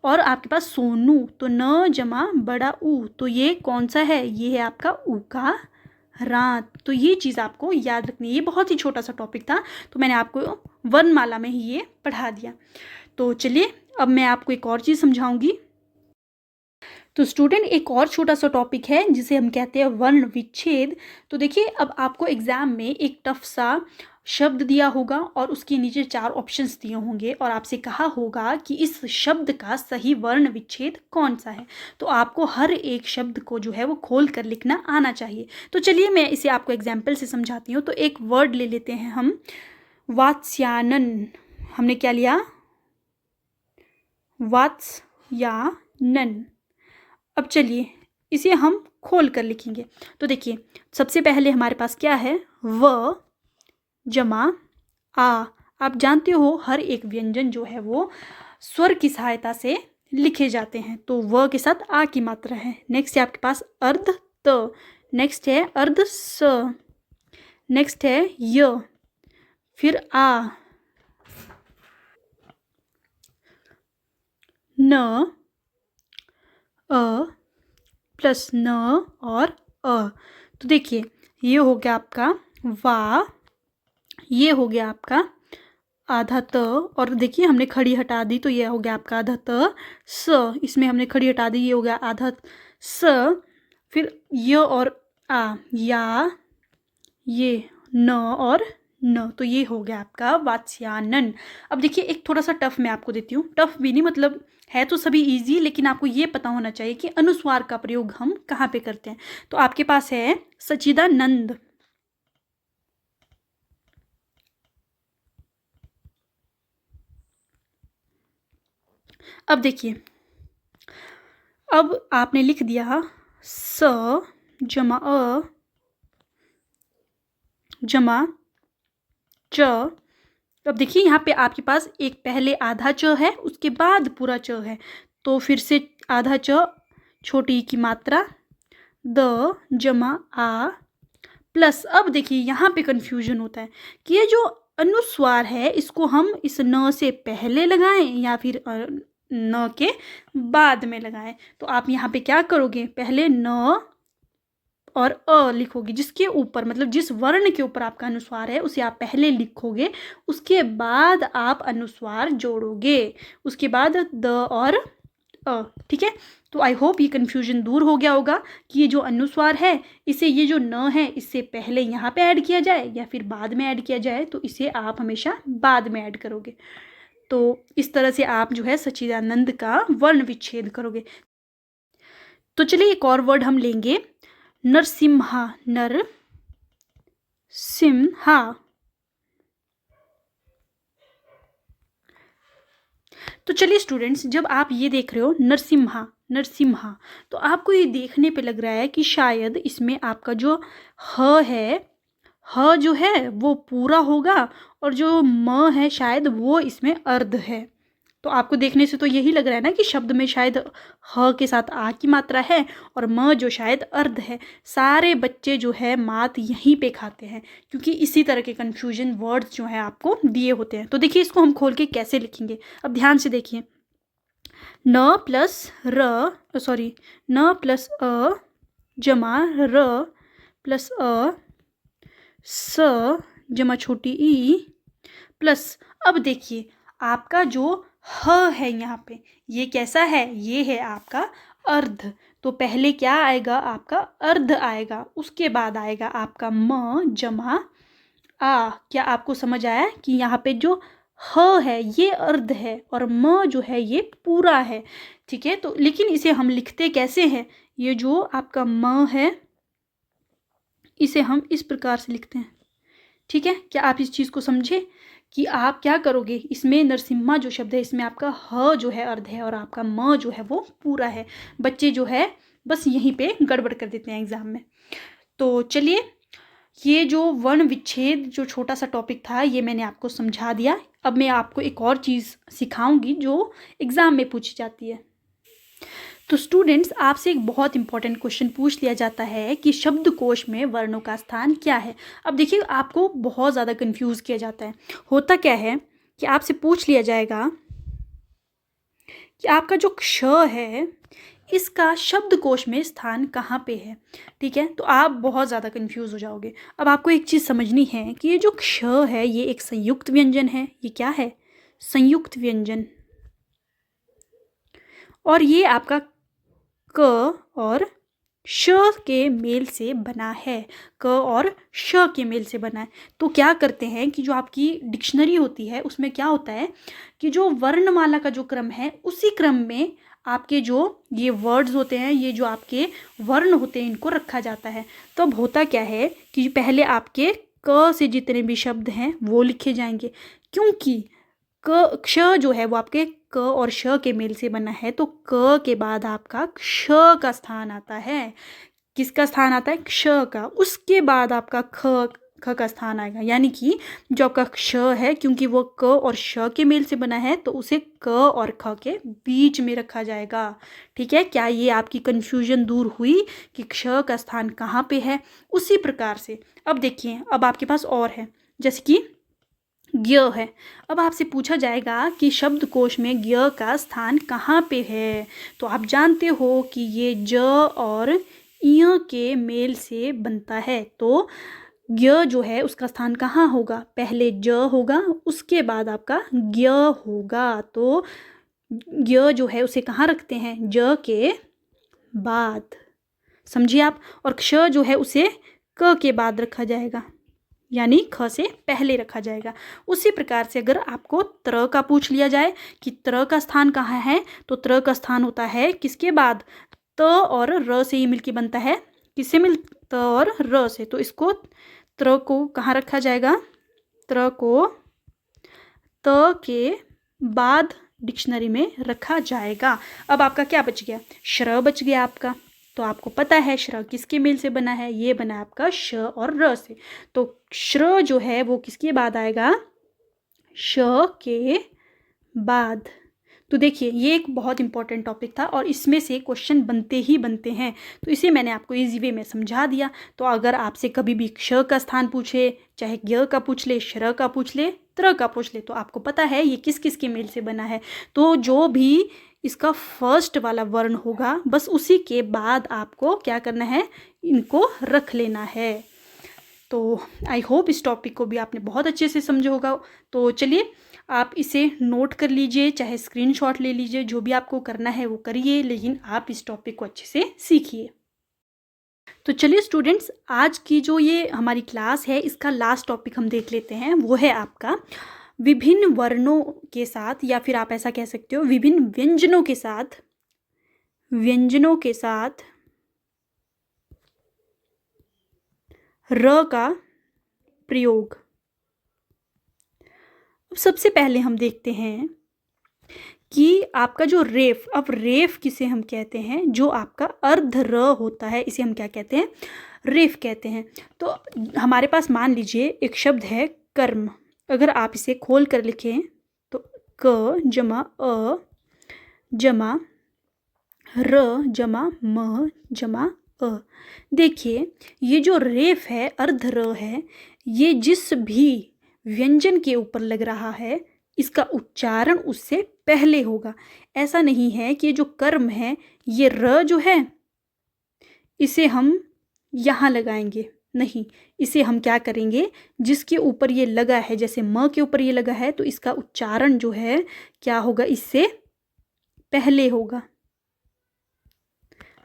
और आपके पास सोनू, तो न जमा बड़ा ऊ, तो ये कौन सा है? ये है आपका उकारांत। तो ये चीज़ आपको याद रखनी है। ये बहुत ही छोटा सा टॉपिक था, तो मैंने आपको वर्णमाला में ही ये पढ़ा दिया। तो चलिए, अब मैं आपको एक और चीज़ समझाऊंगी। तो स्टूडेंट, एक और छोटा सा टॉपिक है जिसे हम कहते हैं वर्ण विच्छेद। तो देखिए, अब आपको एग्जाम में एक टफ सा शब्द दिया होगा और उसके नीचे 4 ऑप्शंस दिए होंगे, और आपसे कहा होगा कि इस शब्द का सही वर्ण विच्छेद कौन सा है। तो आपको हर एक शब्द को जो है वो खोल कर लिखना आना चाहिए। तो चलिए, मैं इसे आपको एग्जाम्पल से समझाती हूँ। तो एक वर्ड ले लेते हैं हम, वात्स्यानन। हमने क्या लिया? वात्स्यानन। अब चलिए इसे हम खोल कर लिखेंगे। तो देखिए, सबसे पहले हमारे पास क्या है? व जमा आ। आप जानते हो हर एक व्यंजन जो है वो स्वर की सहायता से लिखे जाते हैं, तो व के साथ आ की मात्रा है। नेक्स्ट है आपके पास अर्ध त, नेक्स्ट है अर्ध स, नेक्स्ट है य, फिर आ, न, अ प्लस न और अ। तो देखिए, ये हो गया आपका वा, ये हो गया आपका आधा त, और देखिए हमने खड़ी हटा दी तो ये हो गया आपका आधा त स, इसमें हमने खड़ी हटा दी, ये हो गया आधा स, फिर य और आ, या, ये न और न, तो ये हो गया आपका वात्स्यानन। अब देखिए एक थोड़ा सा टफ मैं आपको देती हूँ, टफ भी नहीं, मतलब है तो सभी इजी, लेकिन आपको ये पता होना चाहिए कि अनुस्वार का प्रयोग हम कहाँ पे करते हैं। तो आपके पास है सच्चिदानंद। अब देखिए, अब आपने लिख दिया स जमा अ जमा च। अब देखिए यहाँ पे आपके पास एक पहले आधा च है, उसके बाद पूरा च है, तो फिर से आधा च, छोटी ई की मात्रा, द जमा आ प्लस। अब देखिए यहाँ पे कंफ्यूजन होता है कि ये जो अनुस्वार है इसको हम इस न से पहले लगाएं या फिर न के बाद में लगाएं। तो आप यहाँ पे क्या करोगे, पहले न और अ लिखोगे, जिसके ऊपर मतलब जिस वर्ण के ऊपर आपका अनुस्वार है उसे आप पहले लिखोगे, उसके बाद आप अनुस्वार जोड़ोगे, उसके बाद द और अ। ठीक है, तो आई होप ये कन्फ्यूजन दूर हो गया होगा कि ये जो अनुस्वार है इसे, ये जो न है इससे पहले यहाँ पे ऐड किया जाए या फिर बाद में ऐड किया जाए, तो इसे आप हमेशा बाद में ऐड करोगे। तो इस तरह से आप जो है सच्चिदानंद का वर्ण विच्छेद करोगे। तो चलिए एक और वर्ड हम लेंगे, नरसिम्हा। नर सिम्हा। तो चलिए स्टूडेंट्स, जब आप ये देख रहे हो नरसिम्हा नरसिम्हा, तो आपको ये देखने पे लग रहा है कि शायद इसमें आपका जो ह है, ह जो है वो पूरा होगा, और जो म है शायद वो इसमें अर्ध है। तो आपको देखने से तो यही लग रहा है ना कि शब्द में शायद ह के साथ आ की मात्रा है और म जो शायद अर्ध है। सारे बच्चे जो है मात यहीं पे खाते हैं, क्योंकि इसी तरह के कन्फ्यूजन वर्ड्स जो है आपको दिए होते हैं। तो देखिए इसको हम खोल के कैसे लिखेंगे, अब ध्यान से देखिए। न प्लस र, सॉरी, न प्लस अ जमा र प्लस अ, स जमा छोटी ई प्लस। अब देखिए आपका जो ह है यहाँ पे, ये कैसा है, ये है आपका अर्ध। तो पहले क्या आएगा, आपका अर्ध आएगा, उसके बाद आएगा आपका म जमा आ। क्या आपको समझ आया कि यहाँ पे जो ह है ये अर्ध है और म जो है ये पूरा है। ठीक है, तो लेकिन इसे हम लिखते कैसे हैं, ये जो आपका म है इसे हम इस प्रकार से लिखते हैं। ठीक है, क्या आप इस चीज़ को समझे कि आप क्या करोगे, इसमें नरसिम्हा जो शब्द है इसमें आपका ह जो है अर्ध है और आपका म जो है वो पूरा है। बच्चे जो है बस यहीं पे गड़बड़ कर देते हैं एग्जाम में। तो चलिए, ये जो वर्ण विच्छेद जो छोटा सा टॉपिक था ये मैंने आपको समझा दिया। अब मैं आपको एक और चीज़ सिखाऊंगी जो एग्ज़ाम में पूछी जाती है। तो स्टूडेंट्स, आपसे एक बहुत इंपॉर्टेंट क्वेश्चन पूछ लिया जाता है कि शब्दकोश में वर्णों का स्थान क्या है। अब देखिए आपको बहुत ज़्यादा कंफ्यूज किया जाता है। होता क्या है कि आपसे पूछ लिया जाएगा कि आपका जो क्ष है इसका शब्दकोश में स्थान कहाँ पे है। ठीक है, तो आप बहुत ज़्यादा कंफ्यूज हो जाओगे। अब आपको एक चीज़ समझनी है कि ये जो क्ष है ये एक संयुक्त व्यंजन है। ये क्या है, संयुक्त व्यंजन, और ये आपका क और श के मेल से बना है। क और श के मेल से बना है। तो क्या करते हैं कि जो आपकी डिक्शनरी होती है उसमें क्या होता है कि जो वर्णमाला का जो क्रम है उसी क्रम में आपके जो ये वर्ड्स होते हैं, ये जो आपके वर्ण होते हैं, इनको रखा जाता है। तो अब होता क्या है कि पहले आपके क से जितने भी शब्द हैं वो लिखे जाएंगे, क्योंकि क क्ष जो है वो आपके क और श के मेल से बना है। तो क के बाद आपका क्ष का स्थान आता है। किसका स्थान आता है, क्ष का। उसके बाद आपका ख का स्थान आएगा, यानी कि जो आपका क्ष है क्योंकि वो क और श के मेल से बना है तो उसे क और ख के बीच में रखा जाएगा। ठीक है, क्या ये आपकी कंफ्यूजन दूर हुई कि क्ष का स्थान कहाँ पे है। उसी प्रकार से अब देखिए, अब आपके पास और है, जैसे कि ज्ञ है। अब आपसे पूछा जाएगा कि शब्दकोश में ज्ञ का स्थान कहाँ पे है। तो आप जानते हो कि ये ज और य के मेल से बनता है। तो ज्ञ जो है उसका स्थान कहाँ होगा, पहले ज होगा उसके बाद आपका ज्ञ होगा। तो ज्ञ जो है उसे कहाँ रखते हैं, ज के बाद, समझिए आप। और क्ष जो है उसे क के बाद रखा जाएगा, यानी ख से पहले रखा जाएगा। उसी प्रकार से अगर आपको त्र का पूछ लिया जाए कि त्र का स्थान कहाँ है, तो त्र का स्थान होता है किसके बाद, त और र से ही मिलके बनता है, किससे मिल, त और र से। तो इसको त्र को कहाँ रखा जाएगा, त्र को त के बाद डिक्शनरी में रखा जाएगा। अब आपका क्या बच गया, श्र बच गया आपका। तो आपको पता है श्र किसके मेल से बना है, ये बना है आपका श और र से। तो श्र जो है वो किसके बाद आएगा, श के बाद। तो देखिए ये एक बहुत इंपॉर्टेंट टॉपिक था और इसमें से क्वेश्चन बनते ही बनते हैं, तो इसे मैंने आपको इजी वे में समझा दिया। तो अगर आपसे कभी भी क्ष का स्थान पूछे, चाहे ज्ञ का पूछ ले, श्र का पूछ ले, त्र का पूछ ले, तो आपको पता है ये किस किस के मेल से बना है। तो जो भी इसका फर्स्ट वाला वर्ण होगा बस उसी के बाद आपको क्या करना है, इनको रख लेना है। तो आई होप इस टॉपिक को भी आपने बहुत अच्छे से समझा होगा। तो चलिए आप इसे नोट कर लीजिए, चाहे स्क्रीनशॉट ले लीजिए, जो भी आपको करना है वो करिए, लेकिन आप इस टॉपिक को अच्छे से सीखिए। तो चलिए स्टूडेंट्स, आज की जो ये हमारी क्लास है इसका लास्ट टॉपिक हम देख लेते हैं। वो है आपका विभिन्न वर्णों के साथ, या फिर आप ऐसा कह सकते हो विभिन्न व्यंजनों के साथ, र का प्रयोग। अब सबसे पहले हम देखते हैं कि आपका जो रेफ, अब रेफ किसे हम कहते हैं, जो आपका अर्ध र होता है इसे हम क्या कहते हैं, रेफ कहते हैं। तो हमारे पास मान लीजिए एक शब्द है कर्म, अगर आप इसे खोल कर लिखें तो क जमा अ जमा र जमा म जमा अ। देखिए ये जो रेफ है, अर्ध र है, ये जिस भी व्यंजन के ऊपर लग रहा है इसका उच्चारण उससे पहले होगा। ऐसा नहीं है कि ये जो कर्म है ये र जो है इसे हम यहाँ लगाएंगे, नहीं, इसे हम क्या करेंगे, जिसके ऊपर ये लगा है, जैसे म के ऊपर ये लगा है तो इसका उच्चारण जो है क्या होगा, इससे पहले होगा।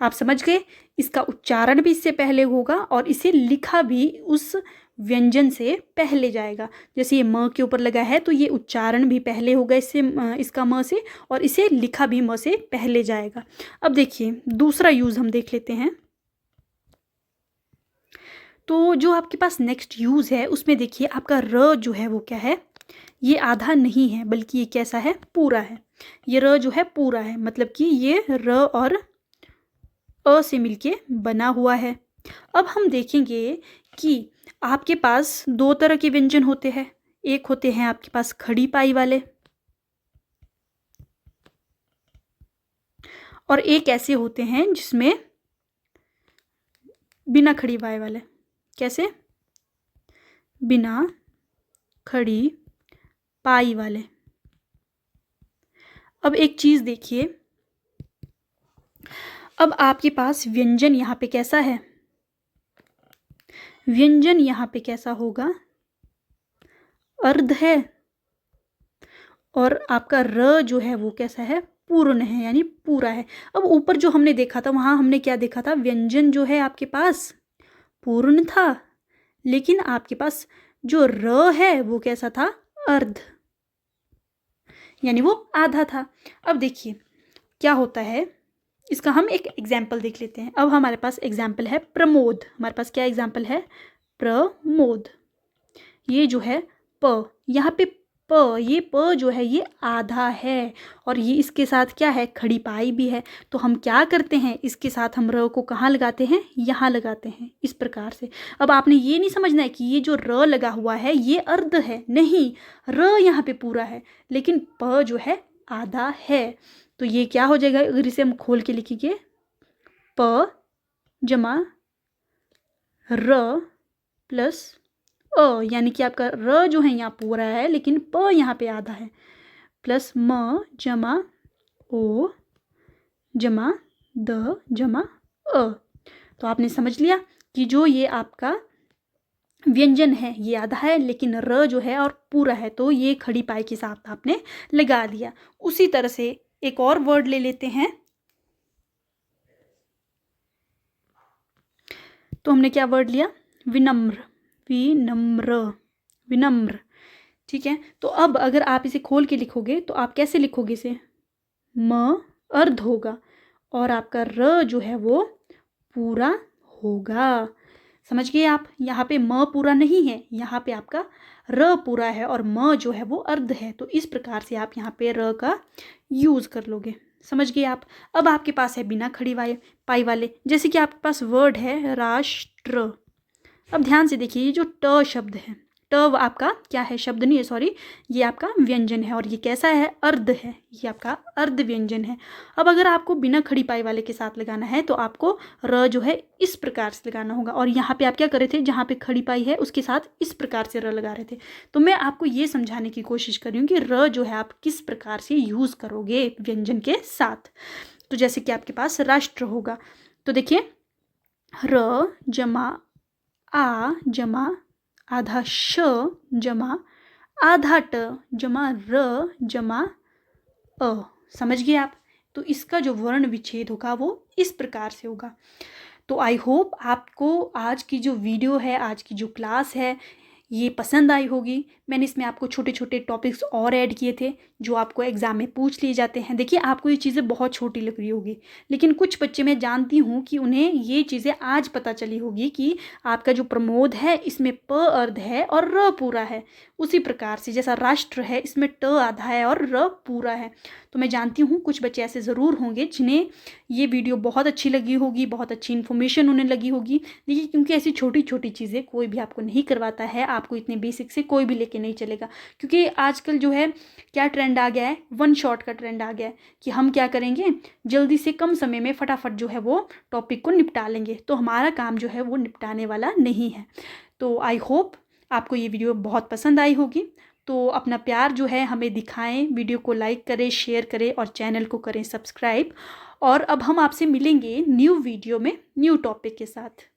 आप समझ गए, इसका उच्चारण भी इससे पहले होगा और इसे लिखा भी उस व्यंजन से पहले जाएगा। जैसे ये म के ऊपर लगा है तो ये उच्चारण भी पहले होगा इससे, इसका म से, और इसे लिखा भी म से पहले जाएगा। अब देखिए दूसरा यूज़ हम देख लेते हैं। तो जो आपके पास नेक्स्ट यूज़ है उसमें देखिए आपका र जो है वो क्या है, ये आधा नहीं है बल्कि ये कैसा है, पूरा है। ये र जो है पूरा है, मतलब कि ये र और अ से मिलके बना हुआ है। अब हम देखेंगे कि आपके पास दो तरह के व्यंजन होते हैं, एक होते हैं आपके पास खड़ी पाई वाले और एक ऐसे होते हैं जिसमें बिना खड़ी पाई वाले। कैसे, बिना खड़ी पाई वाले। अब एक चीज देखिए, अब आपके पास व्यंजन यहाँ पे कैसा है, व्यंजन यहाँ पे कैसा होगा, अर्ध है, और आपका र जो है वो कैसा है, पूर्ण है, यानी पूरा है। अब ऊपर जो हमने देखा था वहाँ हमने क्या देखा था, व्यंजन जो है आपके पास पूर्ण था, लेकिन आपके पास जो र है वो कैसा था, अर्ध, यानी वो आधा था। अब देखिए क्या होता है, इसका हम एक एग्जाम्पल देख लेते हैं। अब हमारे पास एग्जाम्पल है प्रमोद, हमारे पास क्या एग्जाम्पल है, प्रमोद। ये जो है प, यहाँ पे प, ये प जो है ये आधा है और ये इसके साथ क्या है, खड़ी पाई भी है। तो हम क्या करते हैं, इसके साथ हम र को कहाँ लगाते हैं, यहाँ लगाते हैं, इस प्रकार से। अब आपने ये नहीं समझना है कि ये जो र लगा हुआ है ये अर्ध है, नहीं, र यहाँ पे पूरा है लेकिन प जो है आधा है। तो ये क्या हो जाएगा, अगर इसे हम खोल के लिखेंगे, प जमा र प्लस अ, यानी कि आपका र जो है यहाँ पूरा है लेकिन प यहाँ पे आधा है, प्लस म जमा ओ जमा द जमा अ। तो आपने समझ लिया कि जो ये आपका व्यंजन है ये आधा है लेकिन र जो है और पूरा है, तो ये खड़ी पाई के साथ आपने लगा दिया। उसी तरह से एक और वर्ड ले लेते हैं। तो हमने क्या वर्ड लिया, विनम्र। विनम्र, विनम्र। ठीक है, तो अब अगर आप इसे खोल के लिखोगे तो आप कैसे लिखोगे इसे? म अर्ध होगा और आपका र जो है वो पूरा होगा। समझ गए आप? यहाँ पे म पूरा नहीं है, यहाँ पे आपका र पूरा है और म जो है वो अर्ध है। तो इस प्रकार से आप यहाँ पे र का यूज़ कर लोगे। समझ गए आप? अब आपके पास है बिना खड़ी पाई वाले, जैसे कि आपके पास वर्ड है राष्ट्र। अब ध्यान से देखिए, ये जो ट शब्द है, ट आपका क्या है? शब्द नहीं है, सॉरी, ये आपका व्यंजन है और ये कैसा है? अर्ध है, ये आपका अर्ध व्यंजन है। अब अगर आपको बिना खड़ी पाई वाले के साथ लगाना है तो आपको र जो है इस प्रकार से लगाना होगा और यहाँ पे आप क्या कर रहे थे? जहाँ पे खड़ी पाई है उसके साथ इस प्रकार से र लगा रहे थे। तो मैं आपको ये समझाने की कोशिश कर रही हूँ कि र जो है आप किस प्रकार से यूज़ करोगे व्यंजन के साथ। तो जैसे कि आपके पास राष्ट्र होगा, तो देखिए र जमा आ जमा आधा श जमा आधा ट जमा र जमा अ। समझ गए आप? तो इसका जो वर्ण विच्छेद होगा वो इस प्रकार से होगा। तो आई होप आपको आज की जो वीडियो है, आज की जो क्लास है, ये पसंद आई होगी। मैंने इसमें आपको छोटे छोटे टॉपिक्स और ऐड किए थे जो आपको एग्ज़ाम में पूछ लिए जाते हैं। देखिए, आपको ये चीज़ें बहुत छोटी लग रही होगी, लेकिन कुछ बच्चे मैं जानती हूँ कि उन्हें ये चीज़ें आज पता चली होगी कि आपका जो प्रमोद है इसमें प अर्ध है और र पूरा है। उसी प्रकार से जैसा राष्ट्र है इसमें ट आधा है और र पूरा है। तो मैं जानती हूँ कुछ बच्चे ऐसे ज़रूर होंगे जिन्हें ये वीडियो बहुत अच्छी लगी होगी, बहुत अच्छी इन्फॉर्मेशन उन्हें लगी होगी। देखिए, क्योंकि ऐसी छोटी छोटी चीज़ें कोई भी आपको नहीं करवाता है, आपको इतने बेसिक से कोई भी लेके नहीं चलेगा। क्योंकि आजकल जो है क्या ट्रेंड आ गया है? वन शॉट का ट्रेंड आ गया है कि हम क्या करेंगे, जल्दी से कम समय में फटाफट जो है वो टॉपिक को निपटा लेंगे। तो हमारा काम जो है वो निपटाने वाला नहीं है। तो आई होप आपको ये वीडियो बहुत पसंद आई होगी। तो अपना प्यार जो है हमें दिखाएं, वीडियो को लाइक करें, शेयर करें और चैनल को करें सब्सक्राइब। और अब हम आपसे मिलेंगे न्यू वीडियो में न्यू टॉपिक के साथ।